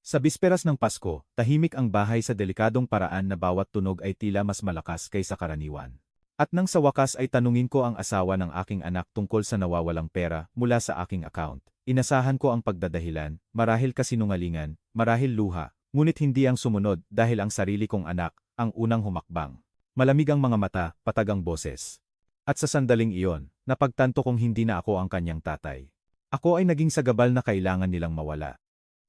Sa bisperas ng Pasko, tahimik ang bahay sa delikadong paraan na bawat tunog ay tila mas malakas kaysa karaniwan. At nang sa wakas ay tanungin ko ang asawa ng aking anak tungkol sa nawawalang pera mula sa aking account, inasahan ko ang pagdadahilan, marahil kasinungalingan, marahil luha, ngunit hindi ang sumunod dahil ang sarili kong anak, ang unang humakbang. Malamig ang mga mata, patag ang boses. At sa sandaling iyon, napagtanto kong hindi na ako ang kanyang tatay. Ako ay naging sagabal na kailangan nilang mawala.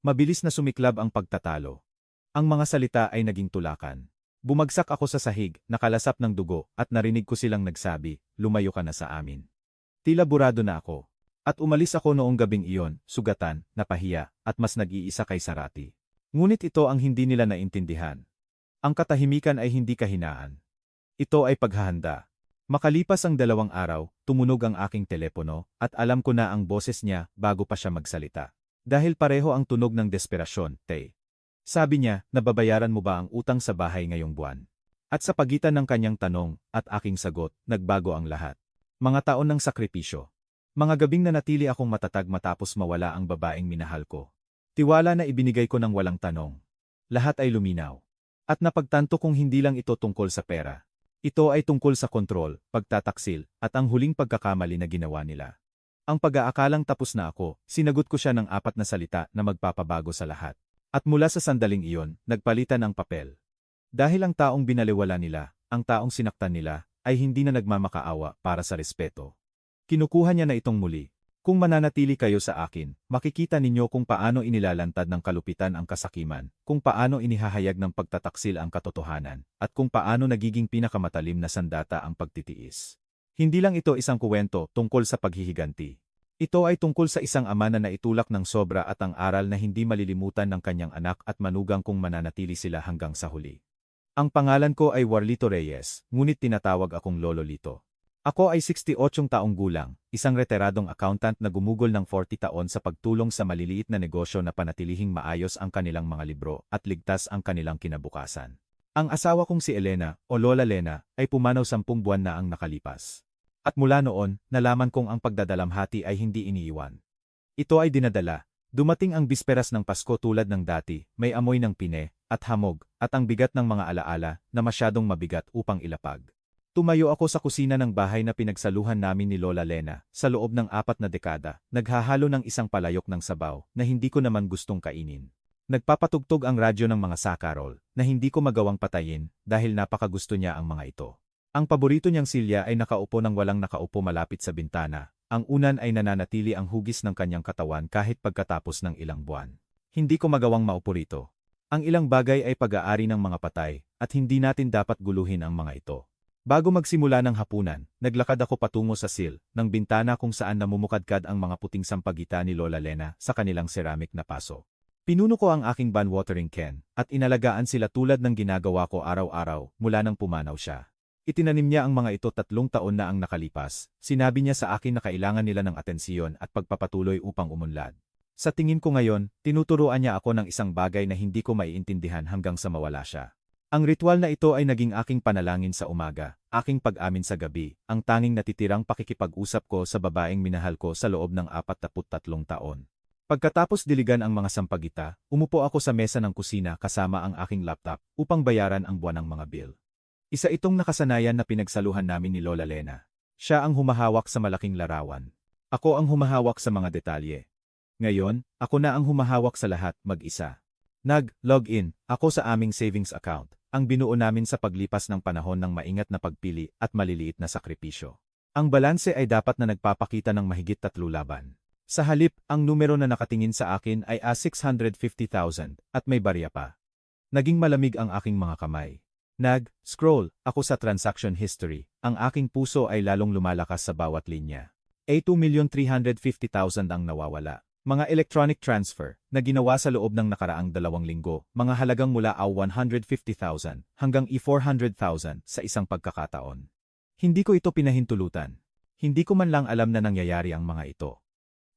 Mabilis na sumiklab ang pagtatalo. Ang mga salita ay naging tulakan. Bumagsak ako sa sahig, nakalasap ng dugo, at narinig ko silang nagsabi, lumayo ka na sa amin. Tila burado na ako. At umalis ako noong gabing iyon, sugatan, napahiya, at mas nag-iisa kay Sarati. Ngunit ito ang hindi nila naintindihan. Ang katahimikan ay hindi kahinaan. Ito ay paghahanda. Makalipas ang 2 araw, tumunog ang aking telepono, at alam ko na ang boses niya bago pa siya magsalita. Dahil pareho ang tunog ng desperasyon, Tay. Sabi niya, nababayaran mo ba ang utang sa bahay ngayong buwan? At sa pagitan ng kanyang tanong at aking sagot, nagbago ang lahat. Mga taon ng sakripisyo. Mga gabing nanatili akong matatag matapos mawala ang babaeng minahal ko. Tiwala na ibinigay ko ng walang tanong. Lahat ay luminaw. At napagtanto kong hindi lang ito tungkol sa pera. Ito ay tungkol sa kontrol, pagtataksil, at ang huling pagkakamali na ginawa nila. Ang pag-aakalang tapos na ako, sinagot ko siya ng 4 na salita na magpapabago sa lahat. At mula sa sandaling iyon, nagpalitan ang papel. Dahil ang taong binaliwala nila, ang taong sinaktan nila, ay hindi na nagmamakaawa para sa respeto. Kinukuha niya na itong muli. Kung mananatili kayo sa akin, makikita ninyo kung paano inilalantad ng kalupitan ang kasakiman, kung paano inihahayag ng pagtataksil ang katotohanan, at kung paano nagiging pinakamatalim na sandata ang pagtitiis. Hindi lang ito isang kuwento tungkol sa paghihiganti. Ito ay tungkol sa isang ama na naitulak ng sobra at ang aral na hindi malilimutan ng kanyang anak at manugang kung mananatili sila hanggang sa huli. Ang pangalan ko ay Warlito Reyes, ngunit tinatawag akong Lolo Lito. Ako ay 68 taong gulang, isang retiradong accountant na gumugol ng 40 taon sa pagtulong sa maliliit na negosyo na panatilihing maayos ang kanilang mga libro at ligtas ang kanilang kinabukasan. Ang asawa kong si Elena, o Lola Lena, ay pumanaw 10 buwan na ang nakalipas. At mula noon, nalaman kong ang pagdadalamhati ay hindi iniiwan. Ito ay dinadala. Dumating ang bisperas ng Pasko tulad ng dati, may amoy ng pine, at hamog, at ang bigat ng mga alaala na masyadong mabigat upang ilapag. Tumayo ako sa kusina ng bahay na pinagsaluhan namin ni Lola Lena, sa loob ng 4 na dekada, naghahalo ng isang palayok ng sabaw na hindi ko naman gustong kainin. Nagpapatugtog ang radyo ng mga sakarol, na hindi ko magawang patayin dahil napakagusto niya ang mga ito. Ang paborito niyang silya ay nakaupo ng walang nakaupo malapit sa bintana. Ang unan ay nananatili ang hugis ng kanyang katawan kahit pagkatapos ng ilang buwan. Hindi ko magawang maupo rito. Ang ilang bagay ay pag-aari ng mga patay, at hindi natin dapat guluhin ang mga ito. Bago magsimula ng hapunan, naglakad ako patungo sa sill ng bintana kung saan namumukadkad ang mga puting sampagita ni Lola Lena sa kanilang ceramic na paso. Pinuno ko ang aking van watering can, at inalagaan sila tulad ng ginagawa ko araw-araw mula nang pumanaw siya. Itinanim niya ang mga ito 3 taon na ang nakalipas. Sinabi niya sa akin na kailangan nila ng atensiyon at pagpapatuloy upang umunlad. Sa tingin ko ngayon, tinuturuan niya ako ng isang bagay na hindi ko maiintindihan hanggang sa mawala siya. Ang ritual na ito ay naging aking panalangin sa umaga, aking pag-amin sa gabi, ang tanging natitirang pakikipag-usap ko sa babaeng minahal ko sa loob ng 43 taon. Pagkatapos diligan ang mga sampagita, umupo ako sa mesa ng kusina kasama ang aking laptop upang bayaran ang buwanang mga bill. Isa itong nakasanayan na pinagsaluhan namin ni Lola Lena. Siya ang humahawak sa malaking larawan. Ako ang humahawak sa mga detalye. Ngayon, ako na ang humahawak sa lahat mag-isa. Nag-log in ako sa aming savings account, ang binuo namin sa paglipas ng panahon ng maingat na pagpili at maliliit na sakripisyo. Ang balanse ay dapat na nagpapakita ng mahigit 3 laban. Sa halip, ang numero na nakatingin sa akin ay 650,000 at may barya pa. Naging malamig ang aking mga kamay. Nag-scroll ako sa transaction history. Ang aking puso ay lalong lumalakas sa bawat linya. 2,350,000 ang nawawala. Mga electronic transfer na ginawa sa loob ng nakaraang 2 linggo, mga halagang mula 150,000 hanggang 400,000 sa isang pagkakataon. Hindi ko ito pinahintulutan. Hindi ko man lang alam na nangyayari ang mga ito.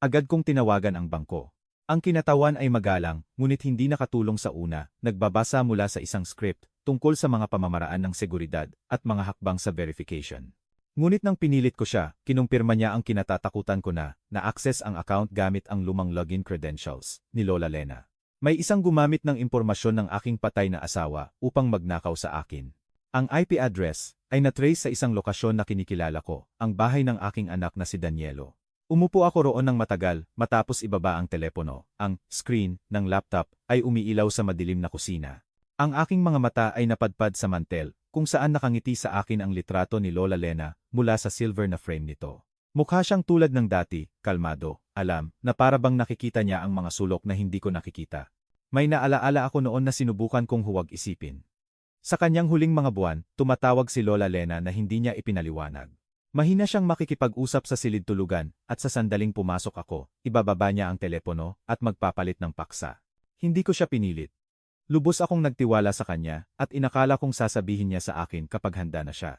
Agad kong tinawagan ang bangko. Ang kinatawan ay magalang, ngunit hindi nakatulong sa una, nagbabasa mula sa isang script tungkol sa mga pamamaraan ng seguridad at mga hakbang sa verification. Ngunit nang pinilit ko siya, kinumpirma niya ang kinatatakutan ko na-access ang account gamit ang lumang login credentials ni Lola Lena. May isang gumamit ng impormasyon ng aking patay na asawa upang magnakaw sa akin. Ang IP address ay na-trace sa isang lokasyon na kinikilala ko, ang bahay ng aking anak na si Danielo. Umupo ako roon ng matagal matapos ibaba ang telepono. Ang screen ng laptop ay umiilaw sa madilim na kusina. Ang aking mga mata ay napadpad sa mantel, kung saan nakangiti sa akin ang litrato ni Lola Lena mula sa silver na frame nito. Mukha siyang tulad ng dati, kalmado, alam, na para bang nakikita niya ang mga sulok na hindi ko nakikita. May naalaala ako noon na sinubukan kong huwag isipin. Sa kanyang huling mga buwan, tumatawag si Lola Lena na hindi niya ipinaliwanag. Mahina siyang makikipag-usap sa silid tulugan at sa sandaling pumasok ako, ibababa niya ang telepono at magpapalit ng paksa. Hindi ko siya pinilit. Lubos akong nagtiwala sa kanya at inakala kong sasabihin niya sa akin kapag handa na siya.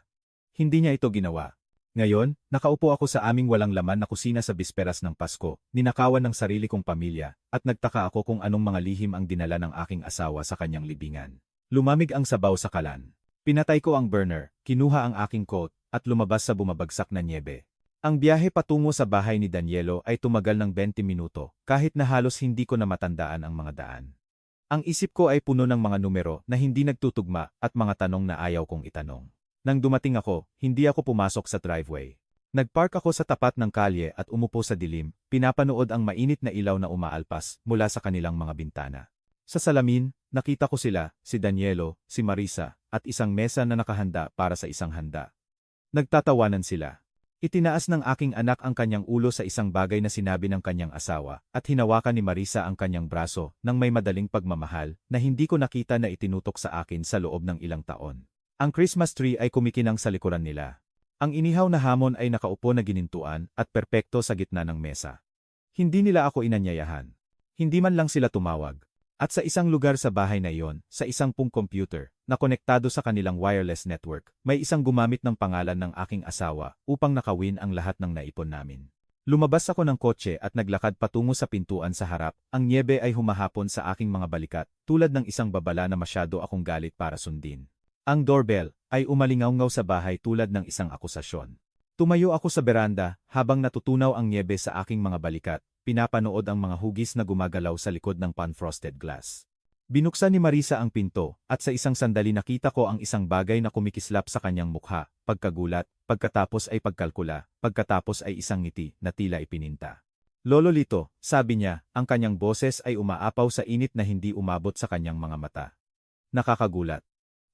Hindi niya ito ginawa. Ngayon, nakaupo ako sa aming walang laman na kusina sa bisperas ng Pasko, ninakawan ng sarili kong pamilya, at nagtaka ako kung anong mga lihim ang dinala ng aking asawa sa kanyang libingan. Lumamig ang sabaw sa kalan. Pinatay ko ang burner, kinuha ang aking coat, at lumabas sa bumabagsak na nyebe. Ang biyahe patungo sa bahay ni Danielo ay tumagal ng 20 minuto, kahit na halos hindi ko na matandaan ang mga daan. Ang isip ko ay puno ng mga numero na hindi nagtutugma at mga tanong na ayaw kong itanong. Nang dumating ako, hindi ako pumasok sa driveway. Nagpark ako sa tapat ng kalye at umupo sa dilim, pinapanood ang mainit na ilaw na umaalpas mula sa kanilang mga bintana. Sa salamin, nakita ko sila, si Danielo, si Marisa, at isang mesa na nakahanda para sa isang handa. Nagtatawanan sila. Itinaas ng aking anak ang kanyang ulo sa isang bagay na sinabi ng kanyang asawa, at hinawakan ni Marisa ang kanyang braso nang may madaling pagmamahal na hindi ko nakita na itinutok sa akin sa loob ng ilang taon. Ang Christmas tree ay kumikinang sa likuran nila. Ang inihaw na hamon ay nakaupo na ginintuan at perpekto sa gitna ng mesa. Hindi nila ako inanyayahan. Hindi man lang sila tumawag. At sa isang lugar sa bahay na iyon, sa isang computer, na konektado sa kanilang wireless network, may isang gumamit ng pangalan ng aking asawa upang nakawin ang lahat ng naipon namin. Lumabas ako ng kotse at naglakad patungo sa pintuan sa harap. Ang nyebe ay humahapon sa aking mga balikat, tulad ng isang babala na masyado akong galit para sundin. Ang doorbell ay umalingaw-ngaw sa bahay tulad ng isang akusasyon. Tumayo ako sa beranda habang natutunaw ang nyebe sa aking mga balikat, pinapanood ang mga hugis na gumagalaw sa likod ng pan-frosted glass. Binuksan ni Marisa ang pinto at sa isang sandali nakita ko ang isang bagay na kumikislap sa kanyang mukha, pagkagulat, pagkatapos ay pagkalkula, pagkatapos ay isang ngiti na tila ipininta. Lolo Lito, sabi niya, ang kanyang boses ay umaapaw sa init na hindi umabot sa kanyang mga mata. Nakakagulat.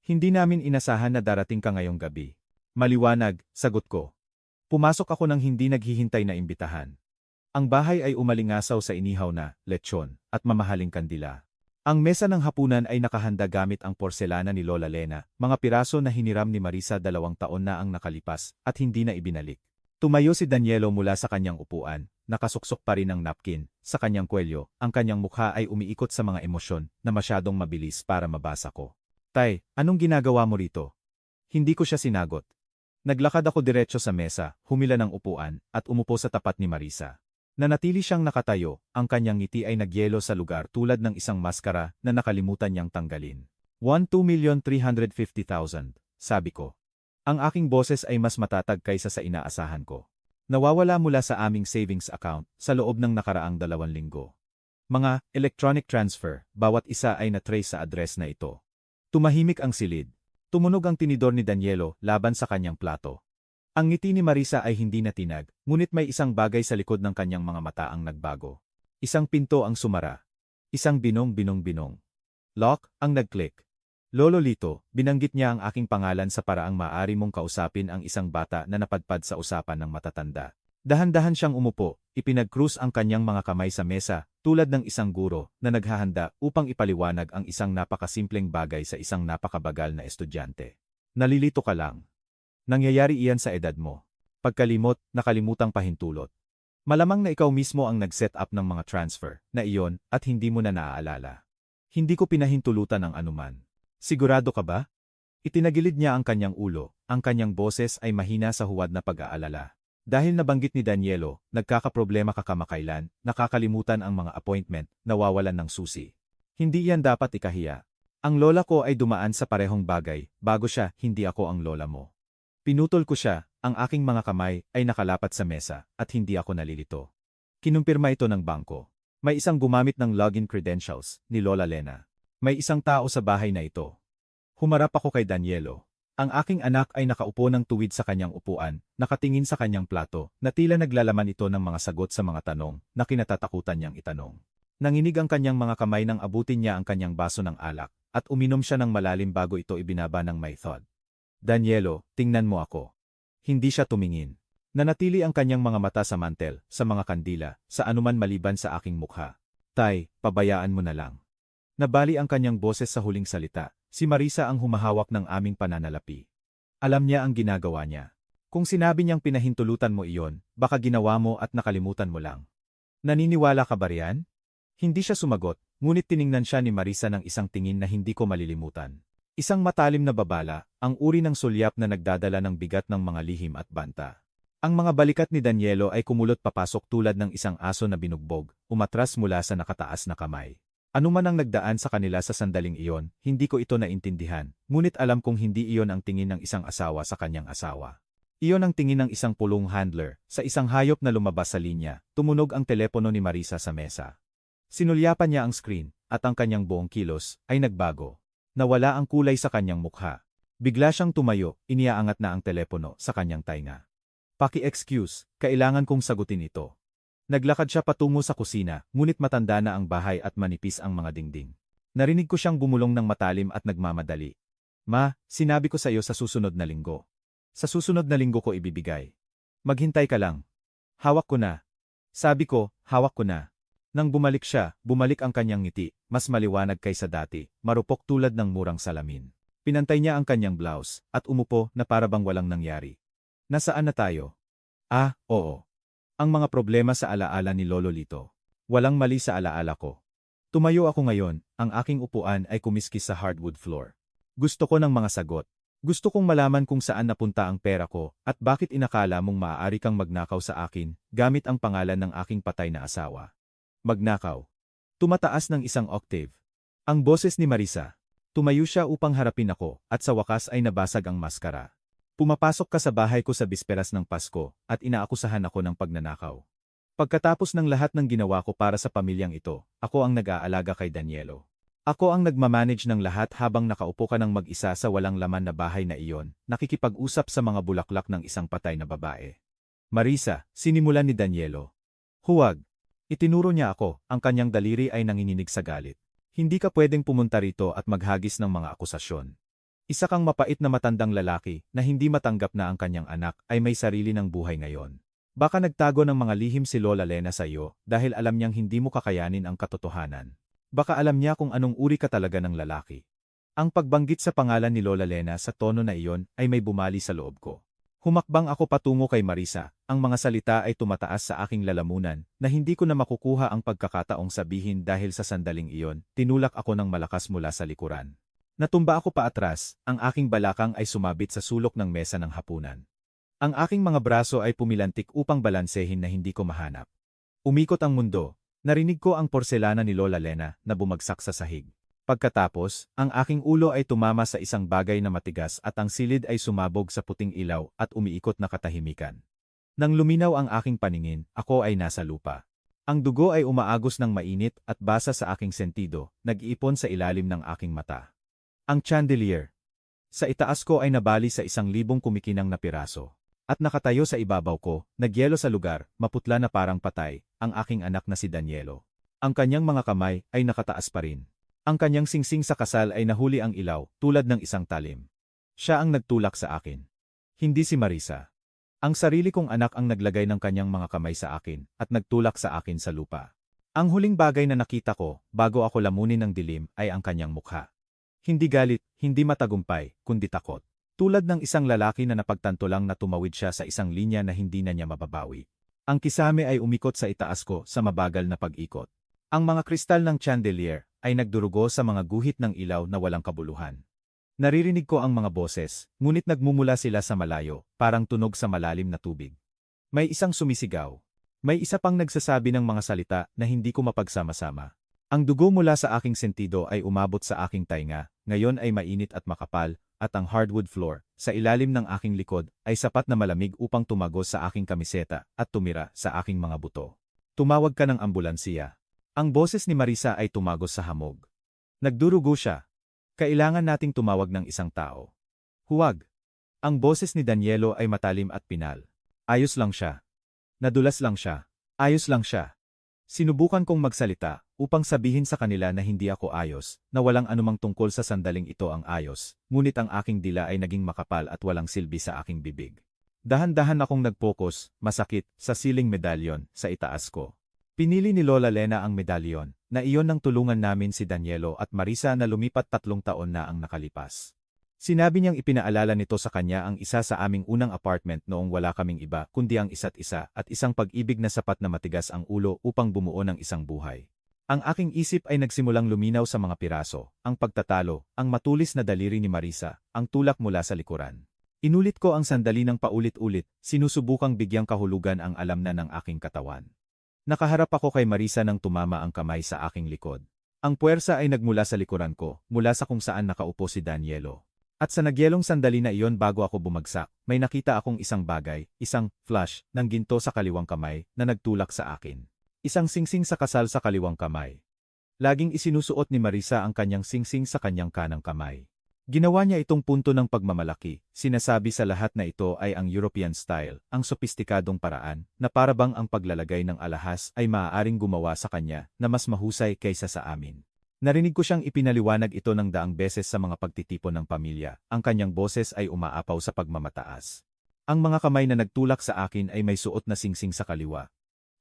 Hindi namin inasahan na darating ka ngayong gabi. Maliwanag, sagot ko. Pumasok ako nang hindi naghihintay na imbitahan. Ang bahay ay umalingasaw sa inihaw na lechon at mamahaling kandila. Ang mesa ng hapunan ay nakahanda gamit ang porselana ni Lola Lena, mga piraso na hiniram ni Marisa 2 taon na ang nakalipas at hindi na ibinalik. Tumayo si Danielo mula sa kanyang upuan, nakasuksok pa rin ang napkin, sa kanyang kwelyo, ang kanyang mukha ay umiikot sa mga emosyon na masyadong mabilis para mabasa ko. Tay, anong ginagawa mo rito? Hindi ko siya sinagot. Naglakad ako diretso sa mesa, humila ng upuan, at umupo sa tapat ni Marisa. Nanatili siyang nakatayo, ang kanyang ngiti ay nagyelo sa lugar tulad ng isang maskara na nakalimutan niyang tanggalin. 1,250,000, sabi ko. Ang aking boses ay mas matatag kaysa sa inaasahan ko. Nawawala mula sa aming savings account sa loob ng nakaraang 2 linggo. Mga electronic transfer, bawat isa ay na-trace sa address na ito. Tumahimik ang silid. Tumunog ang tinidor ni Danielo laban sa kanyang plato. Ang ngiti ni Marisa ay hindi natinag, ngunit may isang bagay sa likod ng kanyang mga mata ang nagbago. Isang pinto ang sumara. Isang binong-binong-binong. Lock ang nag-click. Lolo Lito, binanggit niya ang aking pangalan sa paraang maaari mong kausapin ang isang bata na napadpad sa usapan ng matatanda. Dahan-dahan siyang umupo, ipinag-krus ang kanyang mga kamay sa mesa, tulad ng isang guro na naghahanda upang ipaliwanag ang isang napakasimpleng bagay sa isang napakabagal na estudyante. Nalilito ka lang. Nangyayari iyan sa edad mo. Pagkalimot, nakalimutang pahintulot. Malamang na ikaw mismo ang nag-set up ng mga transfer na iyon at hindi mo na naaalala. Hindi ko pinahintulutan ang anuman. Sigurado ka ba? Itinagilid niya ang kanyang ulo, ang kanyang boses ay mahina sa huwad na pag-aalala. Dahil nabanggit ni Danielo, nagkakaproblema ka kamakailan, nakakalimutan ang mga appointment, nawawalan ng susi. Hindi yan dapat ikahiya. Ang lola ko ay dumaan sa parehong bagay, bago siya, hindi ako ang lola mo. Pinutol ko siya, ang aking mga kamay ay nakalapat sa mesa, at hindi ako nalilito. Kinumpirma ito ng bangko. May isang gumamit ng login credentials ni Lola Lena. May isang tao sa bahay na ito. Humarap ako kay Danielo. Ang aking anak ay nakaupo ng tuwid sa kanyang upuan, nakatingin sa kanyang plato, na tila naglalaman ito ng mga sagot sa mga tanong na kinatatakutan niyang itanong. Nanginig ang kanyang mga kamay nang abutin niya ang kanyang baso ng alak, at uminom siya ng malalim bago ito ibinaba ng may thought. Danielo, tingnan mo ako. Hindi siya tumingin. Nanatili ang kanyang mga mata sa mantel, sa mga kandila, sa anuman maliban sa aking mukha. Tay, pabayaan mo na lang. Nabali ang kanyang boses sa huling salita. Si Marisa ang humahawak ng aming pananalapi. Alam niya ang ginagawa niya. Kung sinabi niyang pinahintulutan mo iyon, baka ginawa mo at nakalimutan mo lang. Naniniwala ka ba riyan? Hindi siya sumagot, ngunit tiningnan siya ni Marisa ng isang tingin na hindi ko malilimutan. Isang matalim na babala, ang uri ng sulyap na nagdadala ng bigat ng mga lihim at banta. Ang mga balikat ni Danielo ay kumulot papasok tulad ng isang aso na binugbog, umatras mula sa nakataas na kamay. Ano man ang nagdaan sa kanila sa sandaling iyon, hindi ko ito naintindihan, ngunit alam kong hindi iyon ang tingin ng isang asawa sa kanyang asawa. Iyon ang tingin ng isang pulong handler, sa isang hayop na lumabas sa linya. Tumunog ang telepono ni Marisa sa mesa. Sinulyapan niya ang screen, at ang kanyang buong kilos ay nagbago. Nawala ang kulay sa kanyang mukha. Bigla siyang tumayo, iniaangat na ang telepono sa kanyang tainga. Paki-excuse, kailangan kong sagutin ito. Naglakad siya patungo sa kusina, ngunit matanda na ang bahay at manipis ang mga dingding. Narinig ko siyang bumulong ng matalim at nagmamadali. Ma, sinabi ko sa iyo sa susunod na linggo. Sa susunod na linggo ko ibibigay. Maghintay ka lang. Hawak ko na. Sabi ko, hawak ko na. Nang bumalik siya, bumalik ang kanyang ngiti, mas maliwanag kaysa dati, marupok tulad ng murang salamin. Pinantay niya ang kanyang blouse, at umupo na para bang walang nangyari. Nasaan na tayo? Ah, oo. Ang mga problema sa alaala ni Lolo Lito. Walang mali sa alaala ko. Tumayo ako ngayon, ang aking upuan ay kumiskis sa hardwood floor. Gusto ko ng mga sagot. Gusto kong malaman kung saan napunta ang pera ko at bakit inakala mong maaari kang magnakaw sa akin gamit ang pangalan ng aking patay na asawa. Magnakaw. Tumataas ng isang octave. Ang boses ni Marisa. Tumayo siya upang harapin ako at sa wakas ay nabasag ang maskara. Pumapasok ka sa bahay ko sa bisperas ng Pasko at inaakusahan ako ng pagnanakaw. Pagkatapos ng lahat ng ginawa ko para sa pamilyang ito, ako ang nag-aalaga kay Danielo. Ako ang nagmamanage ng lahat habang nakaupo ka ng mag-isa sa walang laman na bahay na iyon, nakikipag-usap sa mga bulaklak ng isang patay na babae. Marisa, sinimulan ni Danielo. Huwag. Itinuro niya ako, ang kanyang daliri ay nanginginig sa galit. Hindi ka pwedeng pumunta rito at maghagis ng mga akusasyon. Isa kang mapait na matandang lalaki na hindi matanggap na ang kanyang anak ay may sarili ng buhay ngayon. Baka nagtago ng mga lihim si Lola Lena sa iyo dahil alam niyang hindi mo kakayanin ang katotohanan. Baka alam niya kung anong uri ka talaga ng lalaki. Ang pagbanggit sa pangalan ni Lola Lena sa tono na iyon ay may bumali sa loob ko. Humakbang ako patungo kay Marisa, ang mga salita ay tumataas sa aking lalamunan na hindi ko na makukuha ang pagkakataong sabihin dahil sa sandaling iyon, tinulak ako ng malakas mula sa likuran. Natumba ako paatras, ang aking balakang ay sumabit sa sulok ng mesa ng hapunan. Ang aking mga braso ay pumilantik upang balansehin na hindi ko mahanap. Umikot ang mundo, narinig ko ang porselana ni Lola Lena na bumagsak sa sahig. Pagkatapos, ang aking ulo ay tumama sa isang bagay na matigas at ang silid ay sumabog sa puting ilaw at umiikot na katahimikan. Nang luminaw ang aking paningin, ako ay nasa lupa. Ang dugo ay umaagos ng mainit at basa sa aking sentido, nag-iipon sa ilalim ng aking mata. Ang chandelier. Sa itaas ko ay nabali sa 1,000 kumikinang na piraso. At nakatayo sa ibabaw ko, nagyelo sa lugar, maputla na parang patay, ang aking anak na si Danielo. Ang kanyang mga kamay ay nakataas pa rin. Ang kanyang singsing sa kasal ay nahuli ang ilaw, tulad ng isang talim. Siya ang nagtulak sa akin. Hindi si Marisa. Ang sarili kong anak ang naglagay ng kanyang mga kamay sa akin, at nagtulak sa akin sa lupa. Ang huling bagay na nakita ko, bago ako lamunin ng dilim, ay ang kanyang mukha. Hindi galit, hindi matagumpay, kundi takot. Tulad ng isang lalaki na napagtanto lang na tumawid siya sa isang linya na hindi na niya mababawi. Ang kisame ay umikot sa itaas ko sa mabagal na pag-ikot. Ang mga kristal ng chandelier ay nagdurugo sa mga guhit ng ilaw na walang kabuluhan. Naririnig ko ang mga boses, ngunit nagmumula sila sa malayo, parang tunog sa malalim na tubig. May isang sumisigaw. May isa pang nagsasabi ng mga salita na hindi ko mapagsama-sama. Ang dugo mula sa aking sentido ay umabot sa aking tainga, ngayon ay mainit at makapal, at ang hardwood floor, sa ilalim ng aking likod, ay sapat na malamig upang tumagos sa aking kamiseta at tumira sa aking mga buto. Tumawag ka ng ambulansiya. Ang boses ni Marisa ay tumagos sa hamog. Nagdurugo siya. Kailangan nating tumawag ng isang tao. Huwag. Ang boses ni Danielo ay matalim at pinal. Ayos lang siya. Nadulas lang siya. Ayos lang siya. Sinubukan kong magsalita upang sabihin sa kanila na hindi ako ayos, na walang anumang tungkol sa sandaling ito ang ayos, ngunit ang aking dila ay naging makapal at walang silbi sa aking bibig. Dahan-dahan akong nag-focus, masakit, sa siling medalyon, sa itaas ko. Pinili ni Lola Lena ang medalyon, na iyon nang tulungan namin si Danielo at Marisa na lumipat 3 taon na ang nakalipas. Sinabi niyang ipinaalala nito sa kanya ang isa sa aming unang apartment noong wala kaming iba kundi ang isa't isa at isang pag-ibig na sapat na matigas ang ulo upang bumuo ng isang buhay. Ang aking isip ay nagsimulang luminaw sa mga piraso, ang pagtatalo, ang matulis na daliri ni Marisa, ang tulak mula sa likuran. Inulit ko ang sandali ng paulit-ulit, sinusubukang bigyang kahulugan ang alam na ng aking katawan. Nakaharap ako kay Marisa nang tumama ang kamay sa aking likod. Ang puwersa ay nagmula sa likuran ko, mula sa kung saan nakaupo si Danielo. At sa nagyelong sandali na iyon bago ako bumagsak, may nakita akong isang bagay, isang flash ng ginto sa kaliwang kamay na nagtulak sa akin. Isang singsing sa kasal sa kaliwang kamay. Laging isinusuot ni Marisa ang kanyang singsing sa kanyang kanang kamay. Ginawa niya itong punto ng pagmamalaki, sinasabi sa lahat na ito ay ang European style, ang sopistikadong paraan, na parabang ang paglalagay ng alahas ay maaaring gumawa sa kanya na mas mahusay kaysa sa amin. Narinig ko siyang ipinaliwanag ito ng daang beses sa mga pagtitipon ng pamilya, ang kanyang boses ay umaapaw sa pagmamataas. Ang mga kamay na nagtulak sa akin ay may suot na singsing sa kaliwa.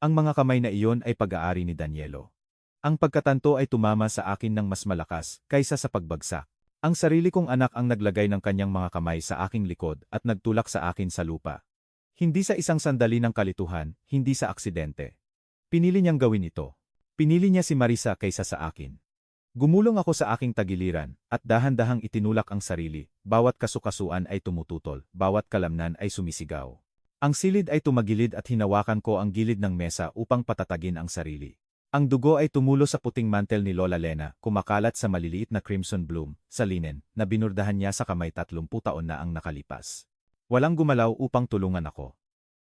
Ang mga kamay na iyon ay pag-aari ni Danielo. Ang pagkatanto ay tumama sa akin ng mas malakas kaysa sa pagbagsak. Ang sarili kong anak ang naglagay ng kanyang mga kamay sa aking likod at nagtulak sa akin sa lupa. Hindi sa isang sandali ng kalituhan, hindi sa aksidente. Pinili niyang gawin ito. Pinili niya si Marisa kaysa sa akin. Gumulong ako sa aking tagiliran, at dahan-dahang itinulak ang sarili, bawat kasukasuan ay tumututol, bawat kalamnan ay sumisigaw. Ang silid ay tumagilid at hinawakan ko ang gilid ng mesa upang patatagin ang sarili. Ang dugo ay tumulo sa puting mantel ni Lola Lena, kumakalat sa maliliit na crimson bloom, sa linen, na binurdahan niya sa kamay 30 taon na ang nakalipas. Walang gumalaw upang tulungan ako.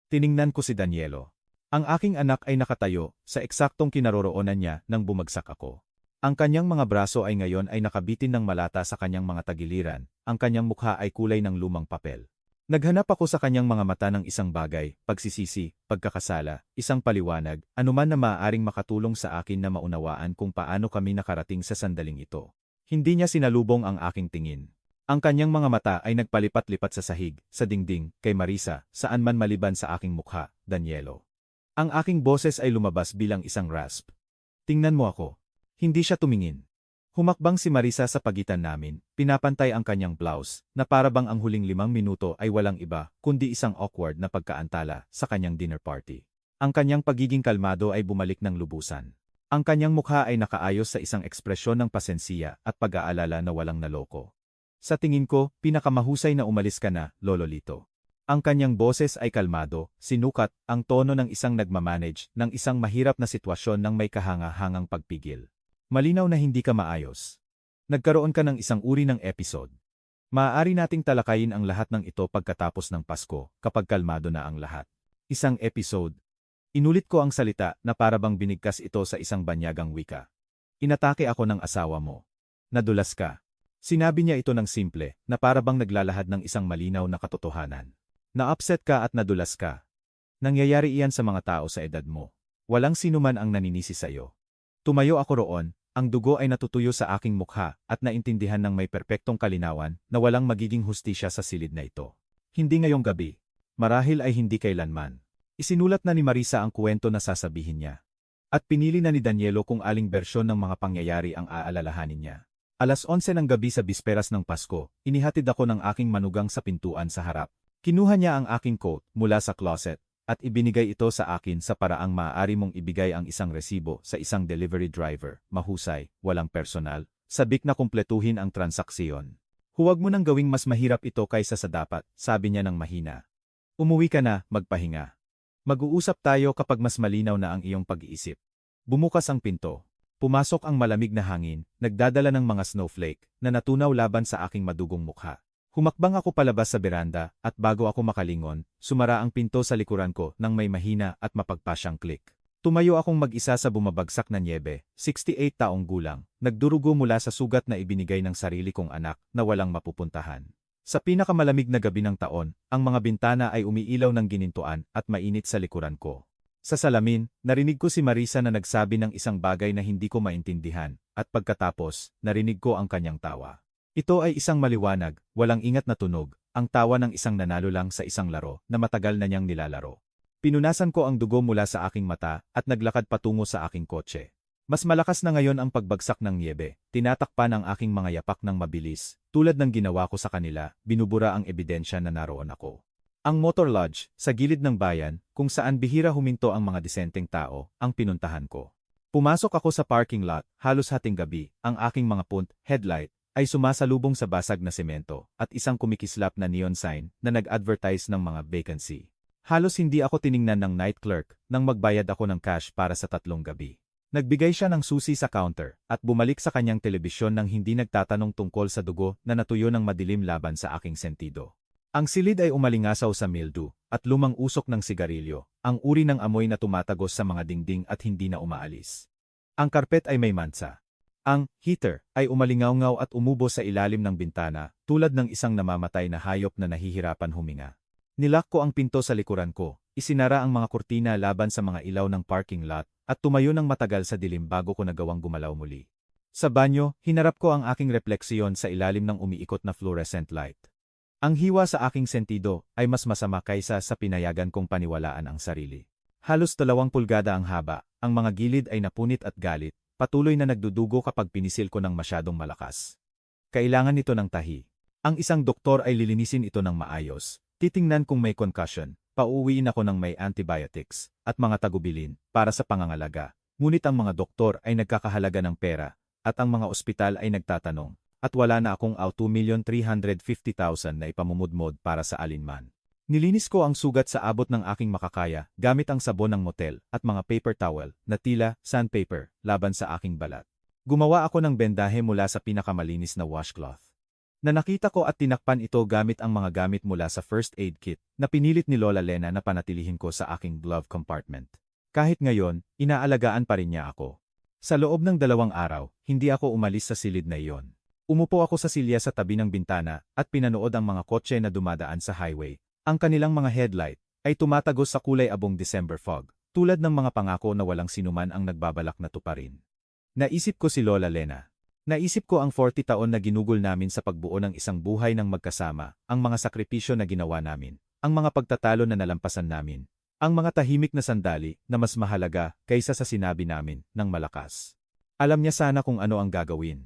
Tiningnan ko si Danielo. Ang aking anak ay nakatayo, sa eksaktong kinaroroonan niya nang bumagsak ako. Ang kanyang mga braso ay ngayon ay nakabitin ng malata sa kanyang mga tagiliran, ang kanyang mukha ay kulay ng lumang papel. Naghanap ako sa kanyang mga mata ng isang bagay, pagsisisi, pagkakasala, isang paliwanag, anuman na maaaring makatulong sa akin na maunawaan kung paano kami nakarating sa sandaling ito. Hindi niya sinalubong ang aking tingin. Ang kanyang mga mata ay nagpalipat-lipat sa sahig, sa dingding, kay Marisa, saan man maliban sa aking mukha, Danielo. Ang aking boses ay lumabas bilang isang rasp. Tingnan mo ako. Hindi siya tumingin. Humakbang si Marisa sa pagitan namin, pinapantay ang kanyang blouse, na parabang ang huling 5 minuto ay walang iba, kundi isang awkward na pagkaantala sa kanyang dinner party. Ang kanyang pagiging kalmado ay bumalik ng lubusan. Ang kanyang mukha ay nakaayos sa isang ekspresyon ng pasensiya at pag-aalala na walang naloko. Sa tingin ko, pinakamahusay na umalis ka na, Lolo Lito. Ang kanyang boses ay kalmado, sinukat, ang tono ng isang nagmamanage ng isang mahirap na sitwasyon ng may kahanga-hangang pagpigil. Malinaw na hindi ka maayos. Nagkaroon ka ng isang uri ng episode. Maaari nating talakayin ang lahat ng ito pagkatapos ng Pasko, kapag kalmado na ang lahat. Isang episode. Inulit ko ang salita na parabang binigkas ito sa isang banyagang wika. Inatake ako ng asawa mo. Nadulas ka. Sinabi niya ito ng simple, na parabang naglalahad ng isang malinaw na katotohanan. Na-upset ka at nadulas ka. Nangyayari iyan sa mga tao sa edad mo. Walang sinuman ang naninisi sa iyo. Tumayo ako roon, ang dugo ay natutuyo sa aking mukha at naintindihan ng may perpektong kalinawan na walang magiging hustisya sa silid na ito. Hindi ngayong gabi. Marahil ay hindi kailanman. Isinulat na ni Marisa ang kwento na sasabihin niya. At pinili na ni Danielo kung aling bersyon ng mga pangyayari ang aalalahanin niya. Alas 11 ng gabi sa bisperas ng Pasko, inihatid ako ng aking manugang sa pintuan sa harap. Kinuha niya ang aking coat mula sa closet at ibinigay ito sa akin sa paraang maaari mong ibigay ang isang resibo sa isang delivery driver, mahusay, walang personal, sabik na kumpletuhin ang transaksyon. Huwag mo nang gawing mas mahirap ito kaysa sa dapat, sabi niya ng mahina. Umuwi ka na, magpahinga. Mag-uusap tayo kapag mas malinaw na ang iyong pag-iisip. Bumukas ang pinto. Pumasok ang malamig na hangin, nagdadala ng mga snowflake, na natunaw laban sa aking madugong mukha. Humakbang ako palabas sa beranda, at bago ako makalingon, sumara ang pinto sa likuran ko nang may mahina at mapagpasyang click. Tumayo akong mag-isa sa bumabagsak na nyebe, 68 taong gulang, nagdurugo mula sa sugat na ibinigay ng sarili kong anak na walang mapupuntahan. Sa pinakamalamig na gabi ng taon, ang mga bintana ay umiilaw ng ginintuan at mainit sa likuran ko. Sa salamin, narinig ko si Marisa na nagsabi ng isang bagay na hindi ko maintindihan, at pagkatapos, narinig ko ang kanyang tawa. Ito ay isang maliwanag, walang ingat na tunog, ang tawa ng isang nanalo lang sa isang laro na matagal na niyang nilalaro. Pinunasan ko ang dugo mula sa aking mata at naglakad patungo sa aking kotse. Mas malakas na ngayon ang pagbagsak ng niebe, tinatakpan ang aking mga yapak ng mabilis, tulad ng ginawa ko sa kanila, binubura ang ebidensya na naroon ako. Ang Motor Lodge, sa gilid ng bayan, kung saan bihira huminto ang mga disenteng tao, ang pinuntahan ko. Pumasok ako sa parking lot, halos hating gabi, ang aking mga headlight, ay sumasalubong sa basag na semento, at isang kumikislap na neon sign na nag-advertise ng mga vacancy. Halos hindi ako tiningnan ng night clerk nang magbayad ako ng cash para sa 3 gabi. Nagbigay siya ng susi sa counter at bumalik sa kanyang telebisyon nang hindi nagtatanong tungkol sa dugo na natuyo ng madilim laban sa aking sentido. Ang silid ay umalingasaw sa mildew at lumang usok ng sigarilyo, ang uri ng amoy na tumatagos sa mga dingding at hindi na umaalis. Ang karpet ay may mansa. Ang heater ay umalingaw-ngaw at umubo sa ilalim ng bintana tulad ng isang namamatay na hayop na nahihirapan huminga. Nilak ko ang pinto sa likuran ko, isinara ang mga kurtina laban sa mga ilaw ng parking lot, at tumayo ng matagal sa dilim bago ko nagawang gumalaw muli. Sa banyo, hinarap ko ang aking refleksiyon sa ilalim ng umiikot na fluorescent light. Ang hiwa sa aking sentido ay mas masama kaysa sa pinayagan kong paniwalaan ang sarili. Halos 2 pulgada ang haba, ang mga gilid ay napunit at galit, patuloy na nagdudugo kapag pinisil ko ng masyadong malakas. Kailangan nito ng tahi. Ang isang doktor ay lilinisin ito ng maayos. Titingnan kung may concussion, pauwiin ako ng may antibiotics, at mga tagubilin, para sa pangangalaga. Ngunit ang mga doktor ay nagkakahalaga ng pera, at ang mga ospital ay nagtatanong, at wala na akong 2,350,000 na ipamumudmod para sa alinman. Nilinis ko ang sugat sa abot ng aking makakaya, gamit ang sabon ng motel, at mga paper towel, na tila, sandpaper, laban sa aking balat. Gumawa ako ng bendahe mula sa pinakamalinis na washcloth. Na nakita ko at tinakpan ito gamit ang mga gamit mula sa first aid kit na pinilit ni Lola Lena na panatilihin ko sa aking glove compartment. Kahit ngayon, inaalagaan pa rin niya ako. Sa loob ng 2 araw, hindi ako umalis sa silid na iyon. Umupo ako sa silya sa tabi ng bintana at pinanood ang mga kotse na dumadaan sa highway. Ang kanilang mga headlight ay tumatagos sa kulay abong December fog, tulad ng mga pangako na walang sinuman ang nagbabalak na tuparin. Naisip ko si Lola Lena. Naisip ko ang 40 taon na ginugol namin sa pagbuo ng isang buhay ng magkasama, ang mga sakripisyo na ginawa namin, ang mga pagtatalo na nalampasan namin, ang mga tahimik na sandali na mas mahalaga kaysa sa sinabi namin ng malakas. Alam niya sana kung ano ang gagawin.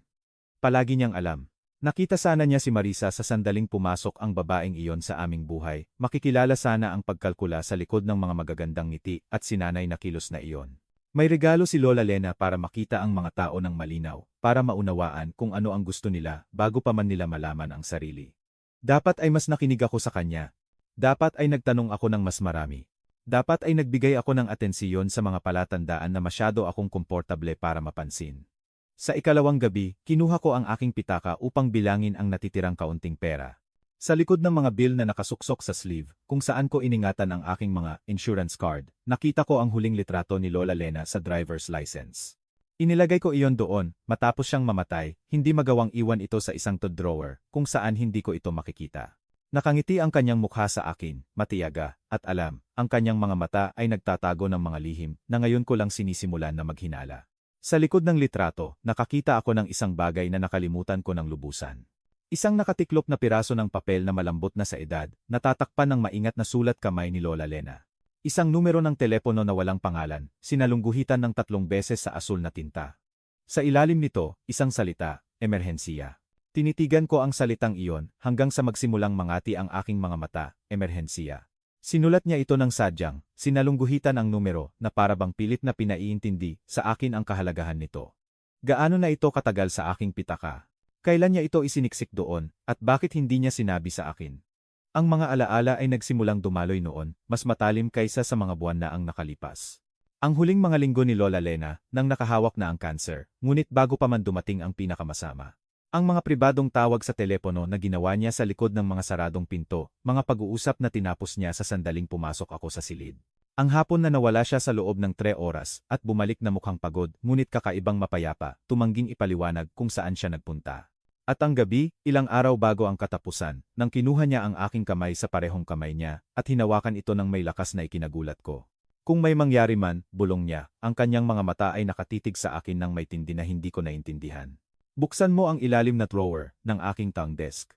Palagi niyang alam. Nakita sana niya si Marisa sa sandaling pumasok ang babaeng iyon sa aming buhay, makikilala sana ang pagkalkula sa likod ng mga magagandang ngiti at sinanay na kilos na iyon. May regalo si Lola Lena para makita ang mga tao ng malinaw, para maunawaan kung ano ang gusto nila bago pa man nila malaman ang sarili. Dapat ay mas nakinig ako sa kanya. Dapat ay nagtanong ako ng mas marami. Dapat ay nagbigay ako ng atensiyon sa mga palatandaan na masyado akong komportable para mapansin. Sa ikalawang gabi, kinuha ko ang aking pitaka upang bilangin ang natitirang kaunting pera. Sa likod ng mga bill na nakasuksok sa sleeve, kung saan ko iningatan ang aking mga insurance card, nakita ko ang huling litrato ni Lola Lena sa driver's license. Inilagay ko iyon doon, matapos siyang mamatay, hindi magawang iwan ito sa isang drawer, kung saan hindi ko ito makikita. Nakangiti ang kanyang mukha sa akin, matiyaga, at alam, ang kanyang mga mata ay nagtatago ng mga lihim na ngayon ko lang sinisimulan na maghinala. Sa likod ng litrato, nakakita ako ng isang bagay na nakalimutan ko ng lubusan. Isang nakatiklop na piraso ng papel na malambot na sa edad, natatakpan ng maingat na sulat kamay ni Lola Lena. Isang numero ng telepono na walang pangalan, sinalungguhitan ng 3 beses sa asul na tinta. Sa ilalim nito, isang salita, emerhensiya. Tinitigan ko ang salitang iyon hanggang sa magsimulang mangati ang aking mga mata, emerhensiya. Sinulat niya ito ng sadyang, sinalungguhitan ang numero na para bang pilit na pinaiintindi sa akin ang kahalagahan nito. Gaano na ito katagal sa aking pitaka? Kailan niya ito isiniksik doon, at bakit hindi niya sinabi sa akin? Ang mga alaala ay nagsimulang dumaloy noon, mas matalim kaysa sa mga buwan na ang nakalipas. Ang huling mga linggo ni Lola Lena, nang nakahawak na ang cancer, ngunit bago pa man dumating ang pinakamasama. Ang mga pribadong tawag sa telepono na ginawa niya sa likod ng mga saradong pinto, mga pag-uusap na tinapos niya sa sandaling pumasok ako sa silid. Ang hapon na nawala siya sa loob ng 3 oras at bumalik na mukhang pagod ngunit kakaibang mapayapa, tumangging ipaliwanag kung saan siya nagpunta. At ang gabi, ilang araw bago ang katapusan, nang kinuha niya ang aking kamay sa parehong kamay niya at hinawakan ito ng may lakas na ikinagulat ko. Kung may mangyari man, bulong niya, ang kanyang mga mata ay nakatitig sa akin ng may tindi na hindi ko naintindihan. Buksan mo ang ilalim na drawer ng aking tongue desk.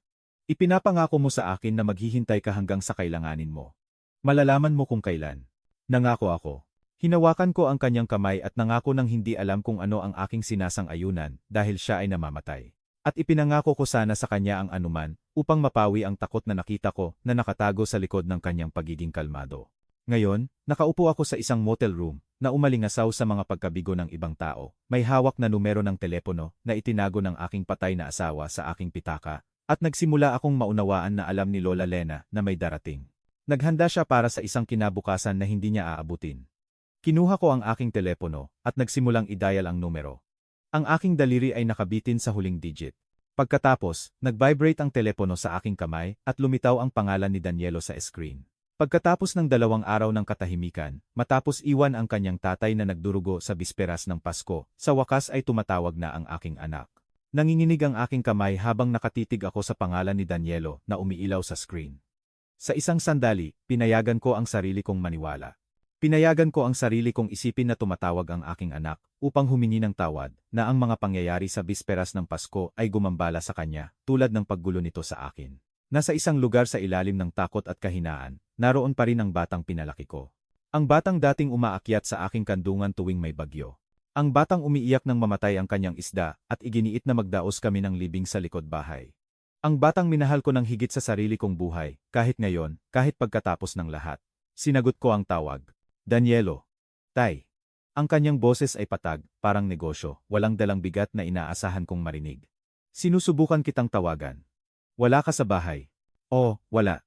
Ipinapangako mo sa akin na maghihintay ka hanggang sa kailanganin mo. Malalaman mo kung kailan. Nangako ako. Hinawakan ko ang kanyang kamay at nangako nang hindi alam kung ano ang aking sinasang-ayunan dahil siya ay namamatay. At ipinangako ko sana sa kanya ang anuman upang mapawi ang takot na nakita ko na nakatago sa likod ng kanyang pagiging kalmado. Ngayon, nakaupo ako sa isang motel room na umalingasaw sa mga pagkabigo ng ibang tao. May hawak na numero ng telepono na itinago ng aking patay na asawa sa aking pitaka at nagsimula akong maunawaan na alam ni Lola Lena na may darating. Naghanda siya para sa isang kinabukasan na hindi niya aabutin. Kinuha ko ang aking telepono at nagsimulang i-dial ang numero. Ang aking daliri ay nakabitin sa huling digit. Pagkatapos, nag-vibrate ang telepono sa aking kamay at lumitaw ang pangalan ni Danielo sa screen. Pagkatapos ng 2 araw ng katahimikan, matapos iwan ang kanyang tatay na nagdurugo sa bisperas ng Pasko, sa wakas ay tumatawag na ang aking anak. Nanginginig ang aking kamay habang nakatitig ako sa pangalan ni Danielo na umiilaw sa screen. Sa isang sandali, pinayagan ko ang sarili kong maniwala. Pinayagan ko ang sarili kong isipin na tumatawag ang aking anak upang humingi ng tawad na ang mga pangyayari sa bisperas ng Pasko ay gumambala sa kanya tulad ng paggulo nito sa akin. Nasa isang lugar sa ilalim ng takot at kahinaan, naroon pa rin ang batang pinalaki ko. Ang batang dating umaakyat sa aking kandungan tuwing may bagyo. Ang batang umiiyak nang mamatay ang kanyang isda at iginiit na magdaos kami ng libing sa likod bahay. Ang batang minahal ko ng higit sa sarili kong buhay, kahit ngayon, kahit pagkatapos ng lahat. Sinagot ko ang tawag. Danielo. Tay. Ang kanyang boses ay patag, parang negosyo, walang dalang bigat na inaasahan kong marinig. Sinusubukan kitang tawagan. Wala ka sa bahay. Oh, wala.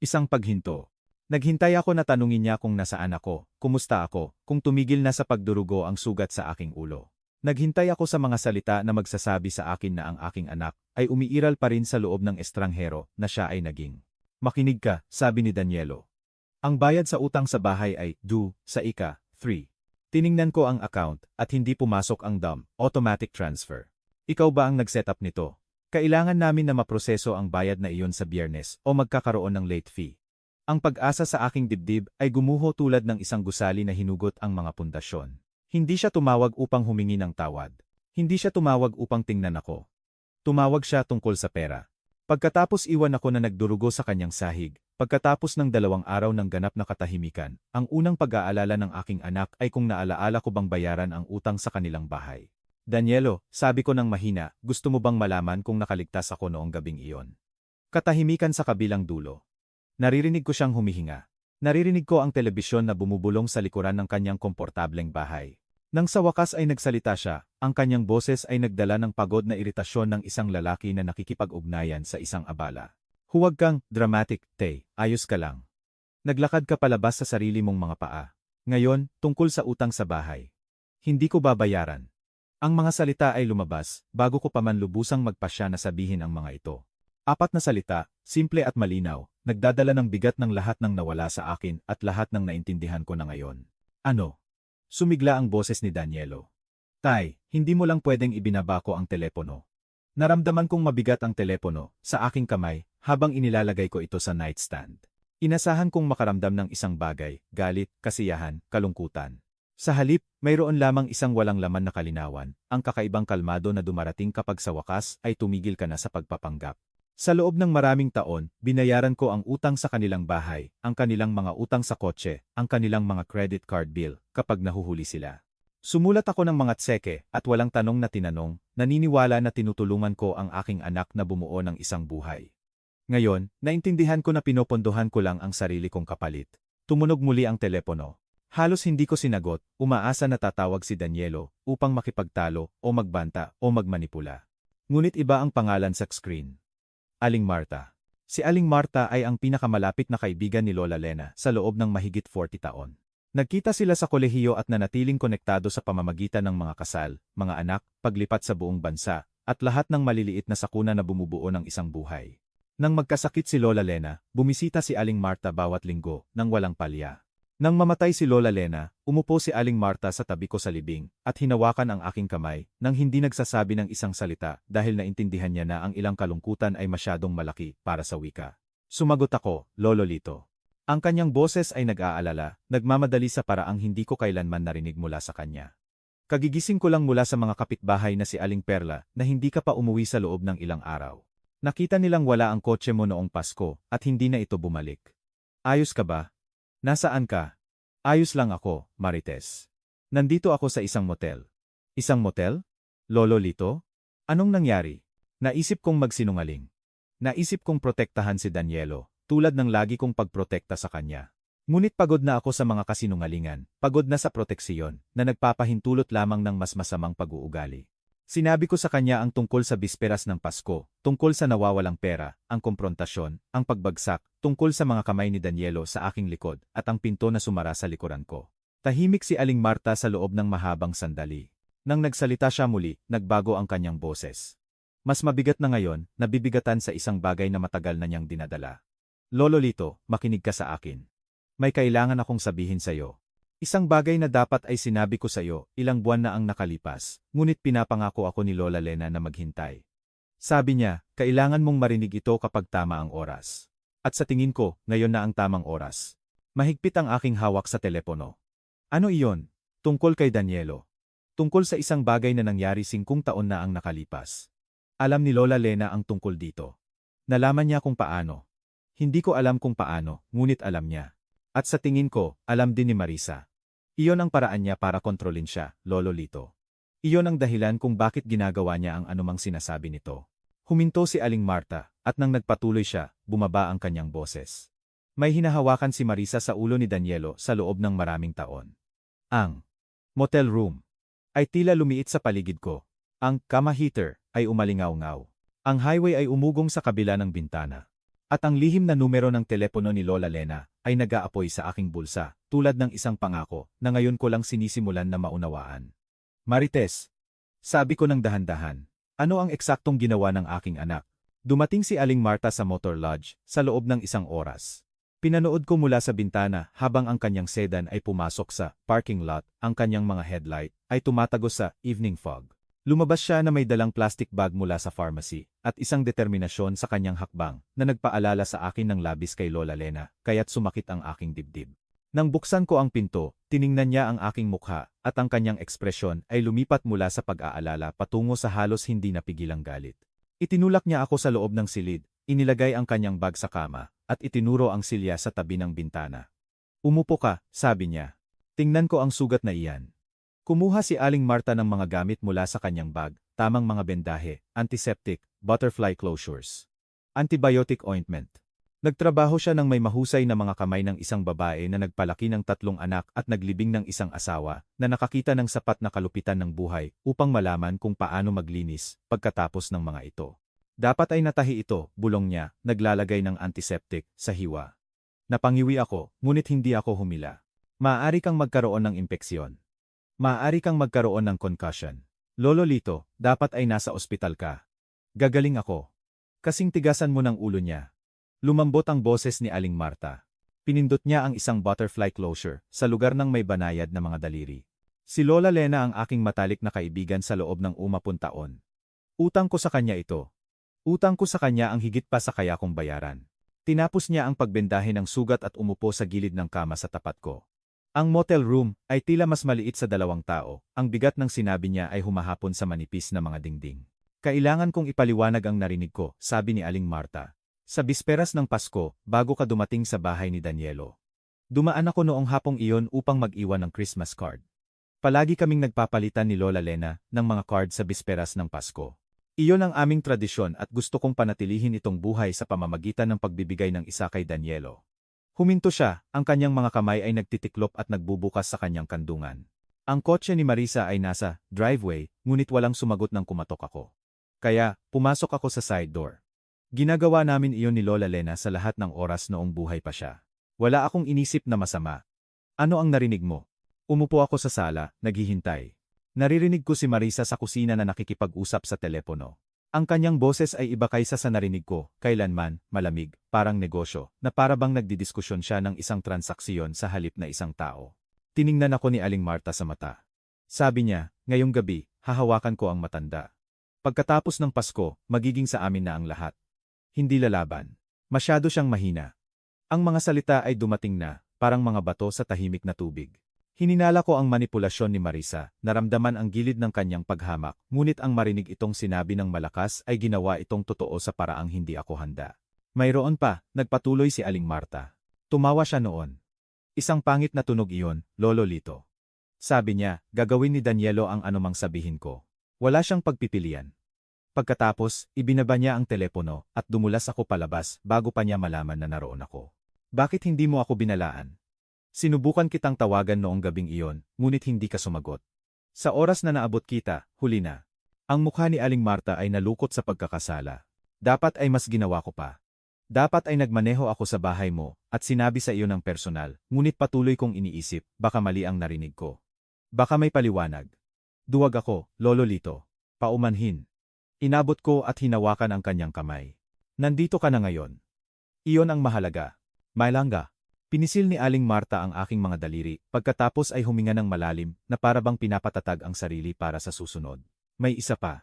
Isang paghinto. Naghintay ako na tanungin niya kung nasaan ako, kumusta ako, kung tumigil na sa pagdurugo ang sugat sa aking ulo. Naghintay ako sa mga salita na magsasabi sa akin na ang aking anak ay umiiral pa rin sa loob ng estranghero na siya ay naging. Makinig ka, sabi ni Danielo. Ang bayad sa utang sa bahay ay due sa ika-3. Tiningnan ko ang account at hindi pumasok ang DAM, automatic transfer. Ikaw ba ang nag-setup nito? Kailangan namin na maproseso ang bayad na iyon sa Biyernes o magkakaroon ng late fee. Ang pag-asa sa aking dibdib ay gumuho tulad ng isang gusali na hinugot ang mga pundasyon. Hindi siya tumawag upang humingi ng tawad. Hindi siya tumawag upang tingnan ako. Tumawag siya tungkol sa pera. Pagkatapos iwan ako na nagdurugo sa kanyang sahig, pagkatapos ng 2 araw ng ganap na katahimikan, ang unang pag-aalala ng aking anak ay kung naalaala ko bang bayaran ang utang sa kanilang bahay. Danielo, sabi ko ng mahina, gusto mo bang malaman kung nakaligtas ako noong gabing iyon? Katahimikan sa kabilang dulo. Naririnig ko siyang humihinga. Naririnig ko ang telebisyon na bumubulong sa likuran ng kanyang komportableng bahay. Nang sa wakas ay nagsalita siya, ang kanyang boses ay nagdala ng pagod na iritasyon ng isang lalaki na nakikipag-ugnayan sa isang abala. Huwag kang dramatic, Tay, ayos ka lang. Naglakad ka palabas sa sarili mong mga paa. Ngayon, tungkol sa utang sa bahay. Hindi ko babayaran. Ang mga salita ay lumabas, bago ko pa man lubusang magpasya na sabihin ang mga ito. 4 na salita, simple at malinaw, nagdadala ng bigat ng lahat ng nawala sa akin at lahat ng naintindihan ko na ngayon. Ano? Sumigla ang boses ni Danielo. Tay, hindi mo lang pwedeng ibinaba ko ang telepono. Naramdaman kong mabigat ang telepono sa aking kamay habang inilalagay ko ito sa nightstand. Inasahan kong makaramdam ng isang bagay, galit, kasiyahan, kalungkutan. Sa halip, mayroon lamang isang walang laman na kalinawan, ang kakaibang kalmado na dumarating kapag sa wakas ay tumigil ka na sa pagpapanggap. Sa loob ng maraming taon, binayaran ko ang utang sa kanilang bahay, ang kanilang mga utang sa kotse, ang kanilang mga credit card bill, kapag nahuhuli sila. Sumulat ako ng mga tseke at walang tanong na tinanong, naniniwala na tinutulungan ko ang aking anak na bumuo ng isang buhay. Ngayon, naintindihan ko na pinopondohan ko lang ang sarili kong kapalit. Tumunog muli ang telepono. Halos hindi ko sinagot, umaasa na tatawag si Danielo upang makipagtalo o magbanta o magmanipula. Ngunit iba ang pangalan sa screen. Aling Marta. Si Aling Marta ay ang pinakamalapit na kaibigan ni Lola Lena sa loob ng mahigit 40 taon. Nagkita sila sa kolehiyo at nanatiling konektado sa pamamagitan ng mga kasal, mga anak, paglipat sa buong bansa, at lahat ng maliliit na sakuna na bumubuo ng isang buhay. Nang magkasakit si Lola Lena, bumisita si Aling Marta bawat linggo, nang walang palya. Nang mamatay si Lola Lena, umupo si Aling Marta sa tabi ko sa libing, at hinawakan ang aking kamay, nang hindi nagsasabi ng isang salita dahil naintindihan niya na ang ilang kalungkutan ay masyadong malaki para sa wika. Sumagot ako, Lolo Lito. Ang kanyang boses ay nag-aalala, nagmamadali sa paraang hindi ko kailanman narinig mula sa kanya. Kagigising ko lang mula sa mga kapitbahay na si Aling Perla na hindi ka pa umuwi sa loob ng ilang araw. Nakita nilang wala ang kotse mo noong Pasko at hindi na ito bumalik. Ayos ka ba? Nasaan ka? Ayos lang ako, Marites. Nandito ako sa isang motel. Isang motel? Lolo Lito? Anong nangyari? Naisip kong magsinungaling. Naisip kong protektahan si Danielo, tulad ng lagi kong pagprotekta sa kanya. Ngunit pagod na ako sa mga kasinungalingan, pagod na sa proteksiyon, na nagpapahintulot lamang ng mas masamang pag-uugali. Sinabi ko sa kanya ang tungkol sa bisperas ng Pasko, tungkol sa nawawalang pera, ang komprontasyon, ang pagbagsak, tungkol sa mga kamay ni Danielo sa aking likod, at ang pinto na sumara sa likuran ko. Tahimik si Aling Marta sa loob ng mahabang sandali. Nang nagsalita siya muli, nagbago ang kanyang boses. Mas mabigat na ngayon, nabibigatan sa isang bagay na matagal na niyang dinadala. Lolo Lito, makinig ka sa akin. May kailangan akong sabihin sa'yo. Isang bagay na dapat ay sinabi ko sa iyo, ilang buwan na ang nakalipas, ngunit pinapangako ako ni Lola Lena na maghintay. Sabi niya, kailangan mong marinig ito kapag tama ang oras. At sa tingin ko, ngayon na ang tamang oras. Mahigpit ang aking hawak sa telepono. Ano iyon? Tungkol kay Danielo. Tungkol sa isang bagay na nangyari 5 taon na ang nakalipas. Alam ni Lola Lena ang tungkol dito. Nalaman niya kung paano. Hindi ko alam kung paano, ngunit alam niya. At sa tingin ko, alam din ni Marisa. Iyon ang paraan niya para kontrolin siya, Lolo Lito. Iyon ang dahilan kung bakit ginagawa niya ang anumang sinasabi nito. Huminto si Aling Marta, at nang nagpatuloy siya, bumaba ang kanyang boses. May hinahawakan si Marisa sa ulo ni Danielo sa loob ng maraming taon. Ang motel room ay tila lumiit sa paligid ko. Ang kama heater ay umalingaw-ngaw. Ang highway ay umugong sa kabila ng bintana. At ang lihim na numero ng telepono ni Lola Lena ay nag-aapoy sa aking bulsa, tulad ng isang pangako na ngayon ko lang sinisimulan na maunawaan. Marites, sabi ko ng dahan-dahan, ano ang eksaktong ginawa ng aking anak? Dumating si Aling Marta sa motor lodge sa loob ng 1 oras. Pinanood ko mula sa bintana habang ang kanyang sedan ay pumasok sa parking lot, ang kanyang mga headlight ay tumatagos sa evening fog. Lumabas siya na may dalang plastic bag mula sa pharmacy, at isang determinasyon sa kanyang hakbang na nagpaalala sa akin ng labis kay Lola Lena, kaya't sumakit ang aking dibdib. Nang buksan ko ang pinto, tiningnan niya ang aking mukha, at ang kanyang ekspresyon ay lumipat mula sa pag-aalala patungo sa halos hindi napigilang galit. Itinulak niya ako sa loob ng silid, inilagay ang kanyang bag sa kama, at itinuro ang silya sa tabi ng bintana. Umupo ka, sabi niya. Tingnan ko ang sugat na iyan. Kumuha si Aling Marta ng mga gamit mula sa kanyang bag, tamang mga bendahe, antiseptic, butterfly closures, antibiotic ointment. Nagtrabaho siya ng may mahusay na mga kamay ng isang babae na nagpalaki ng 3 anak at naglibing ng isang asawa na nakakita ng sapat na kalupitan ng buhay upang malaman kung paano maglinis pagkatapos ng mga ito. Dapat ay natahi ito, bulong niya, naglalagay ng antiseptic sa hiwa. Napangiwi ako, ngunit hindi ako humila. Maaari kang magkaroon ng impeksyon. Maaari kang magkaroon ng concussion. Lolo Lito, dapat ay nasa ospital ka. Gagaling ako. Kasing tigasan mo ng ulo niya. Lumambot ang boses ni Aling Marta. Pinindot niya ang isang butterfly closure sa lugar ng may banayad na mga daliri. Si Lola Lena ang aking matalik na kaibigan sa loob ng 10 taon. Utang ko sa kanya ito. Utang ko sa kanya ang higit pa sa kaya kong bayaran. Tinapos niya ang pagbendahe ng sugat at umupo sa gilid ng kama sa tapat ko. Ang motel room ay tila mas maliit sa 2 tao, ang bigat ng sinabi niya ay humahapon sa manipis na mga dingding. Kailangan kong ipaliwanag ang narinig ko, sabi ni Aling Marta. Sa bisperas ng Pasko, bago ka dumating sa bahay ni Danielo. Dumaan ako noong hapong iyon upang mag-iwan ng Christmas card. Palagi kaming nagpapalitan ni Lola Lena ng mga card sa bisperas ng Pasko. Iyon ang aming tradisyon at gusto kong panatilihin itong buhay sa pamamagitan ng pagbibigay ng isa kay Danielo. Huminto siya, ang kanyang mga kamay ay nagtitiklop at nagbubukas sa kanyang kandungan. Ang kotse ni Marisa ay nasa driveway, ngunit walang sumagot nang kumatok ako. Kaya, pumasok ako sa side door. Ginagawa namin iyon ni Lola Lena sa lahat ng oras noong buhay pa siya. Wala akong inisip na masama. Ano ang narinig mo? Umupo ako sa sala, naghihintay. Naririnig ko si Marisa sa kusina na nakikipag-usap sa telepono. Ang kanyang boses ay iba kaysa sa narinig ko, kailanman, malamig, parang negosyo, na parabang nagdidiskusyon siya ng isang transaksiyon sa halip na isang tao. Tiningnan ako ni Aling Marta sa mata. Sabi niya, ngayong gabi, hahawakan ko ang matanda. Pagkatapos ng Pasko, magiging sa amin na ang lahat. Hindi lalaban. Masyado siyang mahina. Ang mga salita ay dumating na, parang mga bato sa tahimik na tubig. Hininala ko ang manipulasyon ni Marisa, naramdaman ang gilid ng kanyang paghamak, ngunit ang marinig itong sinabi ng malakas ay ginawa itong totoo sa paraang hindi ako handa. Mayroon pa, nagpatuloy si Aling Marta. Tumawa siya noon. Isang pangit na tunog iyon, Lolo Lito. Sabi niya, gagawin ni Danielo ang anumang sabihin ko. Wala siyang pagpipilian. Pagkatapos, ibinaba niya ang telepono at dumulas ako palabas bago pa niya malaman na naroon ako. Bakit hindi mo ako binalaan? Sinubukan kitang tawagan noong gabing iyon, ngunit hindi ka sumagot. Sa oras na naabot kita, huli na. Ang mukha ni Aling Marta ay nalukot sa pagkakasala. Dapat ay mas ginawa ko pa. Dapat ay nagmaneho ako sa bahay mo, at sinabi sa iyo ng personal, ngunit patuloy kong iniisip, baka mali ang narinig ko. Baka may paliwanag. Duwag ako, Lolo Lito. Paumanhin. Inabot ko at hinawakan ang kanyang kamay. Nandito ka na ngayon. Iyon ang mahalaga. Mailangga. Pinisil ni Aling Marta ang aking mga daliri, pagkatapos ay huminga ng malalim na parabang pinapatatag ang sarili para sa susunod. May isa pa.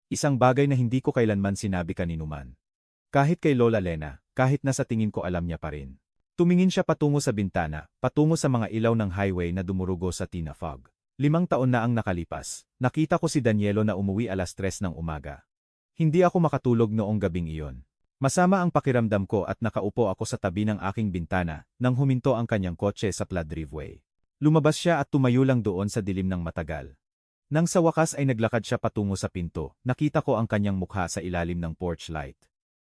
Isang bagay na hindi ko kailanman sinabi kaninuman. Kahit kay Lola Lena, kahit na sa tingin ko alam niya pa rin. Tumingin siya patungo sa bintana, patungo sa mga ilaw ng highway na dumurugo sa Tina Fog. 5 taon na ang nakalipas. Nakita ko si Danielo na umuwi alas 3 ng umaga. Hindi ako makatulog noong gabing iyon. Masama ang pakiramdam ko at nakaupo ako sa tabi ng aking bintana nang huminto ang kanyang kotse sa flood driveway. Lumabas siya at tumayo lang doon sa dilim ng matagal. Nang sa wakas ay naglakad siya patungo sa pinto, nakita ko ang kanyang mukha sa ilalim ng porch light.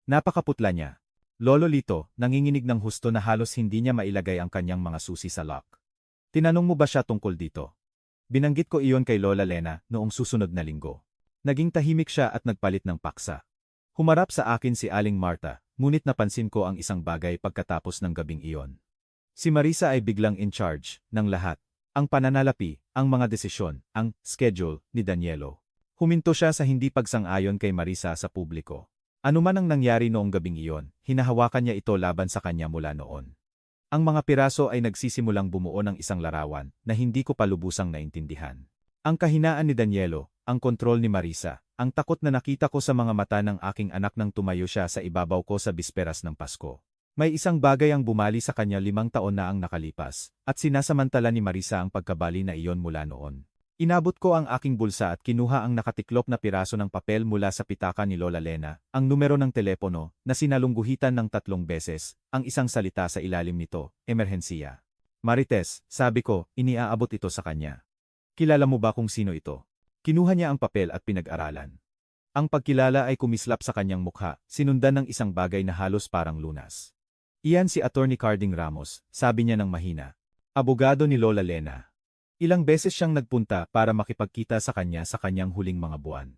Napakaputla niya. Lolo Lito, nanginginig ng husto na halos hindi niya mailagay ang kanyang mga susi sa lock. Tinanong mo ba siya tungkol dito? Binanggit ko iyon kay Lola Lena noong susunod na linggo. Naging tahimik siya at nagpalit ng paksa. Humarap sa akin si Aling Marta, ngunit napansin ko ang isang bagay pagkatapos ng gabing iyon. Si Marisa ay biglang in charge ng lahat. Ang pananalapi, ang mga desisyon, ang schedule ni Danielo. Huminto siya sa hindi pagsang-ayon kay Marisa sa publiko. Ano man ang nangyari noong gabing iyon, hinahawakan niya ito laban sa kanya mula noon. Ang mga piraso ay nagsisimulang bumuo ng isang larawan na hindi ko palubusang naintindihan. Ang kahinaan ni Danielo, ang kontrol ni Marisa, ang takot na nakita ko sa mga mata ng aking anak nang tumayo siya sa ibabaw ko sa bisperas ng Pasko. May isang bagay ang bumali sa kanya 5 taon na ang nakalipas, at sinasamantala ni Marisa ang pagkabali na iyon mula noon. Inabot ko ang aking bulsa at kinuha ang nakatiklop na piraso ng papel mula sa pitaka ni Lola Lena, ang numero ng telepono, na sinalungguhitan ng 3 beses, ang isang salita sa ilalim nito, emerhensiya. Marites, sabi ko, iniaabot ito sa kanya. Kilala mo ba kung sino ito? Kinuha niya ang papel at pinag-aralan. Ang pagkilala ay kumislap sa kanyang mukha, sinundan ng isang bagay na halos parang lunas. Iyan si Attorney Carding Ramos, sabi niya ng mahina. Abogado ni Lola Lena. Ilang beses siyang nagpunta para makipagkita sa kanya sa kanyang huling mga buwan.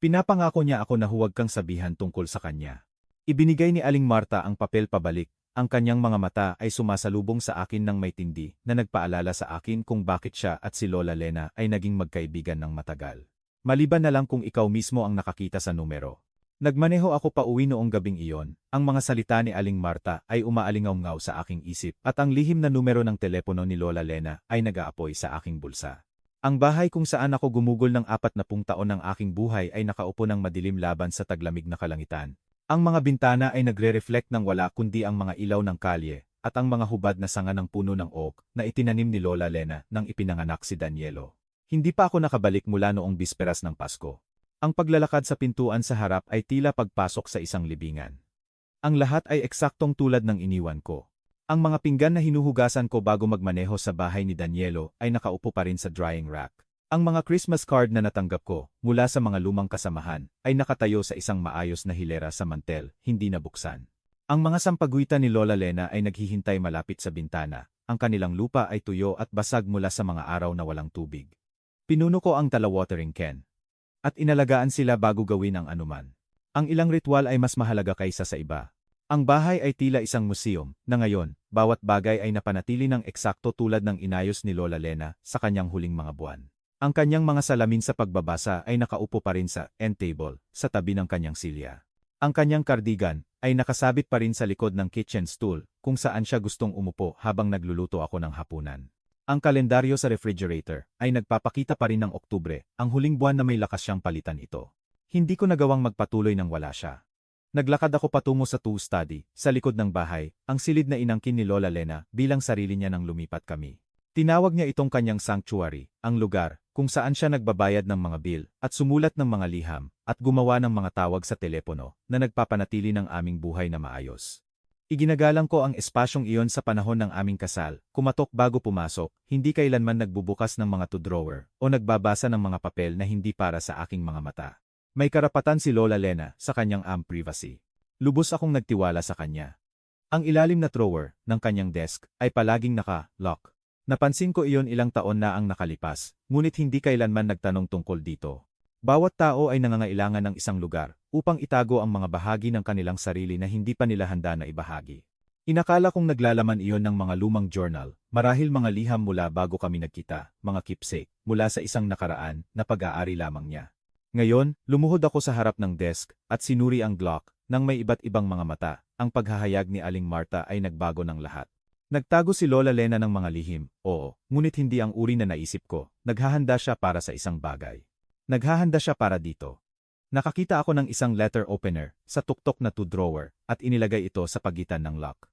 Pinapangako niya ako na huwag kang sabihan tungkol sa kanya. Ibinigay ni Aling Marta ang papel pabalik. Ang kanyang mga mata ay sumasalubong sa akin ng may tindi na nagpaalala sa akin kung bakit siya at si Lola Lena ay naging magkaibigan ng matagal. Maliban na lang kung ikaw mismo ang nakakita sa numero. Nagmaneho ako pa uwi noong gabing iyon, ang mga salita ni Aling Marta ay umaalingaw-ngaw sa aking isip at ang lihim na numero ng telepono ni Lola Lena ay nag-aapoy sa aking bulsa. Ang bahay kung saan ako gumugol ng 40 taon ng aking buhay ay nakaupo ng madilim laban sa taglamig na kalangitan. Ang mga bintana ay nagre-reflect ng wala kundi ang mga ilaw ng kalye, at ang mga hubad na sanga ng puno ng oak na itinanim ni Lola Lena nang ipinanganak si Danielo. Hindi pa ako nakabalik mula noong bisperas ng Pasko. Ang paglalakad sa pintuan sa harap ay tila pagpasok sa isang libingan. Ang lahat ay eksaktong tulad ng iniwan ko. Ang mga pinggan na hinuhugasan ko bago magmaneho sa bahay ni Danielo ay nakaupo pa rin sa drying rack. Ang mga Christmas card na natanggap ko, mula sa mga lumang kasamahan, ay nakatayo sa isang maayos na hilera sa mantel, hindi nabuksan. Ang mga sampagwita ni Lola Lena ay naghihintay malapit sa bintana, ang kanilang lupa ay tuyo at basag mula sa mga araw na walang tubig. Pinuno ko ang watering can. At inalagaan sila bago gawin ang anuman. Ang ilang ritual ay mas mahalaga kaysa sa iba. Ang bahay ay tila isang museum, na ngayon, bawat bagay ay napanatili ng eksakto tulad ng inayos ni Lola Lena sa kanyang huling mga buwan. Ang kanyang mga salamin sa pagbabasa ay nakaupo pa rin sa end table, sa tabi ng kanyang silya. Ang kanyang cardigan ay nakasabit pa rin sa likod ng kitchen stool, kung saan siya gustong umupo habang nagluluto ako ng hapunan. Ang kalendaryo sa refrigerator ay nagpapakita pa rin ng Oktubre, ang huling buwan na may lakas siyang palitan ito. Hindi ko nagawang magpatuloy nang wala siya. Naglakad ako patungo sa tool study, sa likod ng bahay, ang silid na inangkin ni Lola Lena bilang sarili niya nang lumipat kami. Tinawag niya itong kanyang sanctuary, ang lugar kung saan siya nagbabayad ng mga bill at sumulat ng mga liham at gumawa ng mga tawag sa telepono na nagpapanatili ng aming buhay na maayos. Iginagalang ko ang espasyong iyon sa panahon ng aming kasal, kumatok bago pumasok, hindi kailanman nagbubukas ng mga to-drawer o nagbabasa ng mga papel na hindi para sa aking mga mata. May karapatan si Lola Lena sa kanyang privacy. Lubos akong nagtiwala sa kanya. Ang ilalim na drawer ng kanyang desk ay palaging naka-lock. Napansin ko iyon ilang taon na ang nakalipas, ngunit hindi kailanman nagtanong tungkol dito. Bawat tao ay nangangailangan ng isang lugar upang itago ang mga bahagi ng kanilang sarili na hindi pa nila handa na ibahagi. Inakala kong naglalaman iyon ng mga lumang journal, marahil mga liham mula bago kami nagkita, mga keepsake, mula sa isang nakaraan na pag-aari lamang niya. Ngayon, lumuhod ako sa harap ng desk at sinuri ang Glock nang may iba't ibang mga mata. Ang paghahayag ni Aling Marta ay nagbago ng lahat. Nagtago si Lola Lena ng mga lihim, oo, ngunit hindi ang uri na naisip ko. Naghahanda siya para sa isang bagay. Naghahanda siya para dito. Nakakita ako ng isang letter opener sa tuktok na to-drawer at inilagay ito sa pagitan ng lock.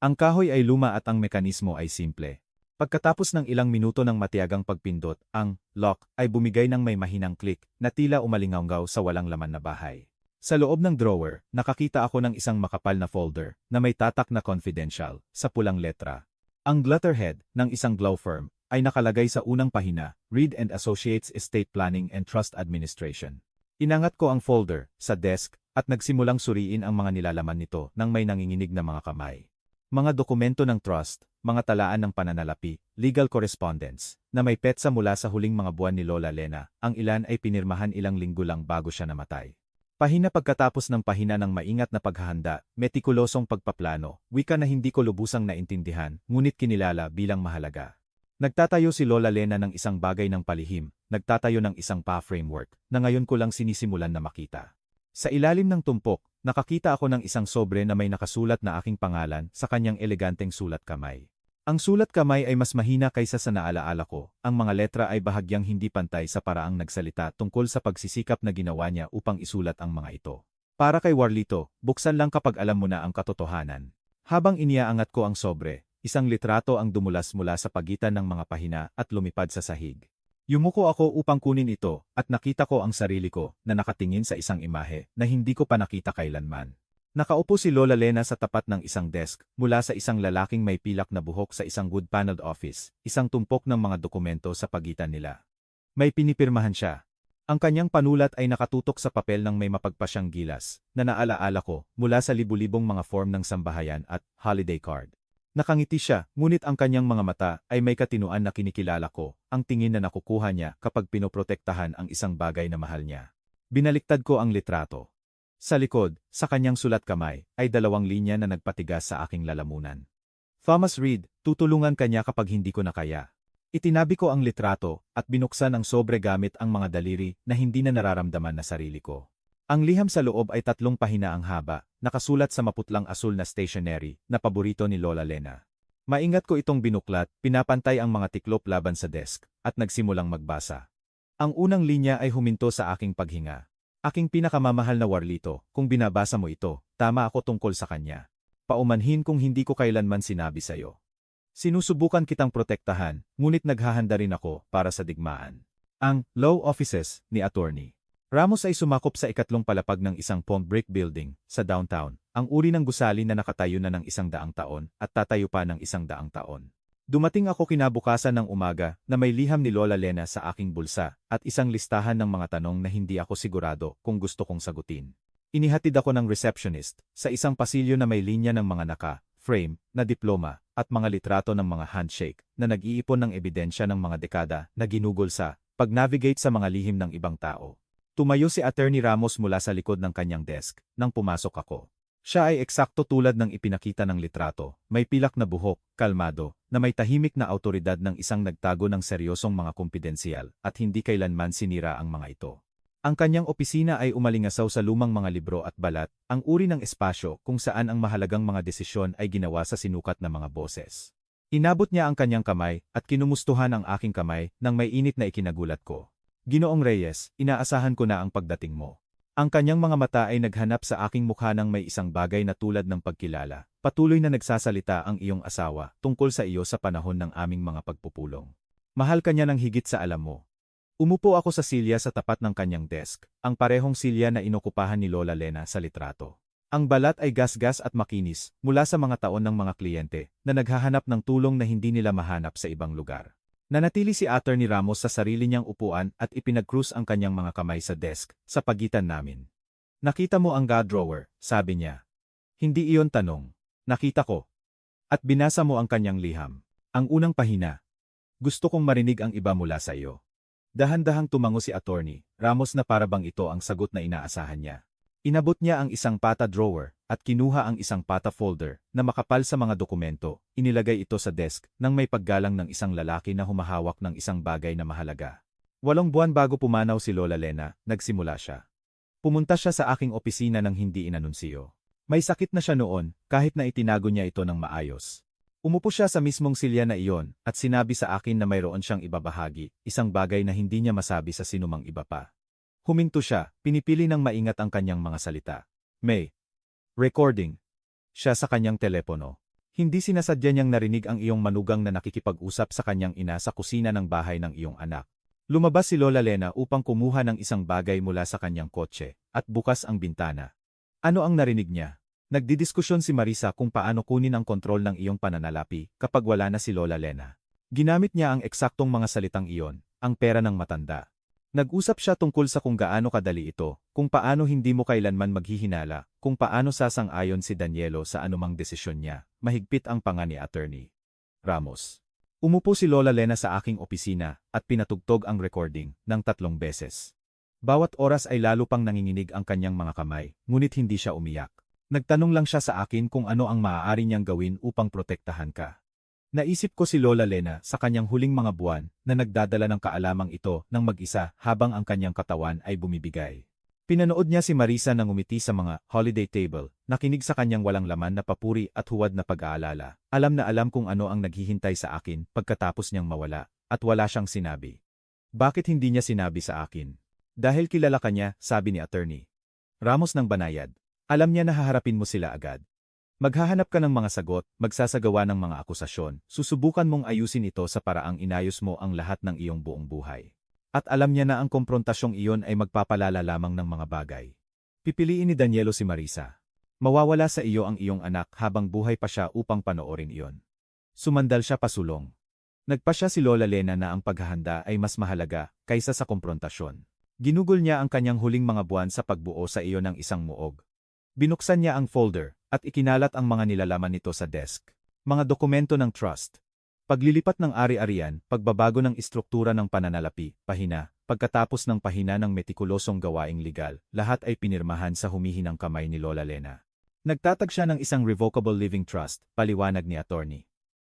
Ang kahoy ay luma at ang mekanismo ay simple. Pagkatapos ng ilang minuto ng matiyagang pagpindot, ang lock ay bumigay ng may mahinang click na tila umalingaw sa walang laman na bahay. Sa loob ng drawer, nakakita ako ng isang makapal na folder na may tatak na confidential sa pulang letra. Ang letterhead ng isang law firm ay nakalagay sa unang pahina, Reed and Associates Estate Planning and Trust Administration. Inangat ko ang folder sa desk at nagsimulang suriin ang mga nilalaman nito nang may nanginginig na mga kamay. Mga dokumento ng trust, mga talaan ng pananalapi, legal correspondence, na may petsa mula sa huling mga buwan ni Lola Lena, ang ilan ay pinirmahan ilang linggo lang bago siya namatay. Pahina pagkatapos ng pahina ng maingat na paghahanda, metikulosong pagpaplano, wika na hindi ko lubusang naintindihan, ngunit kinilala bilang mahalaga. Nagtatayo si Lola Lena ng isang bagay ng palihim, nagtatayo ng isang pa-framework, na ngayon ko lang sinisimulan na makita. Sa ilalim ng tumpok, nakakita ako ng isang sobre na may nakasulat na aking pangalan sa kanyang eleganteng sulat kamay. Ang sulat kamay ay mas mahina kaysa sa naalaala ko, ang mga letra ay bahagyang hindi pantay sa paraang nagsalita tungkol sa pagsisikap na ginawa niya upang isulat ang mga ito. Para kay Warlito, buksan lang kapag alam mo na ang katotohanan. Habang iniaangat ko ang sobre, isang litrato ang dumulas mula sa pagitan ng mga pahina at lumipad sa sahig. Yumuko ako upang kunin ito at nakita ko ang sarili ko na nakatingin sa isang imahe na hindi ko pa nakita kailanman. Nakaupo si Lola Lena sa tapat ng isang desk, mula sa isang lalaking may pilak na buhok sa isang wood-paneled office, isang tumpok ng mga dokumento sa pagitan nila. May pinipirmahan siya. Ang kanyang panulat ay nakatutok sa papel ng may mapagpasyang gilas, na naalaala ko, mula sa libu-libong mga form ng sambahayan at holiday card. Nakangiti siya, ngunit ang kanyang mga mata ay may katinuan na kinikilala ko, ang tingin na nakukuha niya kapag pinoprotektahan ang isang bagay na mahal niya. Binaliktad ko ang litrato. Sa likod, sa kanyang sulat kamay, ay 2 linya na nagpatigas sa aking lalamunan. Thomas Reed, tutulungan kanya kapag hindi ko na kaya. Itinabi ko ang litrato, at binuksan ang sobre gamit ang mga daliri na hindi na nararamdaman na sarili ko. Ang liham sa loob ay 3 pahina ang haba, nakasulat sa maputlang asul na stationery, na paborito ni Lola Lena. Maingat ko itong binuklat, pinapantay ang mga tiklop laban sa desk, at nagsimulang magbasa. Ang unang linya ay huminto sa aking paghinga. Aking pinakamamahal na Warlito, kung binabasa mo ito, tama ako tungkol sa kanya. Paumanhin kung hindi ko kailanman sinabi sa'yo. Sinusubukan kitang protektahan, ngunit naghahanda rin ako para sa digmaan. Ang law offices ni Attorney Ramos ay sumakop sa 2 palapag ng isang palm brick building sa downtown, ang uri ng gusali na nakatayo na ng 100 taon at tatayo pa ng 100 taon. Dumating ako kinabukasan ng umaga na may liham ni Lola Lena sa aking bulsa at isang listahan ng mga tanong na hindi ako sigurado kung gusto kong sagutin. Inihatid ako ng receptionist sa isang pasilyo na may linya ng mga naka-frame na diploma at mga litrato ng mga handshake na nag-iipon ng ebidensya ng mga dekada na ginugol sa pag-navigate sa mga lihim ng ibang tao. Tumayo si Attorney Ramos mula sa likod ng kanyang desk nang pumasok ako. Siya ay eksakto tulad ng ipinakita ng litrato, may pilak na buhok, kalmado, na may tahimik na awtoridad ng isang nagtago ng seryosong mga kumpidensyal at hindi kailanman sinira ang mga ito. Ang kanyang opisina ay umalingasaw sa lumang mga libro at balat, ang uri ng espasyo kung saan ang mahalagang mga desisyon ay ginawa sa sinukat na mga boses. Inabot niya ang kanyang kamay at kinumustuhan ang aking kamay nang may init na ikinagulat ko. Ginoong Reyes, inaasahan ko na ang pagdating mo. Ang kanyang mga mata ay naghanap sa aking mukha nang may isang bagay na tulad ng pagkilala. Patuloy na nagsasalita ang iyong asawa tungkol sa iyo sa panahon ng aming mga pagpupulong. Mahal ka niya ng higit sa alam mo. Umupo ako sa silya sa tapat ng kanyang desk, ang parehong silya na inokupahan ni Lola Lena sa litrato. Ang balat ay gasgas at makinis mula sa mga taon ng mga kliyente na naghahanap ng tulong na hindi nila mahanap sa ibang lugar. Nanatili si Attorney Ramos sa sarili niyang upuan at ipinag-cruise ang kanyang mga kamay sa desk, sa pagitan namin. Nakita mo ang God drawer, sabi niya. Hindi iyon tanong. Nakita ko. At binasa mo ang kanyang liham. Ang unang pahina. Gusto kong marinig ang iba mula sa iyo. Dahan-dahang tumango si Attorney Ramos na parabang ito ang sagot na inaasahan niya. Inabot niya ang isang pata drawer at kinuha ang isang pata folder na makapal sa mga dokumento, inilagay ito sa desk nang may paggalang ng isang lalaki na humahawak ng isang bagay na mahalaga. 8 buwan bago pumanaw si Lola Lena, nagsimula siya. Pumunta siya sa aking opisina nang hindi inanunsiyo. May sakit na siya noon, kahit na itinago niya ito ng maayos. Umupo siya sa mismong silya na iyon at sinabi sa akin na mayroon siyang ibabahagi, isang bagay na hindi niya masabi sa sinumang iba pa. Huminto siya, pinipili ng maingat ang kanyang mga salita. May recording siya sa kanyang telepono. Hindi sinasadya niyang narinig ang iyong manugang na nakikipag-usap sa kanyang ina sa kusina ng bahay ng iyong anak. Lumabas si Lola Lena upang kumuha ng isang bagay mula sa kanyang kotse at bukas ang bintana. Ano ang narinig niya? Nagdidiskusyon si Marisa kung paano kunin ang kontrol ng iyong pananalapi kapag wala na si Lola Lena. Ginamit niya ang eksaktong mga salitang iyon, ang pera ng matanda. Nag-usap siya tungkol sa kung gaano kadali ito, kung paano hindi mo kailanman maghihinala, kung paano sasang-ayon si Danielo sa anumang desisyon niya, mahigpit ang panga ni Attorney Ramos. Umupo si Lola Lena sa aking opisina at pinatugtog ang recording ng 3 beses. Bawat oras ay lalo pang nanginginig ang kanyang mga kamay, ngunit hindi siya umiyak. Nagtanong lang siya sa akin kung ano ang maaari niyang gawin upang protektahan ka. Naisip ko si Lola Lena sa kanyang huling mga buwan na nagdadala ng kaalamang ito ng mag-isa habang ang kanyang katawan ay bumibigay. Pinanood niya si Marisa nang ngumiti sa mga holiday table, nakinig sa kanyang walang laman na papuri at huwad na pag-aalala. Alam na alam kung ano ang naghihintay sa akin pagkatapos niyang mawala, at wala siyang sinabi. Bakit hindi niya sinabi sa akin? Dahil kilala ka niya, sabi ni Attorney Ramos ng banayad. Alam niya na haharapin mo sila agad. Maghahanap ka ng mga sagot, magsasagawa ng mga akusasyon, susubukan mong ayusin ito sa paraang inayos mo ang lahat ng iyong buong buhay. At alam niya na ang komprontasyong iyon ay magpapalala lamang ng mga bagay. Pipiliin ni Danielo si Marisa. Mawawala sa iyo ang iyong anak habang buhay pa siya upang panoorin iyon. Sumandal siya pasulong. Nagpasya si Lola Lena na ang paghahanda ay mas mahalaga kaysa sa komprontasyon. Ginugol niya ang kanyang huling mga buwan sa pagbuo sa iyo ng isang muog. Binuksan niya ang folder at ikinalat ang mga nilalaman nito sa desk. Mga dokumento ng trust. Paglilipat ng ari-arian, pagbabago ng istruktura ng pananalapi, pahina, pagkatapos ng pahina ng metikulosong gawaing legal, lahat ay pinirmahan sa humihinang kamay ni Lola Lena. Nagtatag siya ng isang revocable living trust, paliwanag ni Attorney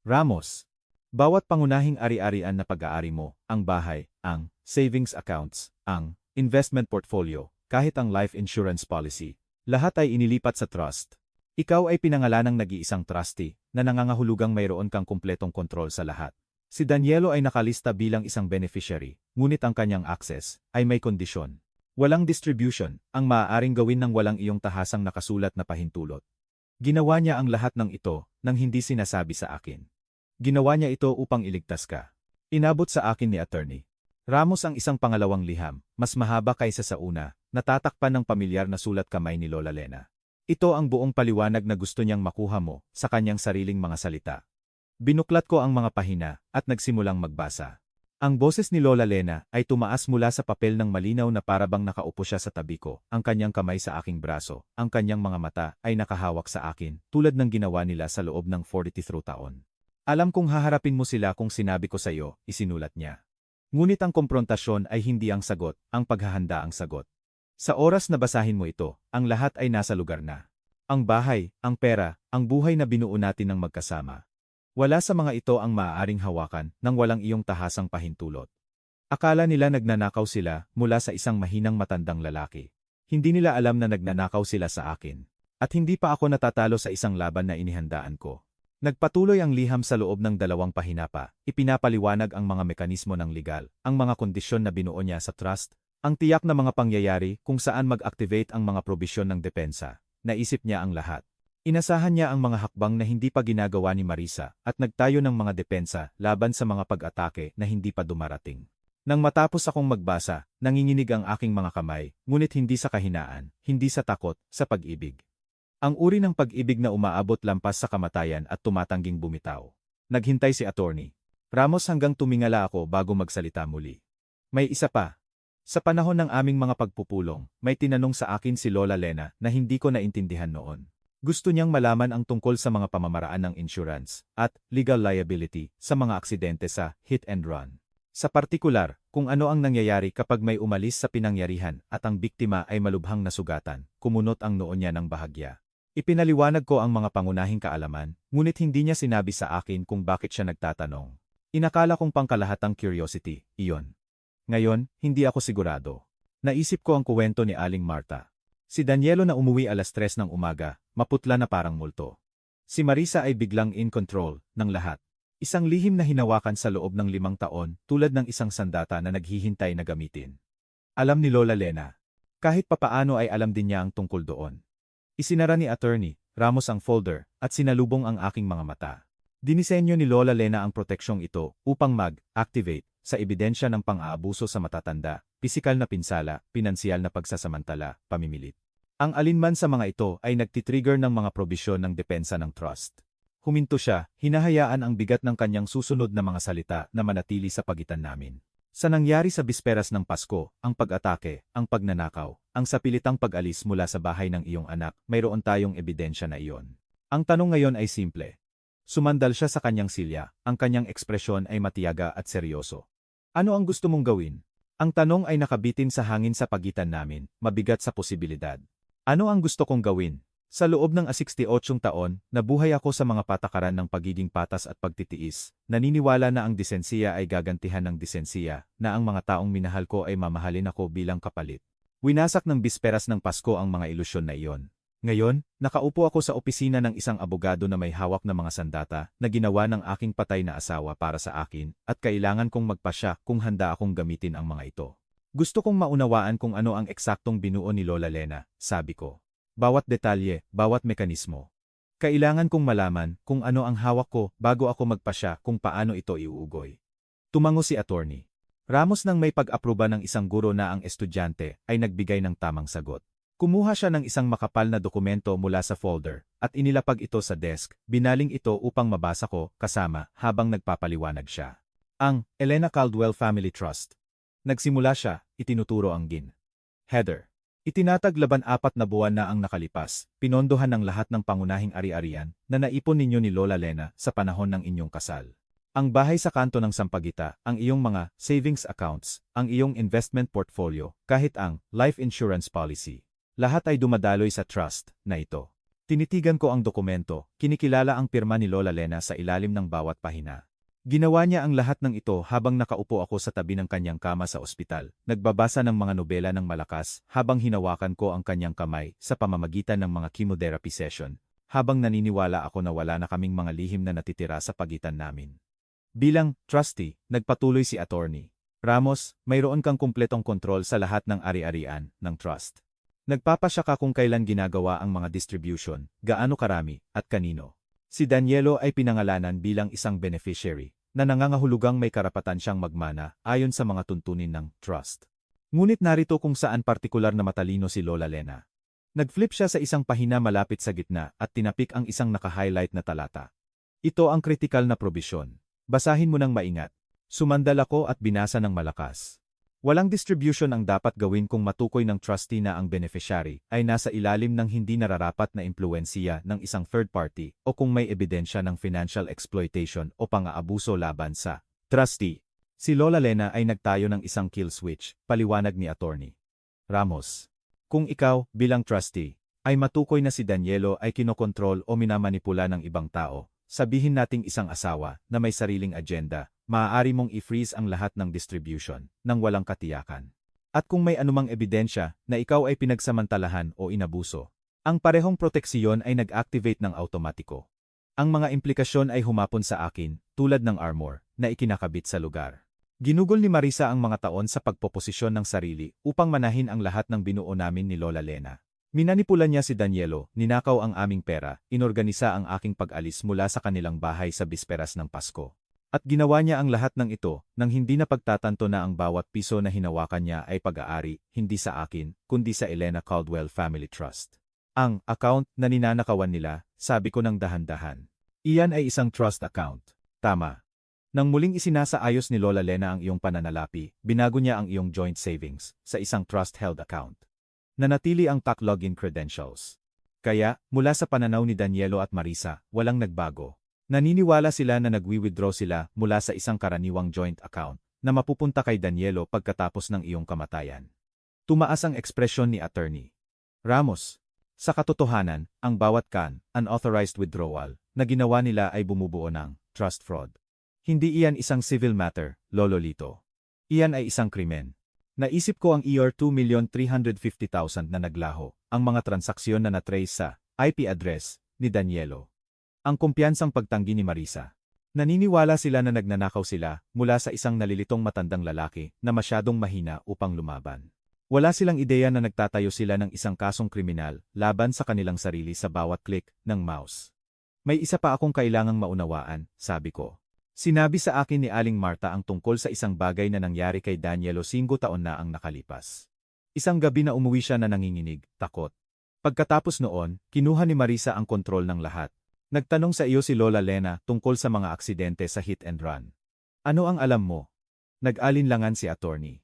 Ramos. Bawat pangunahing ari-arian na pag-aari mo, ang bahay, ang savings accounts, ang investment portfolio, kahit ang life insurance policy, lahat ay inilipat sa trust. Ikaw ay pinangalanang nag-iisang trustee na nangangahulugang mayroon kang kumpletong kontrol sa lahat. Si Danielo ay nakalista bilang isang beneficiary, ngunit ang kanyang access ay may kondisyon. Walang distribution, ang maaaring gawin ng walang iyong tahasang nakasulat na pahintulot. Ginawa niya ang lahat ng ito nang hindi sinasabi sa akin. Ginawa niya ito upang iligtas ka. Inabot sa akin ni Attorney Ramos ang isang pangalawang liham, mas mahaba kaysa sa una, natatakpan ng pamilyar na sulat kamay ni Lola Lena. Ito ang buong paliwanag na gusto niyang makuha mo sa kanyang sariling mga salita. Binuklat ko ang mga pahina at nagsimulang magbasa. Ang boses ni Lola Lena ay tumaas mula sa papel ng malinaw na parabang nakaupo siya sa tabi ko, ang kanyang kamay sa aking braso, ang kanyang mga mata ay nakahawak sa akin, tulad ng ginawa nila sa loob ng 43 taon. Alam kong haharapin mo sila kung sinabi ko sa iyo, isinulat niya. Ngunit ang komprontasyon ay hindi ang sagot, ang paghahanda ang sagot. Sa oras na basahin mo ito, ang lahat ay nasa lugar na. Ang bahay, ang pera, ang buhay na binuo natin ng magkasama. Wala sa mga ito ang maaaring hawakan nang walang iyong tahasang pahintulot. Akala nila nagnanakaw sila mula sa isang mahinang matandang lalaki. Hindi nila alam na nagnanakaw sila sa akin. At hindi pa ako natatalo sa isang laban na inihandaan ko. Nagpatuloy ang liham sa loob ng 2 pahinapa, ipinapaliwanag ang mga mekanismo ng legal, ang mga kondisyon na binuo niya sa trust, ang tiyak na mga pangyayari kung saan mag-activate ang mga probisyon ng depensa. Naisip niya ang lahat. Inasahan niya ang mga hakbang na hindi pa ginagawa ni Marisa at nagtayo ng mga depensa laban sa mga pag-atake na hindi pa dumarating. Nang matapos akong magbasa, nanginginig ang aking mga kamay, ngunit hindi sa kahinaan, hindi sa takot, sa pag-ibig. Ang uri ng pag-ibig na umaabot lampas sa kamatayan at tumatangging bumitaw. Naghintay si Attorney Ramos hanggang tumingala ako bago magsalita muli. May isa pa. Sa panahon ng aming mga pagpupulong, may tinanong sa akin si Lola Lena na hindi ko naintindihan noon. Gusto niyang malaman ang tungkol sa mga pamamaraan ng insurance at legal liability sa mga aksidente sa hit and run. Sa partikular, kung ano ang nangyayari kapag may umalis sa pinangyarihan at ang biktima ay malubhang nasugatan, kumunot ang noo niya ng bahagya. Ipinaliwanag ko ang mga pangunahing kaalaman, ngunit hindi niya sinabi sa akin kung bakit siya nagtatanong. Inakala kong pangkalahatang curiosity, iyon. Ngayon, hindi ako sigurado. Naisip ko ang kuwento ni Aling Marta. Si Danielo na umuwi alas 3 ng umaga, maputla na parang multo. Si Marisa ay biglang in control ng lahat. Isang lihim na hinawakan sa loob ng 5 taon tulad ng isang sandata na naghihintay na gamitin. Alam ni Lola Lena. Kahit papaano ay alam din niya ang tungkol doon. Isinara ni Attorney Ramos ang folder at sinalubong ang aking mga mata. Dinisenyo ni Lola Lena ang proteksyong ito upang mag-activate sa ebidensya ng pang-aabuso sa matatanda, pisikal na pinsala, pinansyal na pagsasamantala, pamimilit. Ang alinman sa mga ito ay nagtitrigger ng mga probisyon ng depensa ng trust. Huminto siya, hinahayaan ang bigat ng kanyang susunod na mga salita na manatili sa pagitan namin. Sa nangyari sa bisperas ng Pasko, ang pag-atake, ang pagnanakaw, ang sapilitang pag-alis mula sa bahay ng iyong anak, mayroon tayong ebidensya na iyon. Ang tanong ngayon ay simple. Sumandal siya sa kanyang silya, ang kanyang ekspresyon ay matiyaga at seryoso. Ano ang gusto mong gawin? Ang tanong ay nakabitin sa hangin sa pagitan namin, mabigat sa posibilidad. Ano ang gusto kong gawin? Sa loob ng 68 taon, nabuhay ako sa mga patakaran ng pagiging patas at pagtitiis, naniniwala na ang disensiya ay gagantihan ng disensiya, na ang mga taong minahal ko ay mamahalin ako bilang kapalit. Winasak ng bisperas ng Pasko ang mga ilusyon na iyon. Ngayon, nakaupo ako sa opisina ng isang abogado na may hawak na mga sandata na ginawa ng aking patay na asawa para sa akin at kailangan kong magpasya kung handa akong gamitin ang mga ito. Gusto kong maunawaan kung ano ang eksaktong binuo ni Lola Lena, sabi ko. Bawat detalye, bawat mekanismo. Kailangan kong malaman kung ano ang hawak ko bago ako magpasya kung paano ito iuugoy. Tumango si Attorney Ramos nang may pag-aproba ng isang guro na ang estudyante ay nagbigay ng tamang sagot. Kumuha siya ng isang makapal na dokumento mula sa folder at inilapag ito sa desk, binaling ito upang mabasa ko kasama habang nagpapaliwanag siya. Ang Elena Caldwell Family Trust. Nagsimula siya, itinuturo ang header. Itinatag 4 na buwan na ang nakalipas, pinondohan ng lahat ng pangunahing ari-arian na naipon ninyo ni Lola Lena sa panahon ng inyong kasal. Ang bahay sa kanto ng Sampaguita, ang iyong mga savings accounts, ang iyong investment portfolio, kahit ang life insurance policy. Lahat ay dumadaloy sa trust na ito. Tinitigan ko ang dokumento, kinikilala ang pirma ni Lola Lena sa ilalim ng bawat pahina. Ginawa niya ang lahat ng ito habang nakaupo ako sa tabi ng kanyang kama sa ospital, nagbabasa ng mga nobela ng malakas habang hinawakan ko ang kanyang kamay sa pamamagitan ng mga chemotherapy session, habang naniniwala ako na wala na kaming mga lihim na natitira sa pagitan namin. Bilang trustee, nagpatuloy si Attorney Ramos, mayroon kang kumpletong kontrol sa lahat ng ari-arian ng trust. Nagpapasya ka kung kailan ginagawa ang mga distribution, gaano karami, at kanino. Si Danielo ay pinangalanan bilang isang beneficiary, na nangangahulugang may karapatan siyang magmana ayon sa mga tuntunin ng trust. Ngunit narito kung saan partikular na matalino si Lola Lena. Nag-flip siya sa isang pahina malapit sa gitna at tinapik ang isang naka-highlight na talata. Ito ang kritikal na probisyon. Basahin mo ng maingat. Sumandal ako at binasa ng malakas. Walang distribution ang dapat gawin kung matukoy ng trustee na ang beneficiary ay nasa ilalim ng hindi nararapat na impluwensiya ng isang third party o kung may ebidensya ng financial exploitation o pang-aabuso laban sa trustee. Si Lola Lena ay nagtayo ng isang kill switch, paliwanag ni Attorney Ramos. Kung ikaw, bilang trustee, ay matukoy na si Danielo ay kinokontrol o minamanipula ng ibang tao, sabihin nating isang asawa na may sariling agenda, maaari mong i-freeze ang lahat ng distribution nang walang katiyakan. At kung may anumang ebidensya na ikaw ay pinagsamantalahan o inabuso, ang parehong proteksiyon ay nag-activate ng automatiko. Ang mga implikasyon ay humapon sa akin, tulad ng armor, na ikinakabit sa lugar. Ginugol ni Marisa ang mga taon sa pagpoposisyon ng sarili upang manahin ang lahat ng binuo namin ni Lola Lena. Minanipula niya si Danielo, ninakaw ang aming pera, inorganisa ang aking pag-alis mula sa kanilang bahay sa bisperas ng Pasko. At ginawa niya ang lahat ng ito nang hindi na pagtatanto na ang bawat piso na hinawakan niya ay pag-aari, hindi sa akin, kundi sa Elena Caldwell Family Trust. Ang account na ninanakawan nila, sabi ko ng dahan-dahan. Iyan ay isang trust account. Tama. Nang muling isinasaayos ni Lola Lena ang iyong pananalapi, binago niya ang iyong joint savings sa isang trust-held account. Nanatili ang TAC login credentials. Kaya, mula sa pananaw ni Danielo at Marisa, walang nagbago. Naniniwala sila na nagwi-withdraw sila mula sa isang karaniwang joint account na mapupunta kay Danielo pagkatapos ng iyong kamatayan. Tumaas ang ekspresyon ni Attorney Ramos. Sa katotohanan, ang bawat unauthorized withdrawal na ginawa nila ay bumubuo ng trust fraud. Hindi iyan isang civil matter, Lolo Lito. Iyan ay isang krimen. Naisip ko ang $2,350,000 na naglaho, ang mga transaksyon na natrace sa IP address ni Danielo. Ang kumpiyansang pagtanggi ni Marisa. Naniniwala sila na nagnanakaw sila mula sa isang nalilitong matandang lalaki na masyadong mahina upang lumaban. Wala silang ideya na nagtatayo sila ng isang kasong kriminal laban sa kanilang sarili sa bawat click ng mouse. May isa pa akong kailangang maunawaan, sabi ko. Sinabi sa akin ni Aling Marta ang tungkol sa isang bagay na nangyari kay Danielo 5 taon na ang nakalipas. Isang gabi na umuwi siya na nanginginig, takot. Pagkatapos noon, kinuha ni Marisa ang kontrol ng lahat. Nagtanong sa iyo si Lola Lena tungkol sa mga aksidente sa hit and run. Ano ang alam mo? Nag-alinlangan si Attorney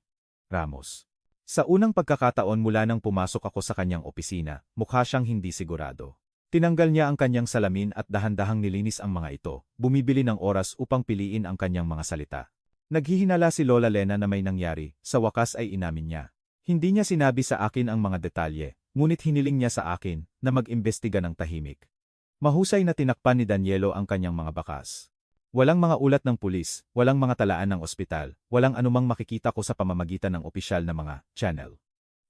Ramos. Sa unang pagkakataon mula nang pumasok ako sa kanyang opisina, mukha siyang hindi sigurado. Tinanggal niya ang kanyang salamin at dahan-dahang nilinis ang mga ito, bumibili ng oras upang piliin ang kanyang mga salita. Naghihinala si Lola Lena na may nangyari, sa wakas ay inamin niya. Hindi niya sinabi sa akin ang mga detalye, ngunit hiniling niya sa akin na mag-imbestiga ng tahimik. Mahusay na tinakpan ni Danielo ang kanyang mga bakas. Walang mga ulat ng pulis, walang mga talaan ng ospital, walang anumang makikita ko sa pamamagitan ng opisyal na mga channel.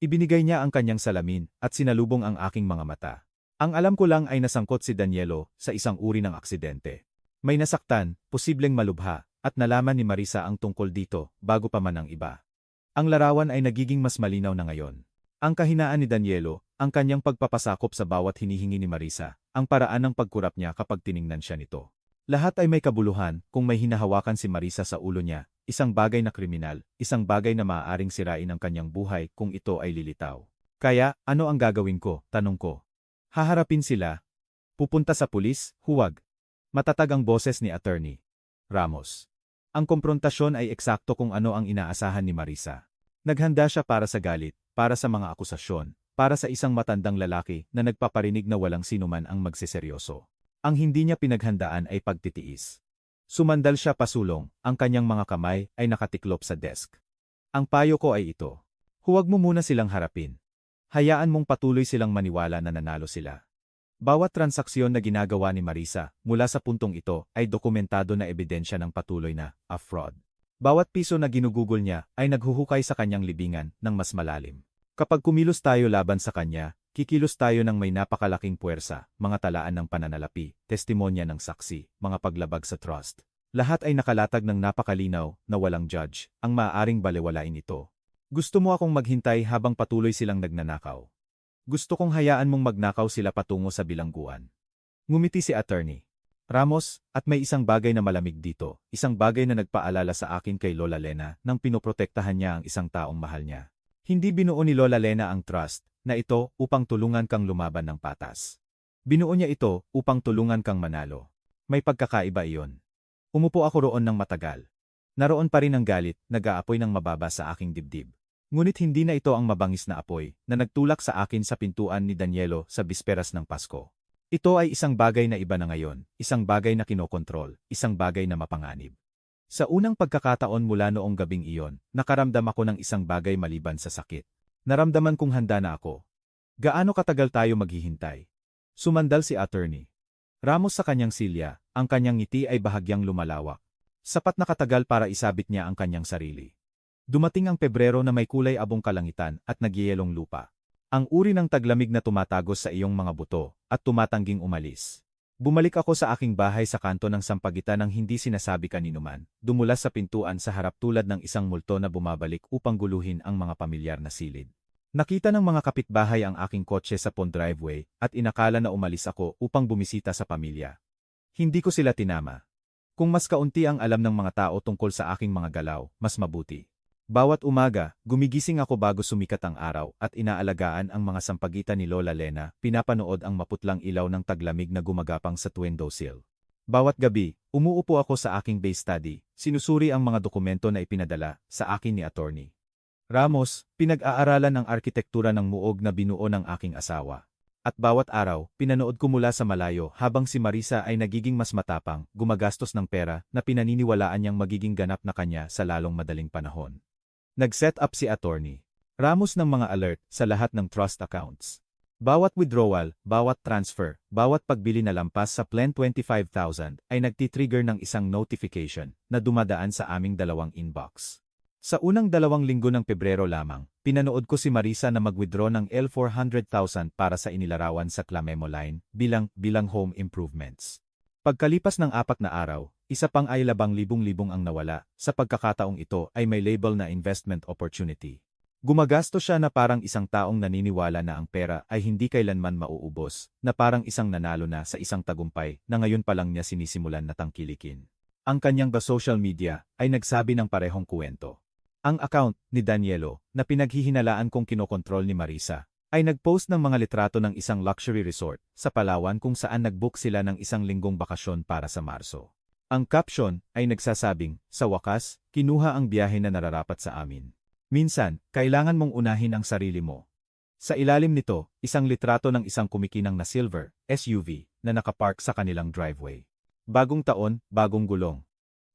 Ibinigay niya ang kanyang salamin at sinalubong ang aking mga mata. Ang alam ko lang ay nasangkot si Danielo sa isang uri ng aksidente. May nasaktan, posibleng malubha, at nalaman ni Marisa ang tungkol dito bago pa man ang iba. Ang larawan ay nagiging mas malinaw na ngayon. Ang kahinaan ni Danielo, ang kanyang pagpapasakop sa bawat hinihingi ni Marisa, ang paraan ng pagkurap niya kapag tiningnan siya nito. Lahat ay may kabuluhan kung may hinahawakan si Marisa sa ulo niya, isang bagay na kriminal, isang bagay na maaaring sirain ang kanyang buhay kung ito ay lilitaw. Kaya, ano ang gagawin ko? Tanong ko. Haharapin sila. Pupunta sa pulis, huwag. Matatag ang boses ni Attorney Ramos. Ang komprontasyon ay eksakto kung ano ang inaasahan ni Marisa. Naghanda siya para sa galit, para sa mga akusasyon, para sa isang matandang lalaki na nagpaparinig na walang sinuman ang magseseryoso. Ang hindi niya pinaghandaan ay pagtitiis. Sumandal siya pasulong, ang kanyang mga kamay ay nakatiklop sa desk. Ang payo ko ay ito. Huwag mo muna silang harapin. Hayaan mong patuloy silang maniwala na nanalo sila. Bawat transaksyon na ginagawa ni Marisa mula sa puntong ito ay dokumentado na ebidensya ng patuloy na fraud. Bawat piso na ginugugol niya ay naghuhukay sa kanyang libingan ng mas malalim. Kapag kumilos tayo laban sa kanya, kikilos tayo ng may napakalaking puwersa, mga talaan ng pananalapi, testimonya ng saksi, mga paglabag sa trust. Lahat ay nakalatag ng napakalinaw na walang judge, ang maaaring balewalain ito. Gusto mo akong maghintay habang patuloy silang nagnanakaw. Gusto kong hayaan mong magnakaw sila patungo sa bilangguan. Ngumiti si Attorney Ramos, at may isang bagay na malamig dito, isang bagay na nagpaalala sa akin kay Lola Lena nang pinoprotektahan niya ang isang taong mahal niya. Hindi binuo ni Lola Lena ang trust na ito upang tulungan kang lumaban ng patas. Binuo niya ito upang tulungan kang manalo. May pagkakaiba iyon. Umupo ako roon ng matagal. Naroon pa rin ang galit, nag-aapoy ng mababa sa aking dibdib. Ngunit hindi na ito ang mabangis na apoy na nagtulak sa akin sa pintuan ni Danielo sa bisperas ng Pasko. Ito ay isang bagay na iba na ngayon, isang bagay na kinokontrol, isang bagay na mapanganib. Sa unang pagkakataon mula noong gabing iyon, nakaramdam ako ng isang bagay maliban sa sakit. Naramdaman kong handa na ako. Gaano katagal tayo maghihintay? Sumandal si Attorney Ramos sa kanyang silya, ang kanyang ngiti ay bahagyang lumalawak. Sapat na katagal para isabit niya ang kanyang sarili. Dumating ang Pebrero na may kulay abong kalangitan at nagyeyelong lupa. Ang uri ng taglamig na tumatagos sa iyong mga buto at tumatangging umalis. Bumalik ako sa aking bahay sa kanto ng sampagitan ng hindi sinasabi kaninuman, dumulas sa pintuan sa harap tulad ng isang multo na bumabalik upang guluhin ang mga pamilyar na silid. Nakita ng mga kapitbahay ang aking kotse sa pond driveway at inakala na umalis ako upang bumisita sa pamilya. Hindi ko sila tinama. Kung mas kaunti ang alam ng mga tao tungkol sa aking mga galaw, mas mabuti. Bawat umaga, gumigising ako bago sumikat ang araw at inaalagaan ang mga sampagitan ni Lola Lena, pinapanood ang maputlang ilaw ng taglamig na gumagapang sa windowsill. Bawat gabi, umuupo ako sa aking base study, sinusuri ang mga dokumento na ipinadala sa akin ni Attorney Ramos, pinag-aaralan ang arkitektura ng muog na binuo ng aking asawa. At bawat araw, pinanood ko mula sa malayo habang si Marisa ay nagiging mas matapang, gumagastos ng pera na pinaniniwalaan niyang magiging ganap na kanya sa lalong madaling panahon. Nag-set up si Attorney Ramos ng mga alert sa lahat ng trust accounts. Bawat withdrawal, bawat transfer, bawat pagbili na lampas sa Plan 25,000 ay nagtitrigger ng isang notification na dumadaan sa aming dalawang inbox. Sa unang 2 linggo ng Pebrero lamang, pinanood ko si Marisa na mag-withdraw ng L400,000 para sa inilarawan sa Clamemo Line bilang home improvements. Pagkalipas ng 4 na araw, isa pang ay 2,000 ang nawala, sa pagkakataong ito ay may label na investment opportunity. Gumagastos siya na parang isang taong naniniwala na ang pera ay hindi kailanman mauubos, na parang isang nanalo na sa isang tagumpay na ngayon pa lang niya sinisimulan na tangkilikin. Ang kanyang social media ay nagsabi ng parehong kuwento. Ang account ni Danielo, na pinaghihinalaan kong kinokontrol ni Marisa, ay nag-post ng mga litrato ng isang luxury resort sa Palawan kung saan nag-book sila ng 1 linggong bakasyon para sa Marso. Ang caption ay nagsasabing, sa wakas, kinuha ang biyahe na nararapat sa amin. Minsan, kailangan mong unahin ang sarili mo. Sa ilalim nito, isang litrato ng isang kumikinang na silver SUV na nakapark sa kanilang driveway. Bagong taon, bagong gulong.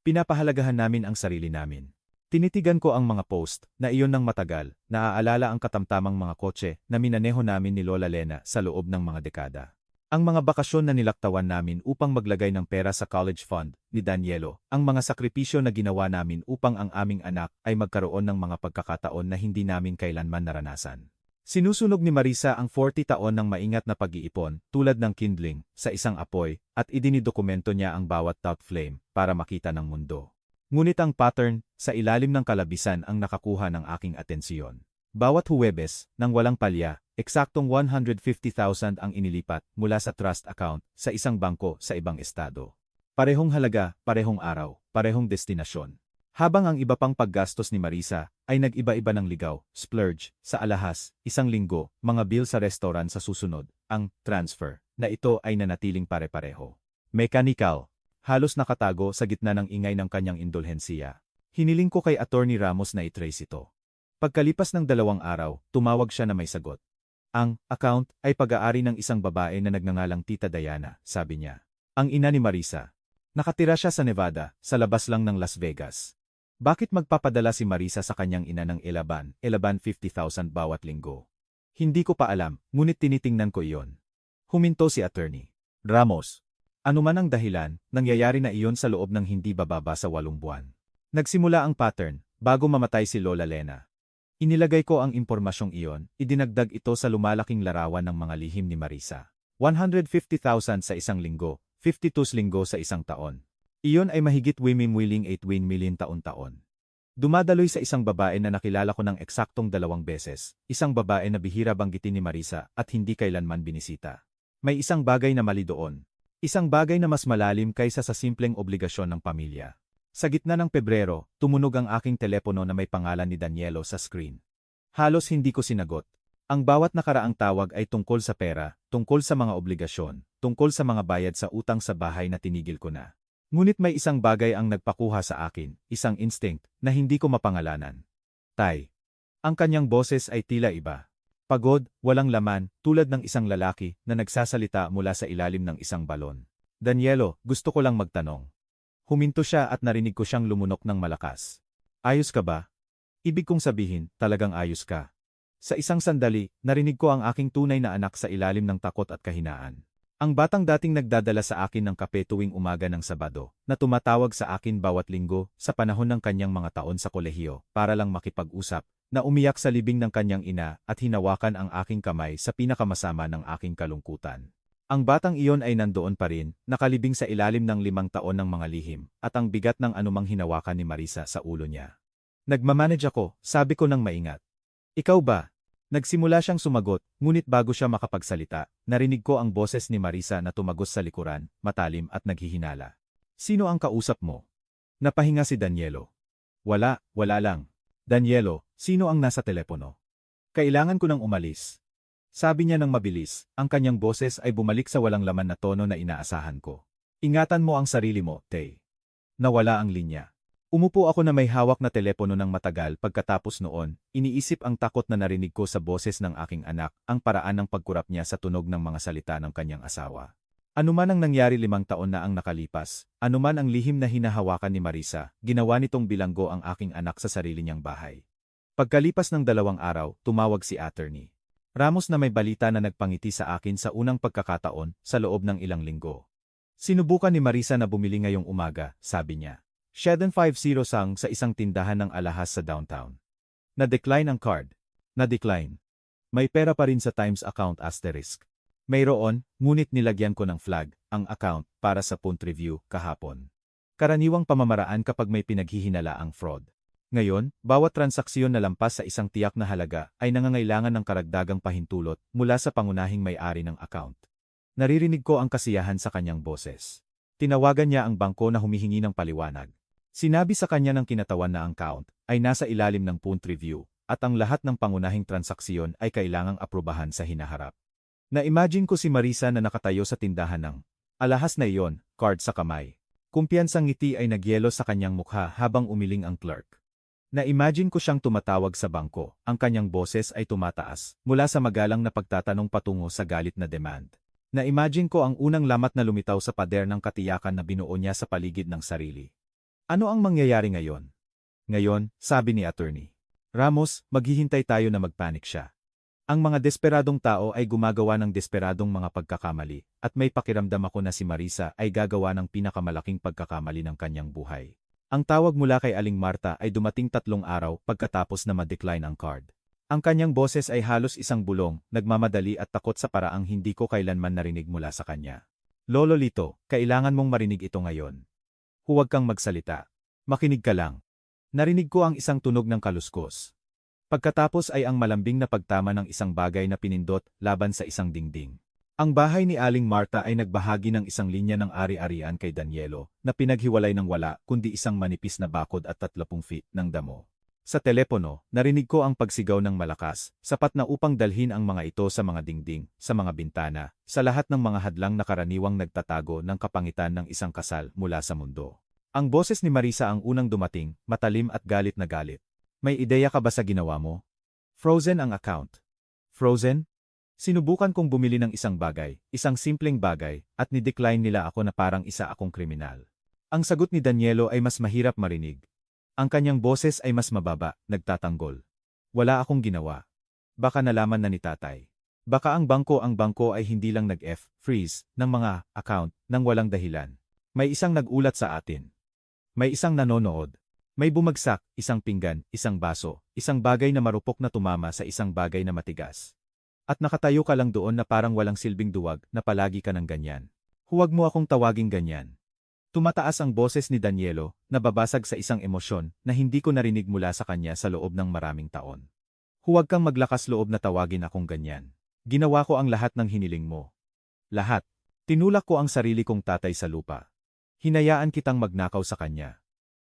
Pinapahalagahan namin ang sarili namin. Tinitigan ko ang mga post na iyon ng matagal, naaalala ang katamtamang mga kotse na minaneho namin ni Lola Lena sa loob ng mga dekada. Ang mga bakasyon na nilaktawan namin upang maglagay ng pera sa college fund ni Danielo, ang mga sakripisyo na ginawa namin upang ang aming anak ay magkaroon ng mga pagkakataon na hindi namin kailanman naranasan. Sinusunog ni Marisa ang 40 taon ng maingat na pag-iipon, tulad ng kindling, sa isang apoy, at idinidokumento niya ang bawat top flame para makita ng mundo. Ngunit ang pattern, sa ilalim ng kalabisan ang nakakuha ng aking atensyon. Bawat Huwebes, nang walang palya, eksaktong 150,000 ang inilipat mula sa trust account sa isang bangko sa ibang estado. Parehong halaga, parehong araw, parehong destinasyon. Habang ang iba pang paggastos ni Marisa ay nag-iba-iba ng ligaw, splurge, sa alahas, 1 linggo, mga bill sa restaurant sa susunod, ang transfer, na ito ay nanatiling pare-pareho. Mechanical. Halos nakatago sa gitna ng ingay ng kanyang indulhensiya. Hiniling ko kay Attorney Ramos na i-trace ito. Pagkalipas ng 2 araw, tumawag siya na may sagot. Ang account ay pag-aari ng isang babae na nagngangalang Tita Diana, sabi niya. Ang ina ni Marisa. Nakatira siya sa Nevada, sa labas lang ng Las Vegas. Bakit magpapadala si Marisa sa kanyang ina ng 50,000 bawat linggo? Hindi ko pa alam, ngunit tinitingnan ko iyon. Huminto si Attorney Ramos. Ano man ang dahilan, nangyayari na iyon sa loob ng hindi bababa sa 8 buwan. Nagsimula ang pattern, bago mamatay si Lola Lena. Inilagay ko ang impormasyong iyon, idinagdag ito sa lumalaking larawan ng mga lihim ni Marisa. 150,000 sa 1 linggo, 52 linggo sa 1 taon. Iyon ay mahigit 8 million taon-taon. Dumadaloy sa isang babae na nakilala ko ng eksaktong 2 beses, isang babae na bihira banggitin ni Marisa at hindi kailanman binisita. May isang bagay na mali doon. Isang bagay na mas malalim kaysa sa simpleng obligasyon ng pamilya. Sa gitna ng Pebrero, tumunog ang aking telepono na may pangalan ni Danielo sa screen. Halos hindi ko sinagot. Ang bawat nakaraang tawag ay tungkol sa pera, tungkol sa mga obligasyon, tungkol sa mga bayad sa utang sa bahay na tinigil ko na. Ngunit may isang bagay ang nagpakuha sa akin, isang instinct, na hindi ko mapangalanan. Tay. Ang kanyang boses ay tila iba. Pagod, walang laman, tulad ng isang lalaki na nagsasalita mula sa ilalim ng isang balon. Danielo, gusto ko lang magtanong. Huminto siya at narinig ko siyang lumunok ng malakas. Ayos ka ba? Ibig kong sabihin, talagang ayos ka. Sa isang sandali, narinig ko ang aking tunay na anak sa ilalim ng takot at kahinaan. Ang batang dating nagdadala sa akin ng kape tuwing umaga ng Sabado, na tumatawag sa akin bawat linggo sa panahon ng kanyang mga taon sa kolehiyo para lang makipag-usap, na umiyak sa libing ng kanyang ina at hinawakan ang aking kamay sa pinakamasama ng aking kalungkutan. Ang batang iyon ay nandoon pa rin, nakalibing sa ilalim ng 5 taon ng mga lihim, at ang bigat ng anumang hinawakan ni Marisa sa ulo niya. Nagmamanage ako, sabi ko ng maingat. Ikaw ba? Nagsimula siyang sumagot, ngunit bago siya makapagsalita, narinig ko ang boses ni Marisa na tumagos sa likuran, matalim at naghihinala. Sino ang kausap mo? Napahinga si Danielo. Wala lang. Danielo, sino ang nasa telepono? Kailangan ko nang umalis. Sabi niya ng mabilis, ang kanyang boses ay bumalik sa walang laman na tono na inaasahan ko. Ingatan mo ang sarili mo, Tay. Nawala ang linya. Umupo ako na may hawak na telepono ng matagal pagkatapos noon, iniisip ang takot na narinig ko sa boses ng aking anak, ang paraan ng pagkurap niya sa tunog ng mga salita ng kanyang asawa. Anuman ang nangyari 5 taon na ang nakalipas, anuman ang lihim na hinahawakan ni Marisa, ginawa nitong bilanggo ang aking anak sa sarili niyang bahay. Pagkalipas ng 2 araw, tumawag si Attorney Ramos na may balita na nagpangiti sa akin sa unang pagkakataon sa loob ng ilang linggo. Sinubukan ni Marisa na bumili ngayong umaga, sabi niya. 750 sang sa isang tindahan ng alahas sa downtown. Na-decline ang card. Na-decline. May pera pa rin sa Times account asterisk. Mayroon, ngunit nilagyan ko ng flag, ang account, para sa punt review, kahapon. Karaniwang pamamaraan kapag may pinaghihinala ang fraud. Ngayon, bawat transaksyon na lampas sa isang tiyak na halaga ay nangangailangan ng karagdagang pahintulot mula sa pangunahing may-ari ng account. Naririnig ko ang kasiyahan sa kanyang boses. Tinawagan niya ang bangko na humihingi ng paliwanag. Sinabi sa kanya ng kinatawan na ang account ay nasa ilalim ng punt review at ang lahat ng pangunahing transaksyon ay kailangang aprubahan sa hinaharap. Na-imagine ko si Marisa na nakatayo sa tindahan ng alahas na iyon, card sa kamay. Kumpiyansang ngiti ay nagyelo sa kanyang mukha habang umiling ang clerk. Na-imagine ko siyang tumatawag sa bangko, ang kanyang boses ay tumataas mula sa magalang na pagtatanong patungo sa galit na demand. Na-imagine ko ang unang lamat na lumitaw sa pader ng katiyakan na binuo niya sa paligid ng sarili. Ano ang mangyayari ngayon? Ngayon, sabi ni Attorney Ramos, maghihintay tayo na magpanik siya. Ang mga desperadong tao ay gumagawa ng desperadong mga pagkakamali, at may pakiramdam ako na si Marisa ay gagawa ng pinakamalaking pagkakamali ng kanyang buhay. Ang tawag mula kay Aling Marta ay dumating 3 araw pagkatapos na ma-decline ang card. Ang kanyang boses ay halos isang bulong, nagmamadali at takot sa paraang hindi ko kailanman narinig mula sa kanya. Lolo Lito, kailangan mong marinig ito ngayon. Huwag kang magsalita. Makinig ka lang. Narinig ko ang isang tunog ng kaluskos. Pagkatapos ay ang malambing na pagtama ng isang bagay na pinindot laban sa isang dingding. Ang bahay ni Aling Marta ay nagbahagi ng isang linya ng ari-arian kay Danielo, na pinaghiwalay ng wala kundi isang manipis na bakod at 30 feet ng damo. Sa telepono, narinig ko ang pagsigaw ng malakas, sapat na upang dalhin ang mga ito sa mga dingding, sa mga bintana, sa lahat ng mga hadlang na karaniwang nagtatago ng kapangitan ng isang kasal mula sa mundo. Ang boses ni Marisa ang unang dumating, matalim at galit na galit. May ideya ka ba sa ginawa mo? Frozen ang account. Frozen? Sinubukan kong bumili ng isang bagay, isang simpleng bagay, at ni-decline nila ako na parang isa akong kriminal. Ang sagot ni Danielo ay mas mahirap marinig. Ang kanyang boses ay mas mababa, nagtatanggol. Wala akong ginawa. Baka nalaman na ni tatay. Baka ang bangko ay hindi lang nag-freeze ng mga account nang walang dahilan. May isang nagulat sa atin. May isang nanonood. May bumagsak, isang pinggan, isang baso, isang bagay na marupok na tumama sa isang bagay na matigas. At nakatayo ka lang doon na parang walang silbing duwag na palagi ka ng ganyan. Huwag mo akong tawaging ganyan. Tumataas ang boses ni Danielo, nababasag sa isang emosyon na hindi ko narinig mula sa kanya sa loob ng maraming taon. Huwag kang maglakas loob na tawagin akong ganyan. Ginawa ko ang lahat ng hiniling mo. Lahat. Tinulak ko ang sarili kong tatay sa lupa. Hinayaan kitang magnakaw sa kanya.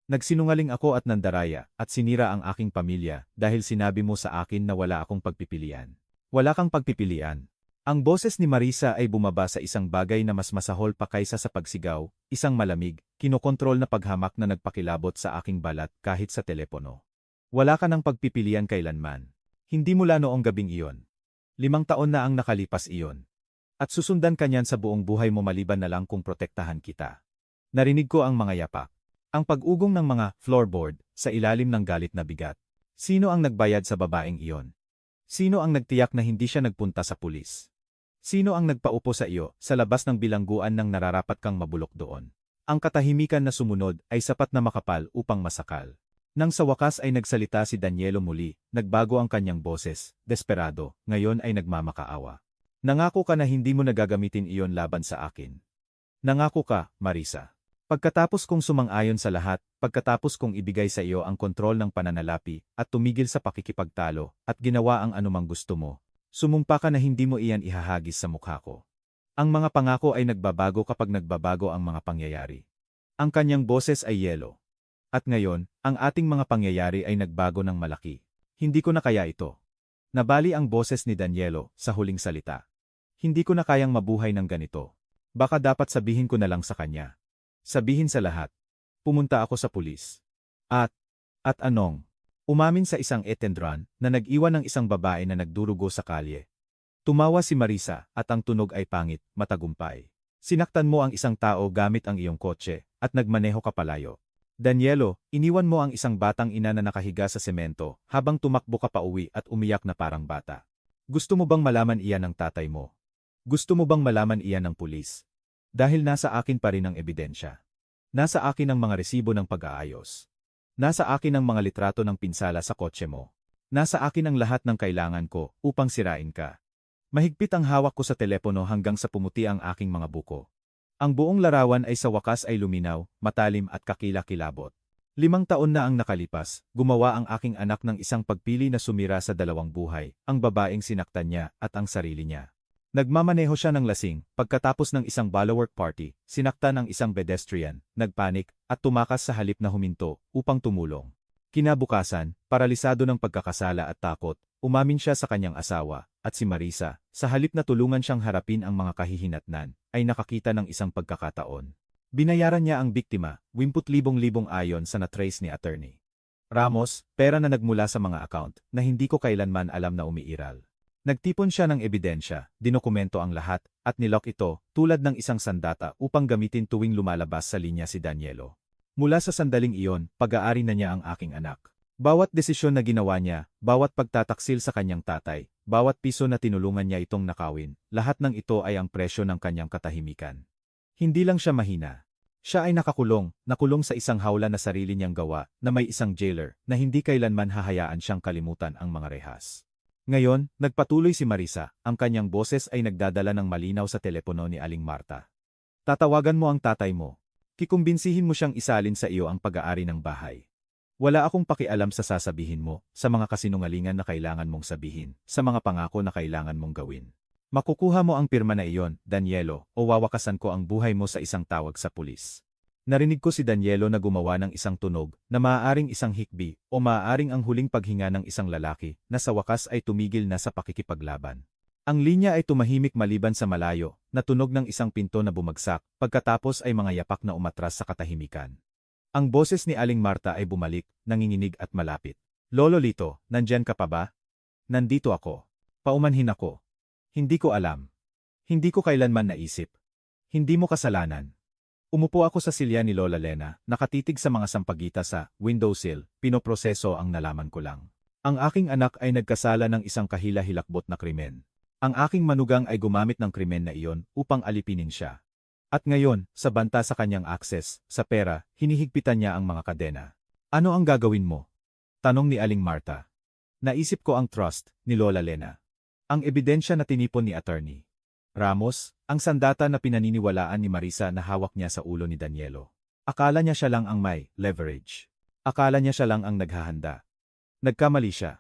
Nagsinungaling ako at nandaraya at sinira ang aking pamilya dahil sinabi mo sa akin na wala akong pagpipilian. Wala kang pagpipilian. Ang boses ni Marisa ay bumaba sa isang bagay na mas masahol pa kaysa sa pagsigaw, isang malamig, kinokontrol na paghamak na nagpakilabot sa aking balat kahit sa telepono. Wala ka ng pagpipilian kailanman. Hindi mula noong gabing iyon. 5 taon na ang nakalipas iyon. At susundan ka niyan sa buong buhay mo maliban na lang kung protektahan kita. Narinig ko ang mga yapak. Ang pag-ugong ng mga floorboard sa ilalim ng galit na bigat. Sino ang nagbayad sa babaeng iyon? Sino ang nagtiyak na hindi siya nagpunta sa pulis? Sino ang nagpaupo sa iyo sa labas ng bilangguan nang nararapat kang mabulok doon? Ang katahimikan na sumunod ay sapat na makapal upang masakal. Nang sa wakas ay nagsalita si Danielo muli, nagbago ang kanyang boses, desperado, ngayon ay nagmamakaawa. Nangako ka na hindi mo nagagamitin iyon laban sa akin. Nangako ka, Marisa. Pagkatapos kong sumang-ayon sa lahat, pagkatapos kong ibigay sa iyo ang kontrol ng pananalapi at tumigil sa pakikipagtalo at ginawa ang anumang gusto mo, sumumpa ka na hindi mo iyan ihahagis sa mukha ko. Ang mga pangako ay nagbabago kapag nagbabago ang mga pangyayari. Ang kanyang boses ay yelo. At ngayon, ang ating mga pangyayari ay nagbago ng malaki. Hindi ko na kaya ito. Nabali ang boses ni Danielo sa huling salita. Hindi ko na kayang mabuhay ng ganito. Baka dapat sabihin ko na lang sa kanya. Sabihin sa lahat. Pumunta ako sa pulis. At anong? Umamin sa isang etendran na nag-iwan ng isang babae na nagdurugo sa kalye. Tumawa si Marisa at ang tunog ay pangit, matagumpay. Sinaktan mo ang isang tao gamit ang iyong kotse at nagmaneho ka palayo. Danielo, iniwan mo ang isang batang ina na nakahiga sa semento habang tumakbo ka pa uwi at umiyak na parang bata. Gusto mo bang malaman iyan ng tatay mo? Gusto mo bang malaman iyan ng pulis? Dahil nasa akin pa rin ang ebidensya. Nasa akin ang mga resibo ng pag-aayos. Nasa akin ang mga litrato ng pinsala sa kotse mo. Nasa akin ang lahat ng kailangan ko upang sirain ka. Mahigpit ang hawak ko sa telepono hanggang sa pumuti ang aking mga buko. Ang buong larawan ay sa wakas ay luminaw, matalim at kakilakilabot. 5 taon na ang nakalipas, gumawa ang aking anak ng isang pagpili na sumira sa 2 buhay, ang babaeng sinaktan niya at ang sarili niya. Nagmamaneho siya ng lasing, pagkatapos ng isang follower party, sinaktan ang isang pedestrian, nagpanik, at tumakas sa halip na huminto, upang tumulong. Kinabukasan, paralisado ng pagkakasala at takot, umamin siya sa kanyang asawa, at si Marisa, sa halip na tulungan siyang harapin ang mga kahihinatnan, ay nakakita ng isang pagkakataon. Binayaran niya ang biktima, 20,000 ayon sa na-trace ni Attorney Ramos, pera na nagmula sa mga account, na hindi ko kailanman alam na umiiral. Nagtipon siya ng ebidensya, dinokumento ang lahat, at nilock ito, tulad ng isang sandata upang gamitin tuwing lumalabas sa linya si Danielo. Mula sa sandaling iyon, pag-aari na niya ang aking anak. Bawat desisyon na ginawa niya, bawat pagtataksil sa kanyang tatay, bawat piso na tinulungan niya itong nakawin, lahat ng ito ay ang presyo ng kanyang katahimikan. Hindi lang siya mahina. Siya ay nakulong sa isang hawla na sarili niyang gawa, na may isang jailer, na hindi kailanman hahayaan siyang kalimutan ang mga rehas. Ngayon, nagpatuloy si Marisa, ang kanyang boses ay nagdadala ng malinaw sa telepono ni Aling Marta. Tatawagan mo ang tatay mo. Kikumbinsihin mo siyang isalin sa iyo ang pag-aari ng bahay. Wala akong pakialam sa sasabihin mo, sa mga kasinungalingan na kailangan mong sabihin, sa mga pangako na kailangan mong gawin. Makukuha mo ang pirma na iyon, Danielo, o wawakasan ko ang buhay mo sa isang tawag sa pulis. Narinig ko si Danielo na gumawa ng isang tunog, na maaaring isang hikbi, o maaaring ang huling paghinga ng isang lalaki, na sa wakas ay tumigil na sa pakikipaglaban. Ang linya ay tumahimik maliban sa malayo, na tunog ng isang pinto na bumagsak, pagkatapos ay mga yapak na umatras sa katahimikan. Ang boses ni Aling Marta ay bumalik, nanginginig at malapit. Lolo Lito, nandyan ka pa ba? Nandito ako. Paumanhin ako. Hindi ko alam. Hindi ko kailanman naisip. Hindi mo kasalanan. Umupo ako sa silya ni Lola Lena, nakatitig sa mga sampagita sa windowsill, pinoproseso ang nalaman ko lang. Ang aking anak ay nagkasala ng isang kahila-hilakbot na krimen. Ang aking manugang ay gumamit ng krimen na iyon upang alipinin siya. At ngayon, sa banta sa kanyang access, sa pera, hinihigpitan niya ang mga kadena. Ano ang gagawin mo? Tanong ni Aling Marta. Naisip ko ang trust, ni Lola Lena. Ang ebidensya na tinipon ni Attorney Ramos, ang sandata na pinaniniwalaan ni Marisa na hawak niya sa ulo ni Danielo. Akala niya siya lang ang may leverage. Akala niya siya lang ang naghahanda. Nagkamali siya.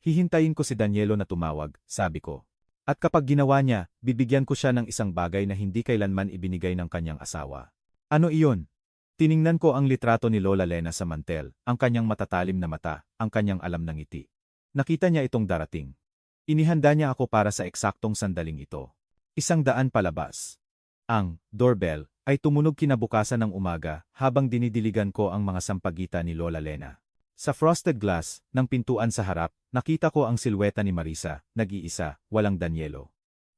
Hihintayin ko si Danielo na tumawag, sabi ko. At kapag ginawa niya, bibigyan ko siya ng isang bagay na hindi kailanman ibinigay ng kanyang asawa. Ano iyon? Tiningnan ko ang litrato ni Lola Lena sa mantel, ang kanyang matatalim na mata, ang kanyang alam ng ngiti. Nakita niya itong darating. Inihanda niya ako para sa eksaktong sandaling ito. 100 palabas. Ang doorbell ay tumunog kinabukasan ng umaga habang dinidiligan ko ang mga sampagita ni Lola Lena. Sa frosted glass ng pintuan sa harap, nakita ko ang silweta ni Marisa, nag-iisa, walang Danielo.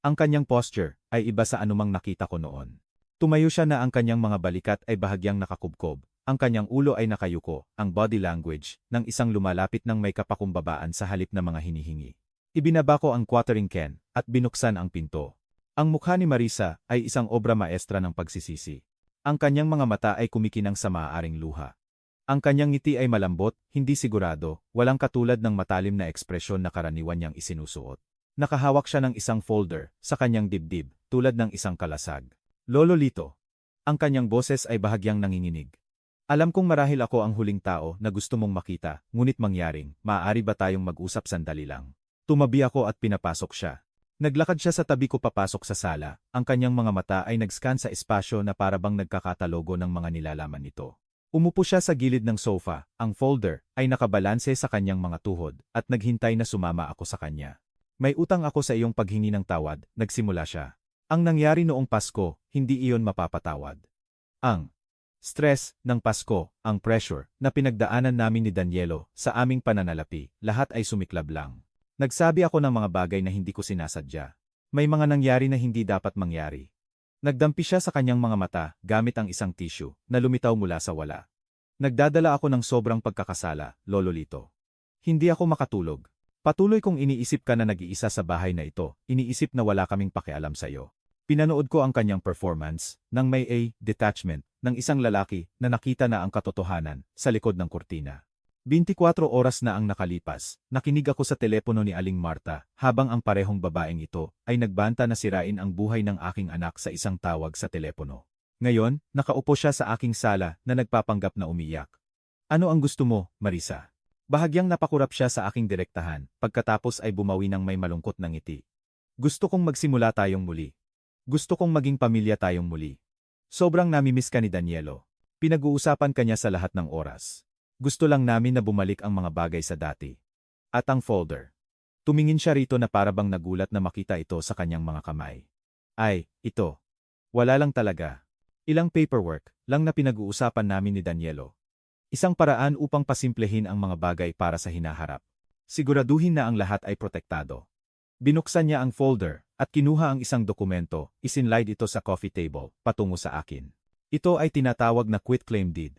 Ang kanyang posture ay iba sa anumang nakita ko noon. Tumayo siya na ang kanyang mga balikat ay bahagyang nakakubkob, ang kanyang ulo ay nakayuko, ang body language ng isang lumalapit ng may kapakumbabaan sa halip na mga hinihingi. Ibinaba ko ang watering can at binuksan ang pinto. Ang mukha ni Marisa ay isang obra maestra ng pagsisisi. Ang kanyang mga mata ay kumikinang sa maaaring luha. Ang kanyang ngiti ay malambot, hindi sigurado, walang katulad ng matalim na ekspresyon na karaniwan niyang isinusuot. Nakahawak siya ng isang folder sa kanyang dibdib, tulad ng isang kalasag. Lolo Lito. Ang kanyang boses ay bahagyang nanginginig. Alam kong marahil ako ang huling tao na gusto mong makita, ngunit mangyaring, maaari ba tayong mag-usap sandali lang? Tumabi ako at pinapasok siya. Naglakad siya sa tabi ko papasok sa sala, ang kanyang mga mata ay nag-scan sa espasyo na parabang nagkakatalogo ng mga nilalaman nito. Umupo siya sa gilid ng sofa, ang folder ay nakabalanse sa kanyang mga tuhod at naghintay na sumama ako sa kanya. May utang ako sa iyong paghingi ng tawad, nagsimula siya. Ang nangyari noong Pasko, hindi iyon mapapatawad. Ang stress ng Pasko, ang pressure na pinagdaanan namin ni Danielo sa aming pananalapi, lahat ay sumiklab lang. Nagsabi ako ng mga bagay na hindi ko sinasadya. May mga nangyari na hindi dapat mangyari. Nagdampi siya sa kanyang mga mata gamit ang isang tissue na lumitaw mula sa wala. Nagdadala ako ng sobrang pagkakasala, Lolo Lito. Hindi ako makatulog. Patuloy kong iniisip ka na nag-iisa sa bahay na ito, iniisip na wala kaming pakialam sa'yo. Pinanood ko ang kanyang performance nang may detachment ng isang lalaki na nakita na ang katotohanan sa likod ng kurtina. 24 oras na ang nakalipas, nakinig ako sa telepono ni Aling Marta habang ang parehong babaeng ito ay nagbanta na sirain ang buhay ng aking anak sa isang tawag sa telepono. Ngayon, nakaupo siya sa aking sala na nagpapanggap na umiyak. Ano ang gusto mo, Marisa? Bahagyang napakurap siya sa aking direktahan, pagkatapos ay bumawi ng may malungkot na ngiti. Gusto kong magsimula tayong muli. Gusto kong maging pamilya tayong muli. Sobrang namimiss ka ni Danielo. Pinag-uusapan ka niya sa lahat ng oras. Gusto lang namin na bumalik ang mga bagay sa dati. At ang folder. Tumingin siya rito na parabang nagulat na makita ito sa kanyang mga kamay. Ay, ito. Wala lang talaga. Ilang paperwork lang na pinag-uusapan namin ni Danielo. Isang paraan upang pasimplehin ang mga bagay para sa hinaharap. Siguraduhin na ang lahat ay protektado. Binuksan niya ang folder at kinuha ang isang dokumento, isinlide ito sa coffee table, patungo sa akin. Ito ay tinatawag na quitclaim deed.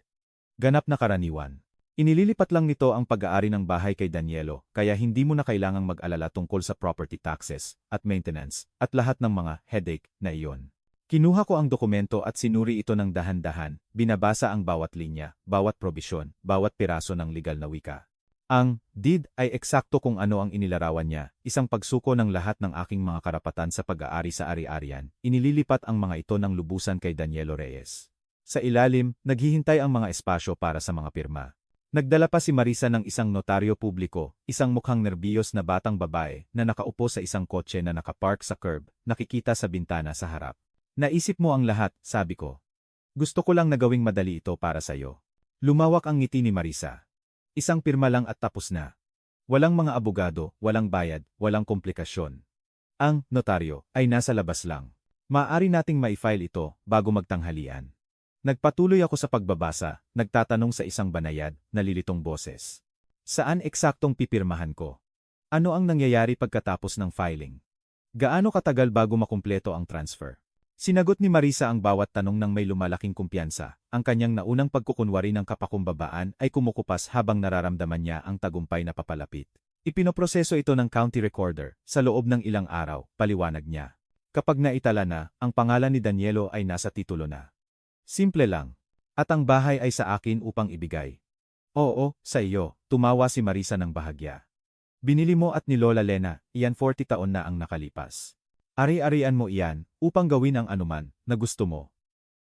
Ganap na karaniwan. Inililipat lang nito ang pag-aari ng bahay kay Danielo, kaya hindi mo na kailangang mag-alala tungkol sa property taxes at maintenance at lahat ng mga headache na iyon. Kinuha ko ang dokumento at sinuri ito ng dahan-dahan, binabasa ang bawat linya, bawat probisyon, bawat piraso ng legal na wika. Ang deed ay eksakto kung ano ang inilarawan niya, isang pagsuko ng lahat ng aking mga karapatan sa pag-aari sa ari-arian, inililipat ang mga ito ng lubusan kay Danielo Reyes. Sa ilalim, naghihintay ang mga espasyo para sa mga pirma. Nagdala pa si Marisa ng isang notaryo publiko, isang mukhang nerbiyos na batang babae na nakaupo sa isang kotse na nakapark sa curb, nakikita sa bintana sa harap. Naisip mo ang lahat, sabi ko. Gusto ko lang na gawing madali ito para sa'yo. Lumawak ang ngiti ni Marisa. Isang pirma lang at tapos na. Walang mga abogado, walang bayad, walang komplikasyon. Ang notaryo ay nasa labas lang. Maaari nating ma-file ito bago magtanghalian. Nagpatuloy ako sa pagbabasa, nagtatanong sa isang banayad, nalilitong boses. Saan eksaktong pipirmahan ko? Ano ang nangyayari pagkatapos ng filing? Gaano katagal bago makumpleto ang transfer? Sinagot ni Marisa ang bawat tanong ng may lumalaking kumpiyansa. Ang kanyang naunang pagkukunwari ng kapakumbabaan ay kumukupas habang nararamdaman niya ang tagumpay na papalapit. Ipinoproseso ito ng county recorder sa loob ng ilang araw, paliwanag niya. Kapag naitala na, ang pangalan ni Danielo ay nasa titulo na. Simple lang. At ang bahay ay sa akin upang ibigay. Oo, sa iyo, tumawa si Marisa ng bahagya. Binili mo at ni Lola Lena, iyan 40 taon na ang nakalipas. Ari-arian mo iyan, upang gawin ang anuman, na gusto mo.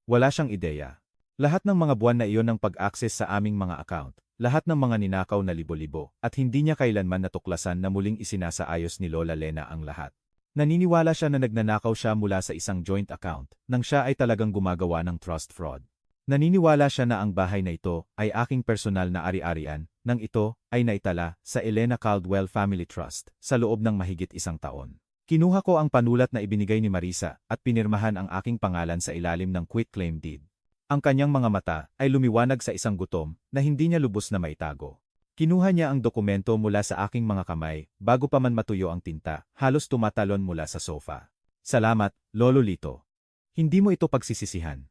Wala siyang ideya. Lahat ng mga buwan na iyon ng pag-access sa aming mga account, lahat ng mga ninakaw na libo-libo, at hindi niya kailanman natuklasan na muling isinasaayos ni Lola Lena ang lahat. Naniniwala siya na nagnanakaw siya mula sa isang joint account, nang siya ay talagang gumagawa ng trust fraud. Naniniwala siya na ang bahay na ito ay aking personal na ari-arian, nang ito ay naitala sa Elena Caldwell Family Trust sa loob ng mahigit isang taon. Kinuha ko ang panulat na ibinigay ni Marisa at pinirmahan ang aking pangalan sa ilalim ng quitclaim deed. Ang kanyang mga mata ay lumiwanag sa isang gutom na hindi niya lubos na maitago. Kinuha niya ang dokumento mula sa aking mga kamay, bago pa man matuyo ang tinta, halos tumatalon mula sa sofa. Salamat, Lolo Lito. Hindi mo ito pagsisisihan.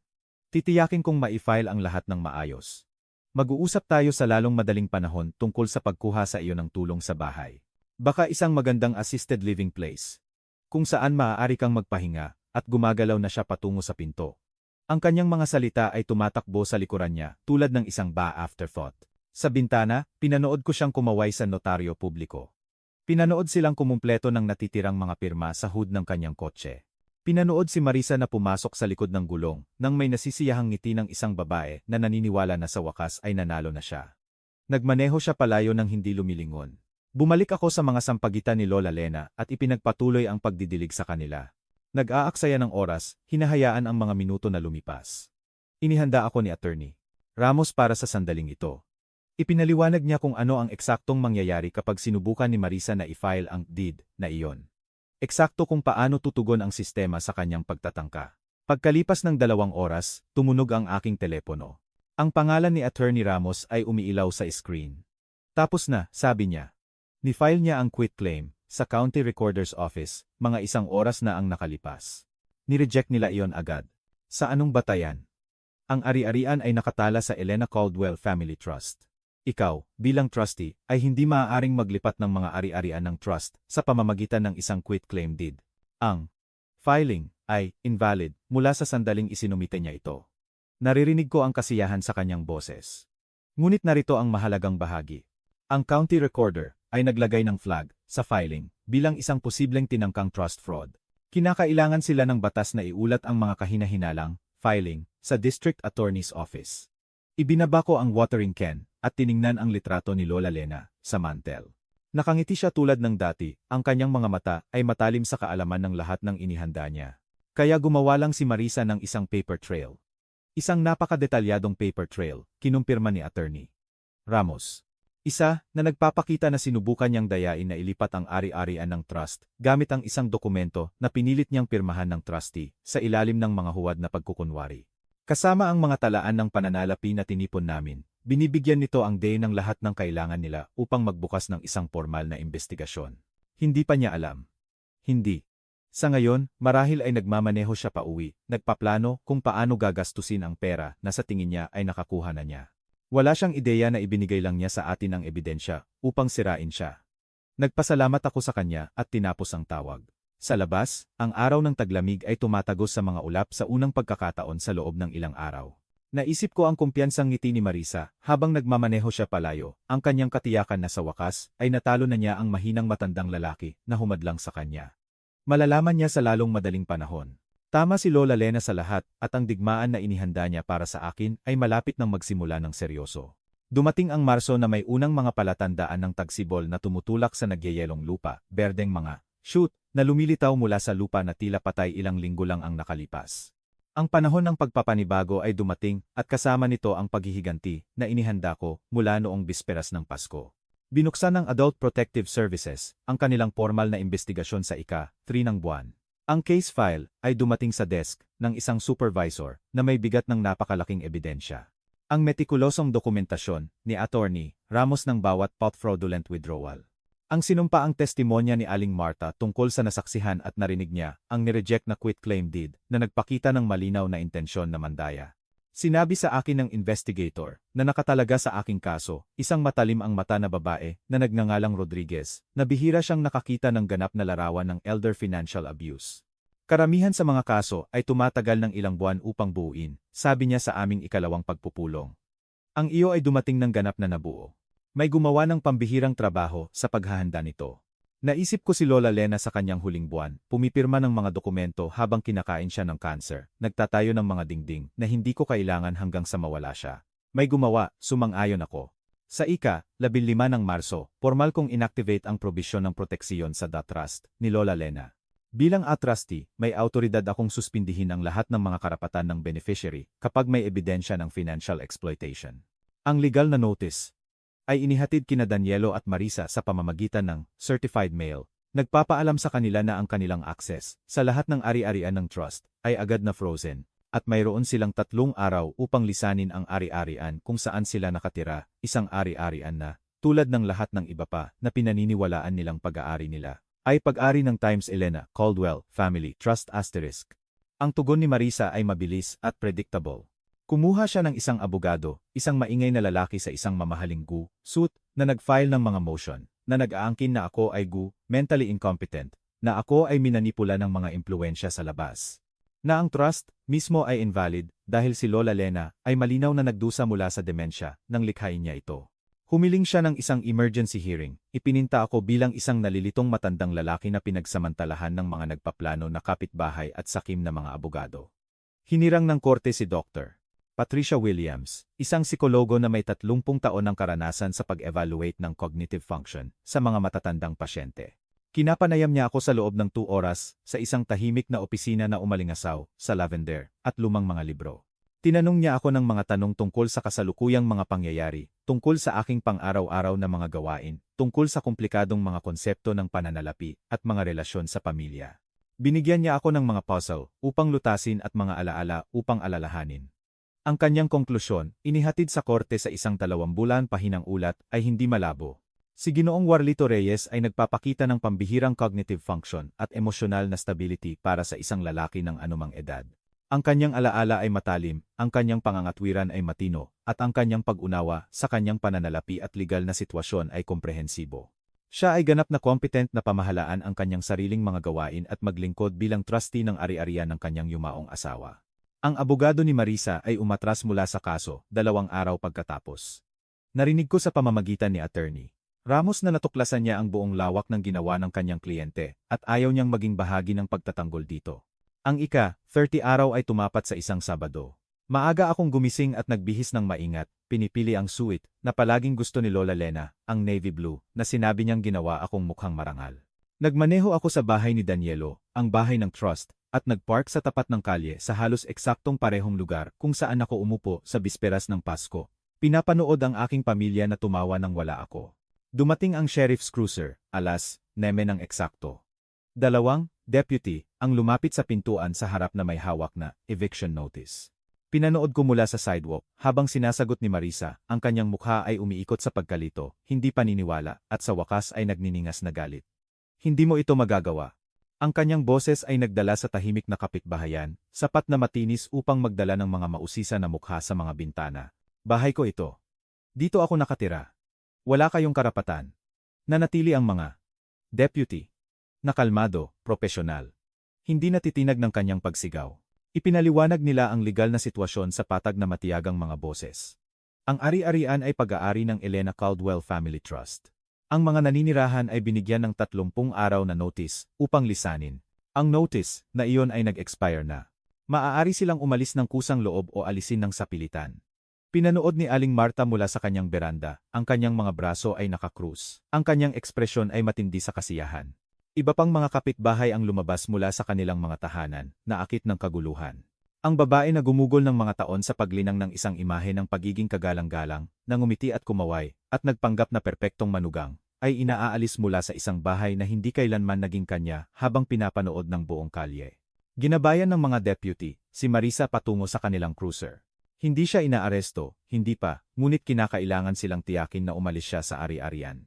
Titiyakin kong ma-file ang lahat ng maayos. Mag-uusap tayo sa lalong madaling panahon tungkol sa pagkuha sa iyo ng tulong sa bahay. Baka isang magandang assisted living place, kung saan maaari kang magpahinga, at gumagalaw na siya patungo sa pinto. Ang kanyang mga salita ay tumatakbo sa likuran niya tulad ng isang afterthought. Sa bintana, pinanood ko siyang kumaway sa notaryo publiko. Pinanood silang kumumpleto ng natitirang mga pirma sa hood ng kanyang kotse. Pinanood si Marisa na pumasok sa likod ng gulong nang may nasisiyahang ngiti ng isang babae na naniniwala na sa wakas ay nanalo na siya. Nagmaneho siya palayo ng hindi lumilingon. Bumalik ako sa mga sampagitan ni Lola Lena at ipinagpatuloy ang pagdidilig sa kanila. Nag-aaksaya ng oras, hinahayaan ang mga minuto na lumipas. Inihanda ako ni Attorney Ramos para sa sandaling ito. Ipinaliwanag niya kung ano ang eksaktong mangyayari kapag sinubukan ni Marisa na i-file ang deed na iyon. Eksakto kung paano tutugon ang sistema sa kanyang pagtatangka. Pagkalipas ng 2 oras, tumunog ang aking telepono. Ang pangalan ni Attorney Ramos ay umiilaw sa screen. Tapos na, sabi niya. Ni-file niya ang quitclaim sa County Recorder's Office, mga 1 oras na ang nakalipas. Ni-reject nila iyon agad. Sa anong batayan? Ang ari-arian ay nakatala sa Elena Caldwell Family Trust. Ikaw, bilang trustee, ay hindi maaaring maglipat ng mga ari-arian ng trust sa pamamagitan ng isang quitclaim deed. Ang filing ay invalid mula sa sandaling isinumite niya ito. Naririnig ko ang kasiyahan sa kanyang boses. Ngunit narito ang mahalagang bahagi. Ang County Recorder ay naglagay ng flag sa filing bilang isang posibleng tinangkang trust fraud. Kinakailangan sila ng batas na iulat ang mga kahinahinalang filing sa District Attorney's Office. Ibinaba ko ang watering can at tiningnan ang litrato ni Lola Lena sa mantel. Nakangiti siya tulad ng dati, ang kanyang mga mata ay matalim sa kaalaman ng lahat ng inihanda niya. Kaya gumawa lang si Marisa ng isang paper trail. Isang napakadetalyadong paper trail, kinumpirma ni Attorney Ramos. Isa na nagpapakita na sinubukan niyang dayain na ilipat ang ari-arian ng trust gamit ang isang dokumento na pinilit niyang pirmahan ng trustee sa ilalim ng mga huwad na pagkukunwari. Kasama ang mga talaan ng pananalapi na tinipon namin, binibigyan nito ang day ng lahat ng kailangan nila upang magbukas ng isang formal na investigasyon. Hindi pa niya alam. Hindi. Sa ngayon, marahil ay nagmamaneho siya pauwi, nagpaplano kung paano gagastusin ang pera na sa tingin niya ay nakakuha na niya. Wala siyang ideya na ibinigay lang niya sa atin ang ebidensya upang sirain siya. Nagpasalamat ako sa kanya at tinapos ang tawag. Sa labas, ang araw ng taglamig ay tumatagos sa mga ulap sa unang pagkakataon sa loob ng ilang araw. Naisip ko ang kumpiyansang ngiti ni Marisa habang nagmamaneho siya palayo, ang kanyang katiyakan na sa wakas ay natalo na niya ang mahinang matandang lalaki na humadlang sa kanya. Malalaman niya sa lalong madaling panahon. Tama si Lola Lena sa lahat at ang digmaan na inihanda niya para sa akin ay malapit nang magsimula ng seryoso. Dumating ang Marso na may unang mga palatandaan ng tagsibol na tumutulak sa nagyayelong lupa, berdeng mga shoot na lumilitaw mula sa lupa na tila patay ilang linggo lang ang nakalipas. Ang panahon ng pagpapanibago ay dumating at kasama nito ang paghihiganti na inihanda ko mula noong bisperas ng Pasko. Binuksan ng Adult Protective Services ang kanilang formal na investigasyon sa ika-3 ng buwan. Ang case file ay dumating sa desk ng isang supervisor na may bigat ng napakalaking ebidensya. Ang metikulosong dokumentasyon ni Attorney Ramos ng bawat fraudulent withdrawal. Ang sinumpaang testimonya ni Aling Marta tungkol sa nasaksihan at narinig niya ang nireject na quitclaim deed na nagpakita ng malinaw na intensyon na mandaya. Sinabi sa akin ng investigator na nakatalaga sa aking kaso, isang matalim ang mata na babae na nagngangalang Rodriguez, na bihira siyang nakakita ng ganap na larawan ng elder financial abuse. Karamihan sa mga kaso ay tumatagal ng ilang buwan upang buuin, sabi niya sa aming ikalawang pagpupulong. Ang iyo ay dumating ng ganap na nabuo. May gumawa ng pambihirang trabaho sa paghahanda nito. Naisip ko si Lola Lena sa kanyang huling buwan, pumipirma ng mga dokumento habang kinakain siya ng cancer, nagtatayo ng mga dingding na hindi ko kailangan hanggang sa mawala siya. May gumawa, sumang-ayon ako. Sa ika-15 ng Marso, formal kong inactivate ang probisyon ng proteksiyon sa trust ni Lola Lena. Bilang trustee, may autoridad akong suspindihin ang lahat ng mga karapatan ng beneficiary kapag may ebidensya ng financial exploitation. Ang legal na notice ay inihatid kina Danielo at Marisa sa pamamagitan ng certified mail. Nagpapaalam sa kanila na ang kanilang access sa lahat ng ari-arian ng trust ay agad na frozen, at mayroon silang 3 araw upang lisanin ang ari-arian kung saan sila nakatira, isang ari-arian na, tulad ng lahat ng iba pa na pinaniniwalaan nilang pag-aari nila, ay pag-ari ng Times Elena Caldwell Family Trust *. Ang tugon ni Marisa ay mabilis at predictable. Kumuha siya ng isang abogado, isang maingay na lalaki sa isang mamahaling suit, na nag-file ng mga motion na nag-aangkin na ako ay mentally incompetent, na ako ay minanipula ng mga impluwensya sa labas. Na ang trust mismo ay invalid dahil si Lola Lena ay malinaw na nagdusa mula sa demensya nang likhain niya ito. Humiling siya ng isang emergency hearing. Ipininta ako bilang isang nalilitong matandang lalaki na pinagsamantalahan ng mga nagpaplano na kapitbahay at sakim na mga abogado. Hinirang ng korte si Dr. Patricia Williams, isang psikologo na may 30 taon ng karanasan sa pag-evaluate ng cognitive function sa mga matatandang pasyente. Kinapanayam niya ako sa loob ng 2 oras sa isang tahimik na opisina na umalingasaw sa lavender at lumang mga libro. Tinanong niya ako ng mga tanong tungkol sa kasalukuyang mga pangyayari, tungkol sa aking pang-araw-araw na mga gawain, tungkol sa komplikadong mga konsepto ng pananalapi at mga relasyon sa pamilya. Binigyan niya ako ng mga puzzle upang lutasin at mga alaala upang alalahanin. Ang kanyang konklusyon, inihatid sa korte sa isang 2 bulan pahinang ulat, ay hindi malabo. Si Ginoong Warlito Reyes ay nagpapakita ng pambihirang cognitive function at emosyonal na stability para sa isang lalaki ng anumang edad. Ang kanyang alaala ay matalim, ang kanyang pangangatwiran ay matino, at ang kanyang pag-unawa sa kanyang pananalapi at legal na sitwasyon ay komprehensibo. Siya ay ganap na competent na pamahalaan ang kanyang sariling mga gawain at maglingkod bilang trustee ng ari-arian ng kanyang yumaong asawa. Ang abogado ni Marisa ay umatras mula sa kaso 2 araw pagkatapos. Narinig ko sa pamamagitan ni Attorney Ramos na natuklasan niya ang buong lawak ng ginawa ng kanyang kliyente at ayaw niyang maging bahagi ng pagtatanggol dito. Ang ika-30 araw ay tumapat sa isang Sabado. Maaga akong gumising at nagbihis ng maingat, pinipili ang suit na palaging gusto ni Lola Lena, ang navy blue, na sinabi niyang ginawa akong mukhang marangal. Nagmaneho ako sa bahay ni Danielo, ang bahay ng trust, at nagpark sa tapat ng kalye sa halos eksaktong parehong lugar kung saan ako umupo sa bisperas ng Pasko. Pinapanood ang aking pamilya na tumawa nang wala ako. Dumating ang sheriff's cruiser, 9 ng eksakto. 2 deputy ang lumapit sa pintuan sa harap na may hawak na eviction notice. Pinanood ko mula sa sidewalk habang sinasagot ni Marisa, ang kanyang mukha ay umiikot sa pagkalito, hindi paniniwala, at sa wakas ay nagniningas na galit. Hindi mo ito magagawa. Ang kanyang boses ay nagdala sa tahimik na kapitbahayan, sapat na matinis upang magdala ng mga mausisa na mukha sa mga bintana. Bahay ko ito. Dito ako nakatira. Wala kayong karapatan. Nanatili ang mga deputy. Nakalmado, propesyonal. Hindi natitinag ng kanyang pagsigaw. Ipinaliwanag nila ang legal na sitwasyon sa patag na matiyagang mga boses. Ang ari-arian ay pag-aari ng Elena Caldwell Family Trust. Ang mga naninirahan ay binigyan ng 30 araw na notice upang lisanin. Ang notice na iyon ay nag-expire na. Maaari silang umalis ng kusang loob o alisin ng sapilitan. Pinanood ni Aling Marta mula sa kanyang beranda, ang kanyang mga braso ay nakakrus. Ang kanyang ekspresyon ay matindi sa kasiyahan. Iba pang mga kapitbahay ang lumabas mula sa kanilang mga tahanan, naakit ng kaguluhan. Ang babae na gumugol ng mga taon sa paglinang ng isang imahe ng pagiging kagalang-galang, na ngumiti at kumaway, at nagpanggap na perpektong manugang, ay inaaalis mula sa isang bahay na hindi kailanman naging kanya habang pinapanood ng buong kalye. Ginabayan ng mga deputy, si Marisa patungo sa kanilang cruiser. Hindi siya inaaresto, hindi pa, ngunit kinakailangan silang tiyakin na umalis siya sa ari-arian.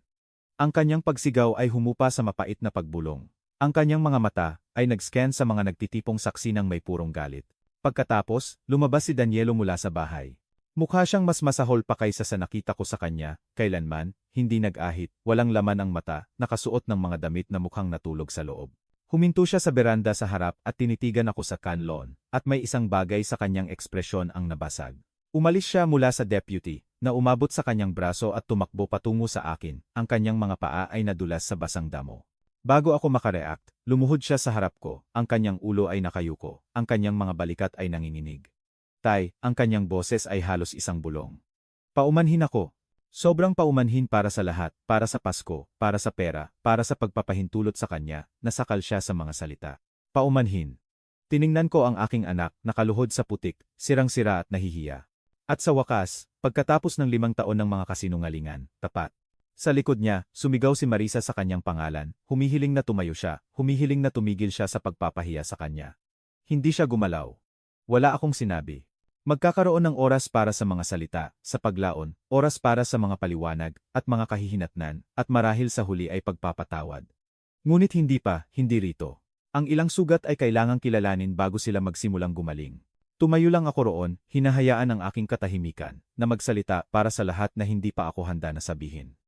Ang kanyang pagsigaw ay humupa sa mapait na pagbulong. Ang kanyang mga mata ay nag-scan sa mga nagtitipong saksi ng may purong galit. Pagkatapos, lumabas si Danielo mula sa bahay. Mukha siyang mas masahol pa kaysa sa nakita ko sa kanya, kailanman, hindi nag-ahit, walang laman ang mata, nakasuot ng mga damit na mukhang natulog sa loob. Huminto siya sa beranda sa harap at tinitigan ako sa kanlon, at may isang bagay sa kanyang ekspresyon ang nabasag. Umalis siya mula sa deputy, na umabot sa kanyang braso at tumakbo patungo sa akin, ang kanyang mga paa ay nadulas sa basang damo. Bago ako makareact, lumuhod siya sa harap ko, ang kanyang ulo ay nakayuko, ang kanyang mga balikat ay nanginginig. Tay, ang kanyang boses ay halos isang bulong. Paumanhin ako. Sobrang paumanhin para sa lahat, para sa Pasko, para sa pera, para sa pagpapahintulot sa kanya, nasakal siya sa mga salita. Paumanhin. Tiningnan ko ang aking anak, nakaluhod sa putik, sirang-sira at nahihiya. At sa wakas, pagkatapos ng 5 taon ng mga kasinungalingan, tapat. Sa likod niya, sumigaw si Marisa sa kanyang pangalan, humihiling na tumayo siya, humihiling na tumigil siya sa pagpapahiya sa kanya. Hindi siya gumalaw. Wala akong sinabi. Magkakaroon ng oras para sa mga salita, sa paglaon, oras para sa mga paliwanag, at mga kahihinatnan, at marahil sa huli ay pagpapatawad. Ngunit hindi rito. Ang ilang sugat ay kailangang kilalanin bago sila magsimulang gumaling. Tumayo lang ako roon, hinahayaan ang aking katahimikan, na magsalita para sa lahat na hindi pa ako handa na sabihin.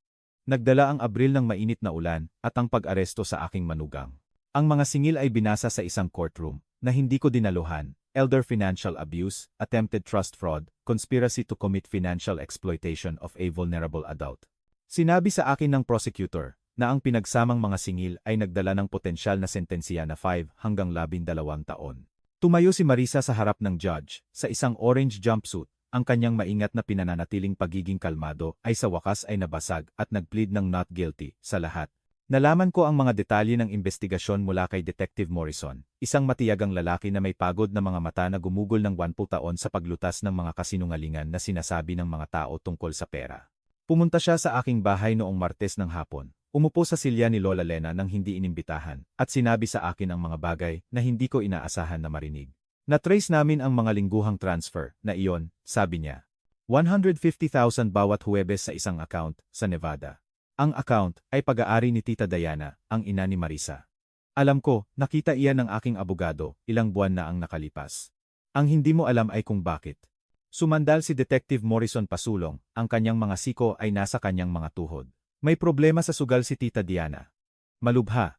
Nagdala ang Abril ng mainit na ulan at ang pag-aresto sa aking manugang. Ang mga singil ay binasa sa isang courtroom na hindi ko dinaluhan: elder financial abuse, attempted trust fraud, conspiracy to commit financial exploitation of a vulnerable adult. Sinabi sa akin ng prosecutor na ang pinagsamang mga singil ay nagdala ng potensyal na sentensiya na 5 hanggang 12 taon. Tumayo si Marisa sa harap ng judge, sa isang orange jumpsuit. Ang kanyang maingat na pinananatiling pagiging kalmado ay sa wakas ay nabasag at nag-plead ng not guilty sa lahat. Nalaman ko ang mga detalye ng investigasyon mula kay Detective Morrison, isang matiyagang lalaki na may pagod na mga mata na gumugol ng 10 taon sa paglutas ng mga kasinungalingan na sinasabi ng mga tao tungkol sa pera. Pumunta siya sa aking bahay noong Martes ng hapon. Umupo sa silya ni Lola Lena nang hindi inimbitahan at sinabi sa akin ang mga bagay na hindi ko inaasahan na marinig. Na-trace namin ang mga lingguhang transfer na iyon, sabi niya. 150,000 bawat Huwebes sa isang account sa Nevada. Ang account ay pag-aari ni Tita Diana, ang ina ni Marisa. Alam ko, nakita iyan ng aking abogado, ilang buwan na ang nakalipas. Ang hindi mo alam ay kung bakit. Sumandal si Detective Morrison pasulong, ang kanyang mga siko ay nasa kanyang mga tuhod. May problema sa sugal si Tita Diana. Malubha.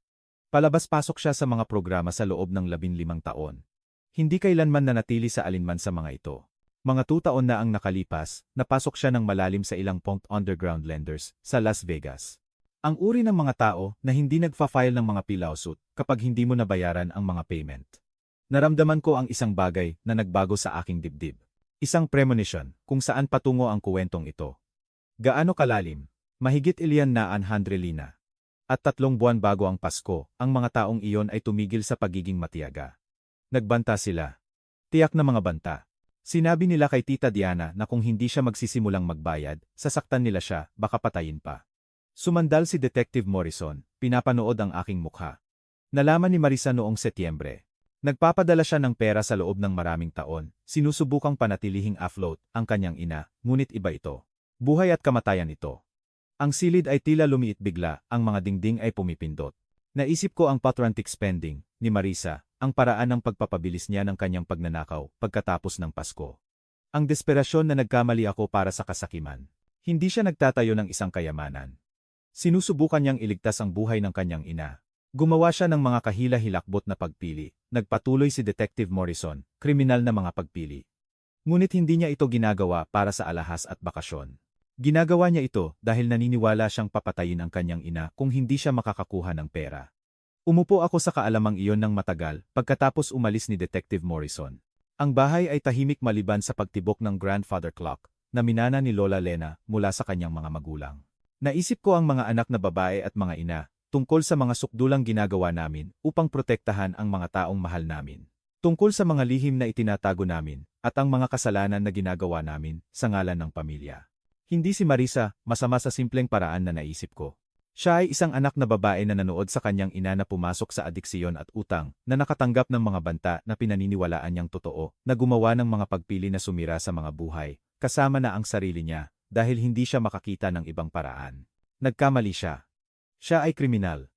Palabas-pasok siya sa mga programa sa loob ng 15 taon. Hindi kailanman nanatili sa alinman sa mga ito. Mga 2 taon na ang nakalipas, napasok siya ng malalim sa ilang punked underground lenders sa Las Vegas. Ang uri ng mga tao na hindi nagfa-file ng mga lawsuit kapag hindi mo nabayaran ang mga payment. Naramdaman ko ang isang bagay na nagbago sa aking dibdib. Isang premonition kung saan patungo ang kuwentong ito. Gaano kalalim? Mahigit iliyan na ang Handrelina. At 3 buwan bago ang Pasko, ang mga taong iyon ay tumigil sa pagiging matiyaga. Nagbanta sila. Tiyak na mga banta. Sinabi nila kay Tita Diana na kung hindi siya magsisimulang magbayad, sasaktan nila siya, baka patayin pa. Sumandal si Detective Morrison, pinapanood ang aking mukha. Nalaman ni Marisa noong Setyembre. Nagpapadala siya ng pera sa loob ng maraming taon, sinusubukang panatilihing afloat ang kanyang ina, ngunit iba ito. Buhay at kamatayan ito. Ang silid ay tila lumiit bigla, ang mga dingding ay pumipindot. Naisip ko ang patriotic spending ni Marisa, ang paraan ng pagpapabilis niya ng kanyang pagnanakaw pagkatapos ng Pasko. Ang desperasyon na nagkamali ako para sa kasakiman. Hindi siya nagtatayo ng isang kayamanan. Sinusubukan niyang iligtas ang buhay ng kanyang ina. Gumawa siya ng mga kahila-hilakbot na pagpili. Nagpatuloy si Detective Morrison, kriminal na mga pagpili. Ngunit hindi niya ito ginagawa para sa alahas at bakasyon. Ginagawa niya ito dahil naniniwala siyang papatayin ang kanyang ina kung hindi siya makakakuha ng pera. Umupo ako sa kaalamang iyon ng matagal pagkatapos umalis ni Detective Morrison. Ang bahay ay tahimik maliban sa pagtibok ng grandfather clock na minana ni Lola Lena mula sa kanyang mga magulang. Naisip ko ang mga anak na babae at mga ina tungkol sa mga sukdulang ginagawa namin upang protektahan ang mga taong mahal namin. Tungkol sa mga lihim na itinatago namin at ang mga kasalanan na ginagawa namin sa ngalan ng pamilya. Hindi si Marisa masama sa simpleng paraan na naisip ko. Siya ay isang anak na babae na nanood sa kanyang ina na pumasok sa adiksyon at utang, na nakatanggap ng mga banta na pinaniniwalaan niyang totoo, na gumawa ng mga pagpili na sumira sa mga buhay, kasama na ang sarili niya, dahil hindi siya makakita ng ibang paraan. Nagkamali siya. Siya ay kriminal.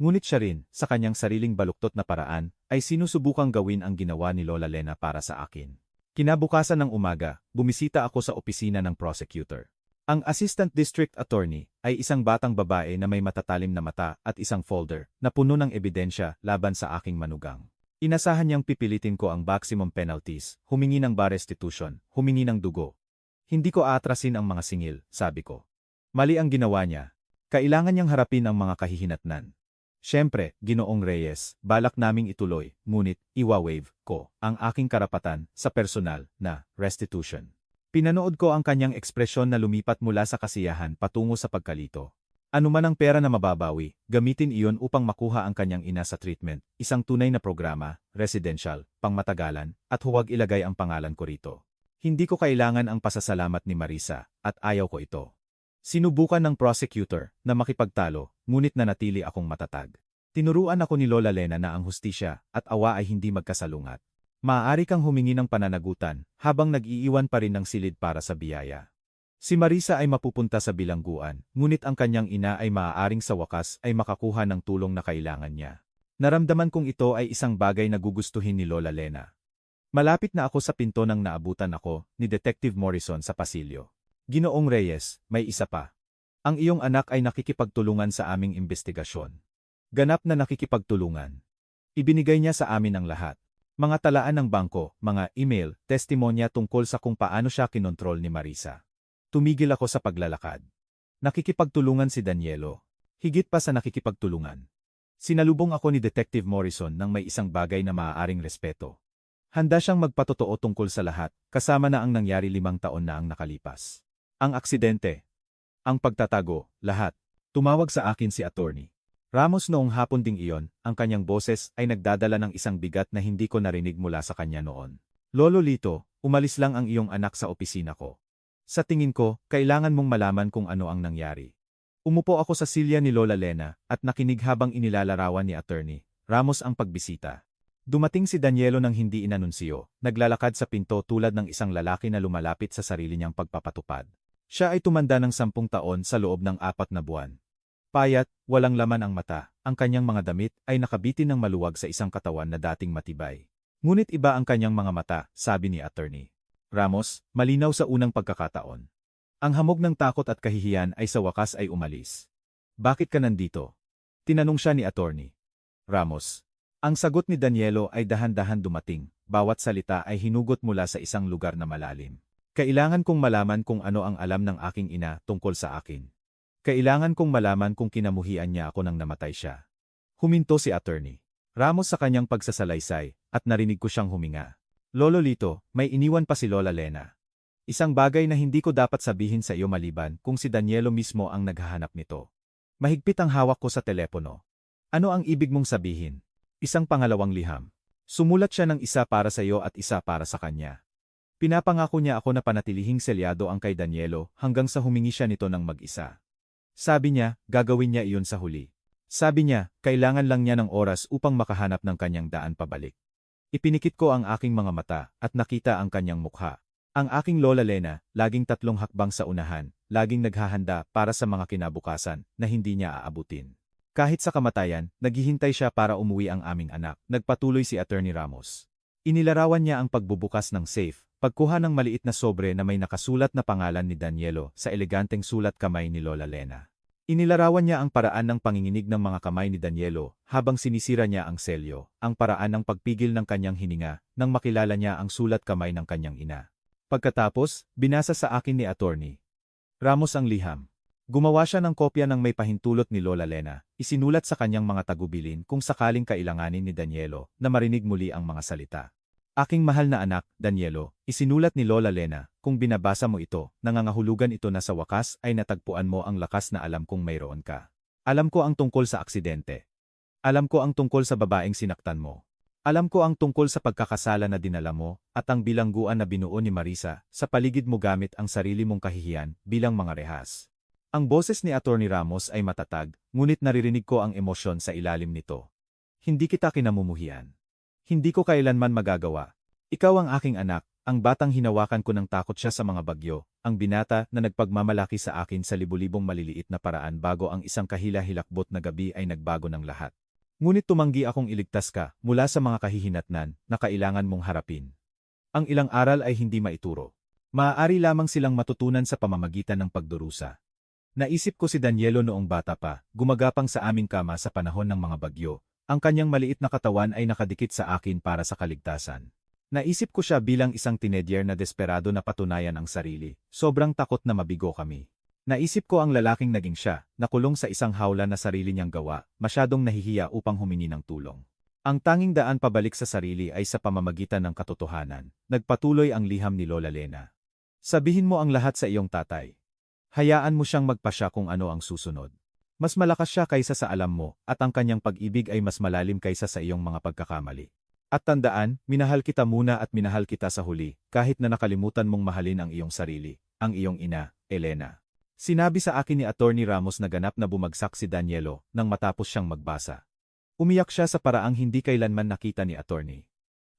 Ngunit siya rin, sa kanyang sariling baluktot na paraan, ay sinusubukang gawin ang ginawa ni Lola Lena para sa akin. Kinabukasan ng umaga, bumisita ako sa opisina ng prosecutor. Ang Assistant District Attorney ay isang batang babae na may matatalim na mata at isang folder na puno ng ebidensya laban sa aking manugang. Inasahan niyang pipilitin ko ang maximum penalties, humingi ng bar restitution, humingi ng dugo. Hindi ko aatrasin ang mga singil, sabi ko. Mali ang ginawa niya. Kailangan niyang harapin ang mga kahihinatnan. Siyempre, Ginoong Reyes, balak naming ituloy, ngunit iwa-waive ko ang aking karapatan sa personal na restitution. Pinanood ko ang kanyang ekspresyon na lumipat mula sa kasiyahan patungo sa pagkalito. Ano man ang pera na mababawi, gamitin iyon upang makuha ang kanyang ina sa treatment, isang tunay na programa, residential, pangmatagalan, at huwag ilagay ang pangalan ko rito. Hindi ko kailangan ang pasasalamat ni Marisa, at ayaw ko ito. Sinubukan ng prosecutor na makipagtalo, ngunit nanatili akong matatag. Tinuruan ako ni Lola Lena na ang hustisya at awa ay hindi magkasalungat. Maaari kang humingi ng pananagutan habang nag-iiwan pa rin ng silid para sa biyaya. Si Marisa ay mapupunta sa bilangguan, ngunit ang kanyang ina ay maaaring sa wakas ay makakuha ng tulong na kailangan niya. Naramdaman kong ito ay isang bagay na gugustuhin ni Lola Lena. Malapit na ako sa pinto nang naabutan ako ni Detective Morrison sa pasilyo. Ginoong Reyes, may isa pa. Ang iyong anak ay nakikipagtulungan sa aming investigasyon. Ganap na nakikipagtulungan. Ibinigay niya sa amin ang lahat. Mga talaan ng bangko, mga email, testimonya tungkol sa kung paano siya kinontrol ni Marisa. Tumigil ako sa paglalakad. Nakikipagtulungan si Danielo. Higit pa sa nakikipagtulungan. Sinalubong ako ni Detective Morrison nang may isang bagay na maaaring respeto. Handa siyang magpatotoo tungkol sa lahat, kasama na ang nangyari 5 taon na ang nakalipas. Ang aksidente. Ang pagtatago, lahat. Tumawag sa akin si attorney Ramos noong hapon ding iyon, ang kanyang boses ay nagdadala ng isang bigat na hindi ko narinig mula sa kanya noon. Lolo Lito, umalis lang ang iyong anak sa opisina ko. Sa tingin ko, kailangan mong malaman kung ano ang nangyari. Umupo ako sa silya ni Lola Lena at nakinig habang inilalarawan ni attorney Ramos ang pagbisita. Dumating si Danielo nang hindi inanunsiyo, naglalakad sa pinto tulad ng isang lalaki na lumalapit sa sarili niyang pagpapatupad. Siya ay tumanda ng 10 taon sa loob ng 4 na buwan. Payat, walang laman ang mata, ang kanyang mga damit ay nakabitin ng maluwag sa isang katawan na dating matibay. Ngunit iba ang kanyang mga mata, sabi ni attorney Ramos, malinaw sa unang pagkakataon. Ang hamog ng takot at kahihiyan ay sa wakas ay umalis. Bakit ka nandito? Tinanong siya ni attorney Ramos. Ang sagot ni Danielo ay dahan-dahan dumating, bawat salita ay hinugot mula sa isang lugar na malalim. Kailangan kong malaman kung ano ang alam ng aking ina tungkol sa akin. Kailangan kong malaman kung kinamuhian niya ako nang namatay siya. Huminto si attorney Ramos sa kanyang pagsasalaysay, at narinig ko siyang huminga. Lolo Lito, may iniwan pa si Lola Lena. Isang bagay na hindi ko dapat sabihin sa iyo maliban kung si Danielo mismo ang naghahanap nito. Mahigpit ang hawak ko sa telepono. Ano ang ibig mong sabihin? Isang pangalawang liham. Sumulat siya ng isa para sa iyo at isa para sa kanya. Pinapangako niya ako na panatilihing selyado ang kay Danielo hanggang sa humingi siya nito ng mag-isa. Sabi niya, gagawin niya iyon sa huli. Sabi niya, kailangan lang niya ng oras upang makahanap ng kanyang daan pabalik. Ipinikit ko ang aking mga mata at nakita ang kanyang mukha. Ang aking Lola Lena, laging 3 hakbang sa unahan, laging naghahanda para sa mga kinabukasan na hindi niya aabutin. Kahit sa kamatayan, naghihintay siya para umuwi ang aming anak, nagpatuloy si attorney Ramos. Inilarawan niya ang pagbubukas ng safe, pagkuha ng maliit na sobre na may nakasulat na pangalan ni Danielo sa eleganteng sulat kamay ni Lola Lena. Inilarawan niya ang paraan ng panginginig ng mga kamay ni Danielo habang sinisira niya ang selyo, ang paraan ng pagpigil ng kanyang hininga nang makilala niya ang sulat kamay ng kanyang ina. Pagkatapos, binasa sa akin ni attorney Ramos ang liham. Gumawa siya ng kopya ng may pahintulot ni Lola Lena, isinulat sa kanyang mga tagubilin kung sakaling kailanganin ni Danielo na marinig muli ang mga salita. Aking mahal na anak, Danielo, isinulat ni Lola Lena, kung binabasa mo ito, nangangahulugan ito na sa wakas ay natagpuan mo ang lakas na alam kong mayroon ka. Alam ko ang tungkol sa aksidente. Alam ko ang tungkol sa babaeng sinaktan mo. Alam ko ang tungkol sa pagkakasala na dinala mo at ang bilangguan na binuo ni Marisa sa paligid mo gamit ang sarili mong kahihiyan bilang mga rehas. Ang boses ni attorney Ramos ay matatag, ngunit naririnig ko ang emosyon sa ilalim nito. Hindi kita kinamumuhian. Hindi ko kailanman magagawa. Ikaw ang aking anak, ang batang hinawakan ko ng takot siya sa mga bagyo, ang binata na nagpagmamalaki sa akin sa libu-libong maliliit na paraan bago ang isang kahila-hilakbot na gabi ay nagbago ng lahat. Ngunit tumanggi akong iligtas ka mula sa mga kahihinatnan na kailangan mong harapin. Ang ilang aral ay hindi maituro. Maaari lamang silang matutunan sa pamamagitan ng pagdurusa. Naisip ko si Danielo noong bata pa, gumagapang sa aming kama sa panahon ng mga bagyo. Ang kanyang maliit na katawan ay nakadikit sa akin para sa kaligtasan. Naisip ko siya bilang isang teenager na desperado na patunayan ang sarili. Sobrang takot na mabigo kami. Naisip ko ang lalaking naging siya, nakulong sa isang hawla na sarili niyang gawa, masyadong nahihiya upang humingi ng tulong. Ang tanging daan pabalik sa sarili ay sa pamamagitan ng katotohanan. Nagpatuloy ang liham ni Lola Lena. Sabihin mo ang lahat sa iyong tatay. Hayaan mo siyang magpasya kung ano ang susunod. Mas malakas siya kaysa sa alam mo, at ang kanyang pag-ibig ay mas malalim kaysa sa iyong mga pagkakamali. At tandaan, minahal kita muna at minahal kita sa huli, kahit na nakalimutan mong mahalin ang iyong sarili, ang iyong ina, Elena. Sinabi sa akin ni attorney Ramos na ganap na bumagsak si Danielo nang matapos siyang magbasa. Umiyak siya sa paraang hindi kailanman nakita ni attorney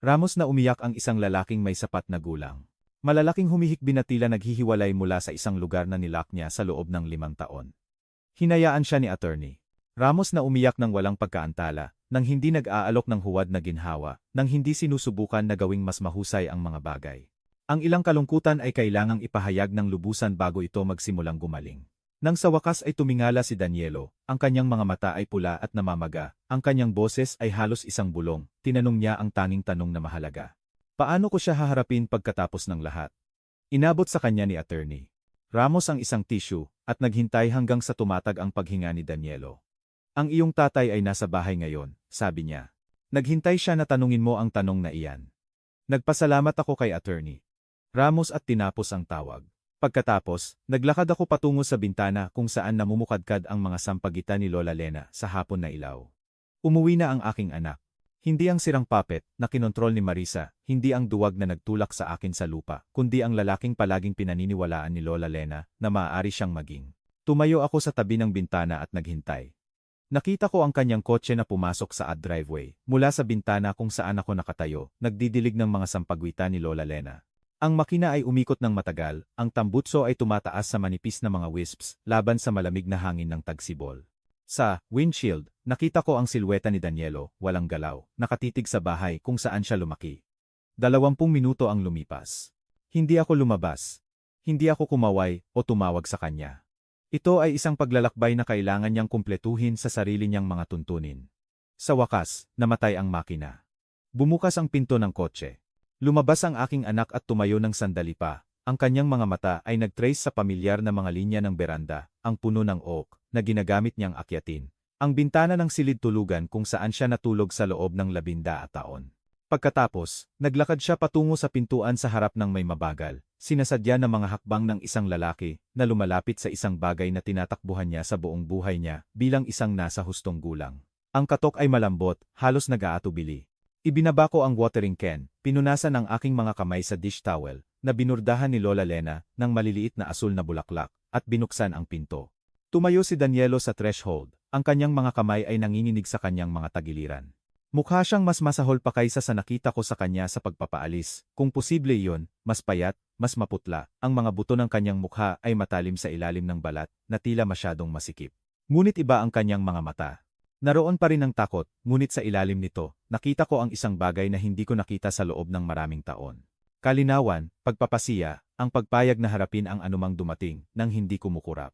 Ramos na umiyak ang isang lalaking may sapat na gulang. Malalaking humihikbi na tila naghihiwalay mula sa isang lugar na nilak niya sa loob ng 5 taon. Hinayaan siya ni attorney Ramos na umiyak ng walang pagkaantala, nang hindi nag-aalok ng huwad na ginhawa, nang hindi sinusubukan na gawing mas mahusay ang mga bagay. Ang ilang kalungkutan ay kailangang ipahayag ng lubusan bago ito magsimulang gumaling. Nang sa wakas ay tumingala si Danielo, ang kanyang mga mata ay pula at namamaga, ang kanyang boses ay halos isang bulong, tinanong niya ang tanging tanong na mahalaga. Paano ko siya haharapin pagkatapos ng lahat? Inabot sa kanya ni Attorney Ramos ang isang tissue, at naghintay hanggang sa tumatag ang paghinga ni Danielo. Ang iyong tatay ay nasa bahay ngayon, sabi niya. Naghintay siya na tanungin mo ang tanong na iyan. Nagpasalamat ako kay Attorney Ramos at tinapos ang tawag. Pagkatapos, naglakad ako patungo sa bintana kung saan namumukadkad ang mga sampagitan ni Lola Lena sa hapon na ilaw. Umuwi na ang aking anak. Hindi ang sirang puppet na kinontrol ni Marisa, hindi ang duwag na nagtulak sa akin sa lupa, kundi ang lalaking palaging pinaniniwalaan ni Lola Lena na maaari siyang maging. Tumayo ako sa tabi ng bintana at naghintay. Nakita ko ang kanyang kotse na pumasok sa driveway, mula sa bintana kung saan ako nakatayo, nagdidilig ng mga sampagwita ni Lola Lena. Ang makina ay umikot ng matagal, ang tambutso ay tumataas sa manipis na mga wisps, laban sa malamig na hangin ng tagsibol. Sa windshield, nakita ko ang silweta ni Danielo, walang galaw, nakatitig sa bahay kung saan siya lumaki. 20 minuto ang lumipas. Hindi ako lumabas. Hindi ako kumaway o tumawag sa kanya. Ito ay isang paglalakbay na kailangan niyang kumpletuhin sa sarili niyang mga tuntunin. Sa wakas, namatay ang makina. Bumukas ang pinto ng kotse. Lumabas ang aking anak at tumayo ng sandali pa. Ang kanyang mga mata ay nag-trace sa pamilyar na mga linya ng beranda, ang puno ng oak, na ginagamit niyang akyatin. Ang bintana ng silid tulugan kung saan siya natulog sa loob ng 11 taon. Pagkatapos, naglakad siya patungo sa pintuan sa harap ng may mabagal, sinasadya ng mga hakbang ng isang lalaki na lumalapit sa isang bagay na tinatakbuhan niya sa buong buhay niya bilang isang nasa hustong gulang. Ang katok ay malambot, halos nag-aatubili. Ibinaba ko ang watering can, pinunasan ang aking mga kamay sa dish towel, na binurdahan ni Lola Lena ng maliliit na asul na bulaklak, at binuksan ang pinto. Tumayo si Danielo sa threshold, ang kanyang mga kamay ay nanginginig sa kanyang mga tagiliran. Mukha siyang mas masahol pa kaysa sa nakita ko sa kanya sa pagpapaalis, kung posible iyon, mas payat, mas maputla, ang mga buto ng kanyang mukha ay matalim sa ilalim ng balat, na tila masyadong masikip. Ngunit iba ang kanyang mga mata. Naroon pa rin ang takot, ngunit sa ilalim nito, nakita ko ang isang bagay na hindi ko nakita sa loob ng maraming taon. Kalinawan, pagpapasiya, ang pagpayag na harapin ang anumang dumating, nang hindi kumukurap.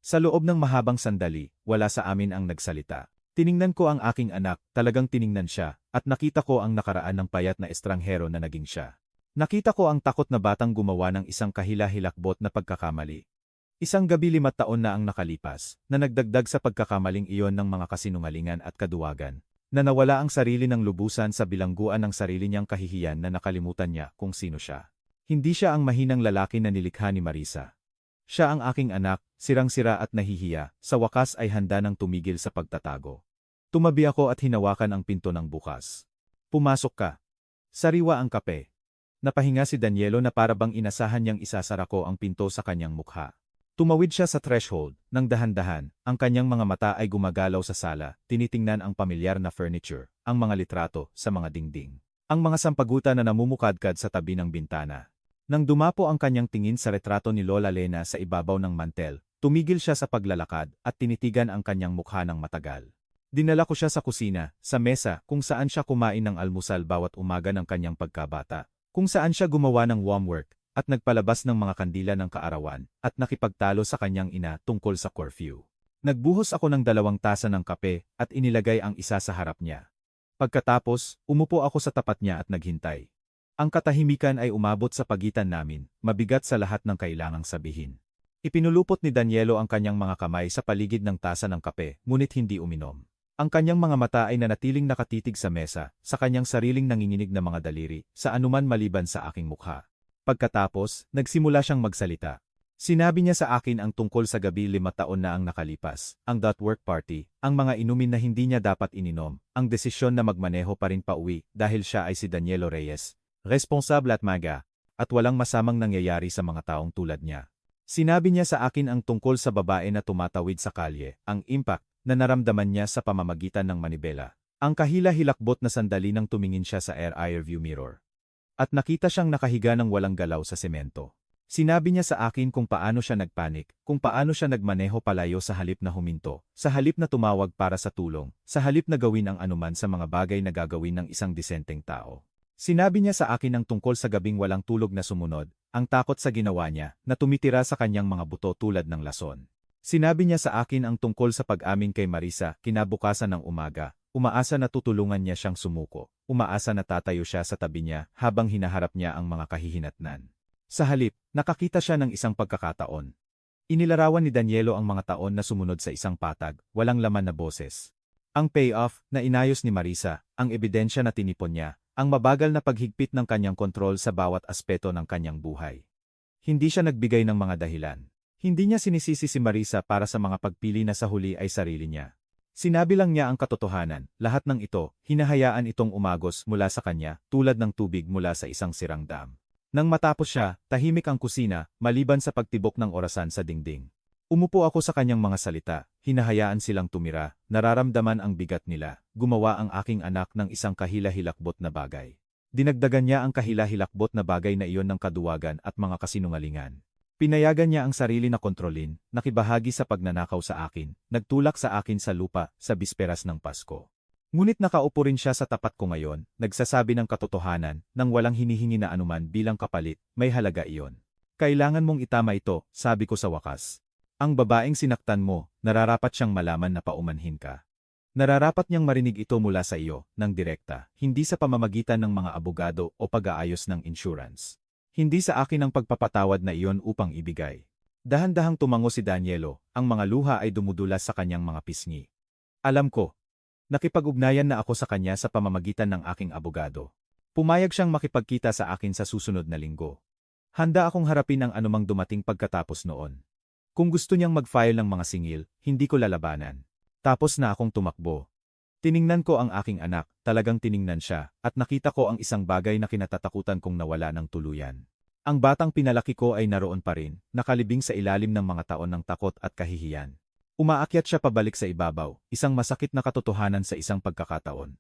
Sa loob ng mahabang sandali, wala sa amin ang nagsalita. Tiningnan ko ang aking anak, talagang tiningnan siya, at nakita ko ang nakaraan ng payat na estranghero na naging siya. Nakita ko ang takot na batang gumawa ng isang kahila-hilakbot na pagkakamali. Isang gabi 5 taon na ang nakalipas, na nagdagdag sa pagkakamaling iyon ng mga kasinungalingan at kaduwagan, na nawala ang sarili ng lubusan sa bilangguan ng sarili niyang kahihiyan na nakalimutan niya kung sino siya. Hindi siya ang mahinang lalaki na nilikha ni Marisa. Siya ang aking anak, sirang-sira at nahihiya, sa wakas ay handa ng tumigil sa pagtatago. Tumabi ako at hinawakan ang pinto ng bukas. Pumasok ka. Sariwa ang kape. Napahinga si Danielo na para bang inasahan niyang isasara ko ang pinto sa kanyang mukha. Tumawid siya sa threshold, nang dahan-dahan, ang kanyang mga mata ay gumagalaw sa sala, tinitingnan ang pamilyar na furniture, ang mga litrato, sa mga dingding. Ang mga sampagutan na namumukadkad sa tabi ng bintana. Nang dumapo ang kanyang tingin sa retrato ni Lola Lena sa ibabaw ng mantel, tumigil siya sa paglalakad at tinitigan ang kanyang mukha ng matagal. Dinala ko siya sa kusina, sa mesa, kung saan siya kumain ng almusal bawat umaga ng kanyang pagkabata, kung saan siya gumawa ng homework, at nagpalabas ng mga kandila ng kaarawan, at nakipagtalo sa kanyang ina tungkol sa curfew. Nagbuhos ako ng 2 tasa ng kape, at inilagay ang isa sa harap niya. Pagkatapos, umupo ako sa tapat niya at naghintay. Ang katahimikan ay umabot sa pagitan namin, mabigat sa lahat ng kailangang sabihin. Ipinulupot ni Danielo ang kanyang mga kamay sa paligid ng tasa ng kape, ngunit hindi uminom. Ang kanyang mga mata ay nanatiling nakatitig sa mesa, sa kanyang sariling nanginginig na mga daliri, sa anuman maliban sa aking mukha. Pagkatapos, nagsimula siyang magsalita. Sinabi niya sa akin ang tungkol sa gabi 5 taon na ang nakalipas, ang .work party, ang mga inumin na hindi niya dapat ininom, ang desisyon na magmaneho pa rin pauwi dahil siya ay si Danielo Reyes, responsable at maga, at walang masamang nangyayari sa mga taong tulad niya. Sinabi niya sa akin ang tungkol sa babae na tumatawid sa kalye, ang impact na naramdaman niya sa pamamagitan ng manibela, ang kahila-hilakbot na sandali nang tumingin siya sa rear view mirror. At nakita siyang nakahiga ng walang galaw sa semento. Sinabi niya sa akin kung paano siya nagpanik, kung paano siya nagmaneho palayo sa halip na huminto, sa halip na tumawag para sa tulong, sa halip na gawin ang anuman sa mga bagay na gagawin ng isang disenteng tao. Sinabi niya sa akin ang tungkol sa gabing walang tulog na sumunod, ang takot sa ginawa niya, na tumitira sa kanyang mga buto tulad ng lason. Sinabi niya sa akin ang tungkol sa pag-amin kay Marisa kinabukasan ng umaga. Umaasa na tutulungan niya siyang sumuko. Umaasa na tatayo siya sa tabi niya habang hinaharap niya ang mga kahihinatnan. Sa halip, nakakita siya ng isang pagkakataon. Inilarawan ni Danielo ang mga taon na sumunod sa isang patag, walang laman na boses. Ang payoff na inayos ni Marisa, ang ebidensya na tinipon niya, ang mabagal na paghigpit ng kanyang kontrol sa bawat aspeto ng kanyang buhay. Hindi siya nagbigay ng mga dahilan. Hindi niya sinisisi si Marisa para sa mga pagpili na sa huli ay sarili niya. Sinabi lang niya ang katotohanan, lahat ng ito, hinahayaan itong umagos mula sa kanya, tulad ng tubig mula sa isang sirang dam. Nang matapos siya, tahimik ang kusina, maliban sa pagtibok ng orasan sa dingding. Umupo ako sa kanyang mga salita, hinahayaan silang tumira, nararamdaman ang bigat nila, gumawa ang aking anak ng isang kahila-hilakbot na bagay. Dinagdagan niya ang kahila-hilakbot na bagay na iyon ng kaduwagan at mga kasinungalingan. Pinayagan niya ang sarili na kontrolin, nakibahagi sa pagnanakaw sa akin, nagtulak sa akin sa lupa, sa bisperas ng Pasko. Ngunit nakaupo rin siya sa tapat ko ngayon, nagsasabi ng katotohanan, nang walang hinihingi na anuman bilang kapalit, may halaga iyon. Kailangan mong itama ito, sabi ko sa wakas. Ang babaeng sinaktan mo, nararapat siyang malaman na paumanhin ka. Nararapat niyang marinig ito mula sa iyo, ng direkta, hindi sa pamamagitan ng mga abogado o pag-aayos ng insurance. Hindi sa akin ang pagpapatawad na iyon upang ibigay. Dahan-dahang tumango si Danielo, ang mga luha ay dumudulas sa kanyang mga pisngi. Alam ko. Nakipag-ugnayan na ako sa kanya sa pamamagitan ng aking abogado. Pumayag siyang makipagkita sa akin sa susunod na linggo. Handa akong harapin ang anumang dumating pagkatapos noon. Kung gusto niyang mag-file ng mga singil, hindi ko lalabanan. Tapos na akong tumakbo. Tiningnan ko ang aking anak, talagang tiningnan siya, at nakita ko ang isang bagay na kinatatakutan kong nawala ng tuluyan. Ang batang pinalaki ko ay naroon pa rin, nakalibing sa ilalim ng mga taon ng takot at kahihiyan. Umaakyat siya pabalik sa ibabaw, isang masakit na katotohanan sa isang pagkakataon.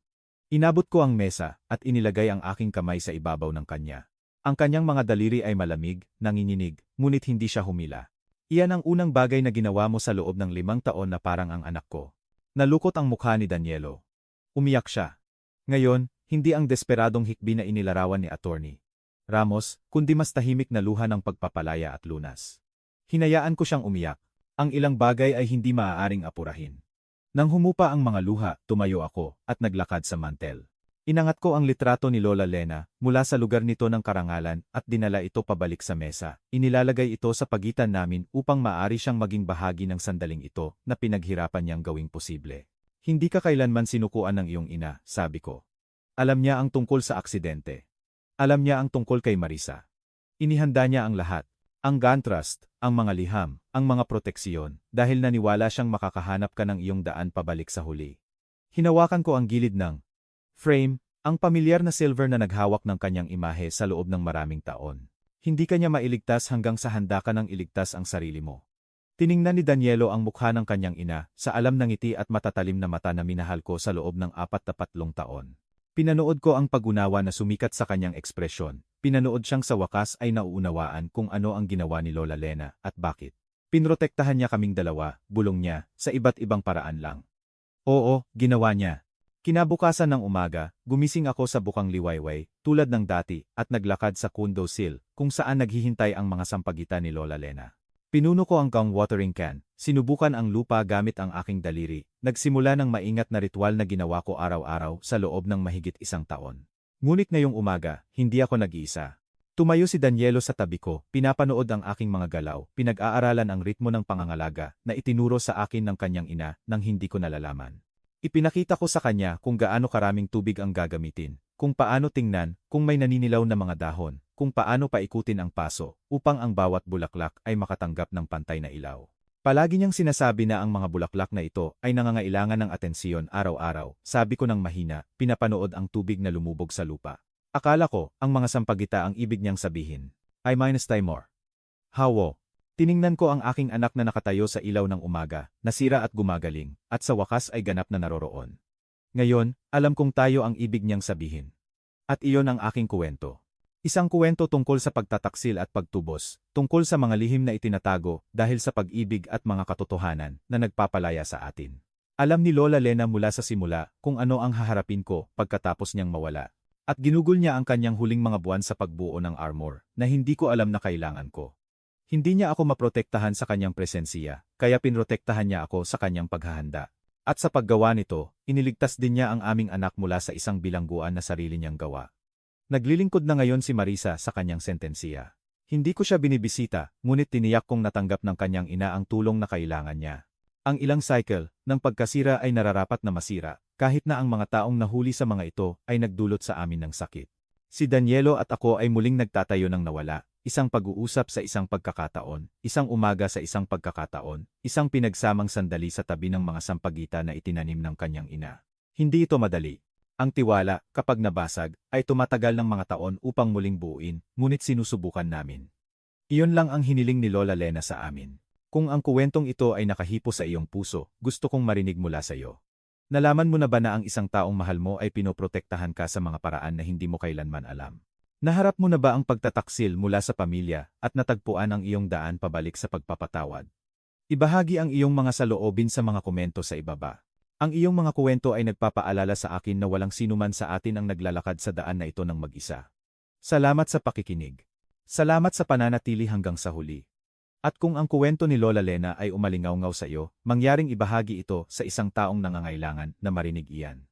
Inabot ko ang mesa, at inilagay ang aking kamay sa ibabaw ng kanya. Ang kanyang mga daliri ay malamig, nanginginig, ngunit hindi siya humila. Iyan ang unang bagay na ginawa mo sa loob ng 5 taon na parang ang anak ko. Nalukot ang mukha ni Danielo. Umiyak siya. Ngayon, hindi ang desperadong hikbi na inilarawan ni Attorney Ramos, kundi mas tahimik na luha ng pagpapalaya at lunas. Hinayaan ko siyang umiyak. Ang ilang bagay ay hindi maaaring apurahin. Nang humupa ang mga luha, tumayo ako, at naglakad sa mantel. Inangat ko ang litrato ni Lola Lena, mula sa lugar nito ng karangalan, at dinala ito pabalik sa mesa. Inilalagay ito sa pagitan namin upang maaari siyang maging bahagi ng sandaling ito, na pinaghirapan niyang gawing posible. Hindi ka kailanman sinukuan ng iyong ina, sabi ko. Alam niya ang tungkol sa aksidente. Alam niya ang tungkol kay Marisa. Inihanda niya ang lahat. Ang gun trust, ang mga liham, ang mga proteksiyon, dahil naniwala siyang makakahanap ka ng iyong daan pabalik sa huli. Hinawakan ko ang gilid ng frame, ang pamilyar na silver na naghawak ng kanyang imahe sa loob ng maraming taon. Hindi kanya mailigtas hanggang sa handa ka nang iligtas ang sarili mo. Tiningnan ni Danielo ang mukha ng kanyang ina, sa alam ng ngiti at matatalim na mata na minahal ko sa loob ng 43 taon. Pinanood ko ang pag-unawa na sumikat sa kanyang ekspresyon. Pinanood siyang sa wakas ay nauunawaan kung ano ang ginawa ni Lola Lena at bakit. Pinrotektahan niya kaming dalawa, bulong niya, sa iba't ibang paraan lang. Oo, ginawa niya. Kinabukasan ng umaga, gumising ako sa bukang liwayway, tulad ng dati, at naglakad sa condo sill, kung saan naghihintay ang mga sampagitan ni Lola Lena. Pinuno ko ang gong watering can, sinubukan ang lupa gamit ang aking daliri, nagsimula ng maingat na ritual na ginawa ko araw-araw sa loob ng mahigit 1 taon. Ngunit ngayong umaga, hindi ako nag-iisa. Tumayo si Danielo sa tabi ko, pinapanood ang aking mga galaw, pinag-aaralan ang ritmo ng pangangalaga na itinuro sa akin ng kanyang ina nang hindi ko nalalaman. Ipinakita ko sa kanya kung gaano karaming tubig ang gagamitin, kung paano tingnan, kung may naninilaw na mga dahon, kung paano paikutin ang paso, upang ang bawat bulaklak ay makatanggap ng pantay na ilaw. Palagi niyang sinasabi na ang mga bulaklak na ito ay nangangailangan ng atensiyon araw-araw, sabi ko ng mahina, pinapanood ang tubig na lumubog sa lupa. Akala ko, ang mga sampagita ang ibig niyang sabihin. I-Timor. Hawo. Tiningnan ko ang aking anak na nakatayo sa ilaw ng umaga, nasira at gumagaling, at sa wakas ay ganap na naroroon. Ngayon, alam kong tayo ang ibig niyang sabihin. At iyon ang aking kuwento. Isang kuwento tungkol sa pagtataksil at pagtubos, tungkol sa mga lihim na itinatago dahil sa pag-ibig at mga katotohanan na nagpapalaya sa atin. Alam ni Lola Lena mula sa simula kung ano ang haharapin ko pagkatapos niyang mawala. At ginugol niya ang kanyang huling mga buwan sa pagbuo ng armor na hindi ko alam na kailangan ko. Hindi niya ako maprotektahan sa kanyang presensiya, kaya pinrotektahan niya ako sa kanyang paghahanda. At sa paggawa nito, iniligtas din niya ang aming anak mula sa isang bilangguan na sarili niyang gawa. Naglilingkod na ngayon si Marisa sa kanyang sentensiya. Hindi ko siya binibisita, ngunit tiniyak kong natanggap ng kanyang ina ang tulong na kailangan niya. Ang ilang cycle ng pagkasira ay nararapat na masira, kahit na ang mga taong nahuli sa mga ito ay nagdulot sa amin ng sakit. Si Danielo at ako ay muling nagtatayo ng nawala, isang pag-uusap sa isang pagkakataon, isang umaga sa isang pagkakataon, isang pinagsamang sandali sa tabi ng mga sampagita na itinanim ng kanyang ina. Hindi ito madali. Ang tiwala, kapag nabasag, ay tumatagal ng mga taon upang muling buuin, ngunit sinusubukan namin. Iyon lang ang hiniling ni Lola Lena sa amin. Kung ang kuwentong ito ay nakahipo sa iyong puso, gusto kong marinig mula sa iyo. Nalaman mo na ba na ang isang taong mahal mo ay pinoprotektahan ka sa mga paraan na hindi mo kailanman alam? Naharap mo na ba ang pagtataksil mula sa pamilya at natagpuan ang iyong daan pabalik sa pagpapatawad? Ibahagi ang iyong mga saloobin sa mga komento sa ibaba. Ang iyong mga kuwento ay nagpapaalala sa akin na walang sinuman sa atin ang naglalakad sa daan na ito ng mag-isa. Salamat sa pakikinig. Salamat sa pananatili hanggang sa huli. At kung ang kuwento ni Lola Lena ay umalingaw-ngaw sa iyo, mangyaring ibahagi ito sa isang taong nangangailangan na marinig iyan.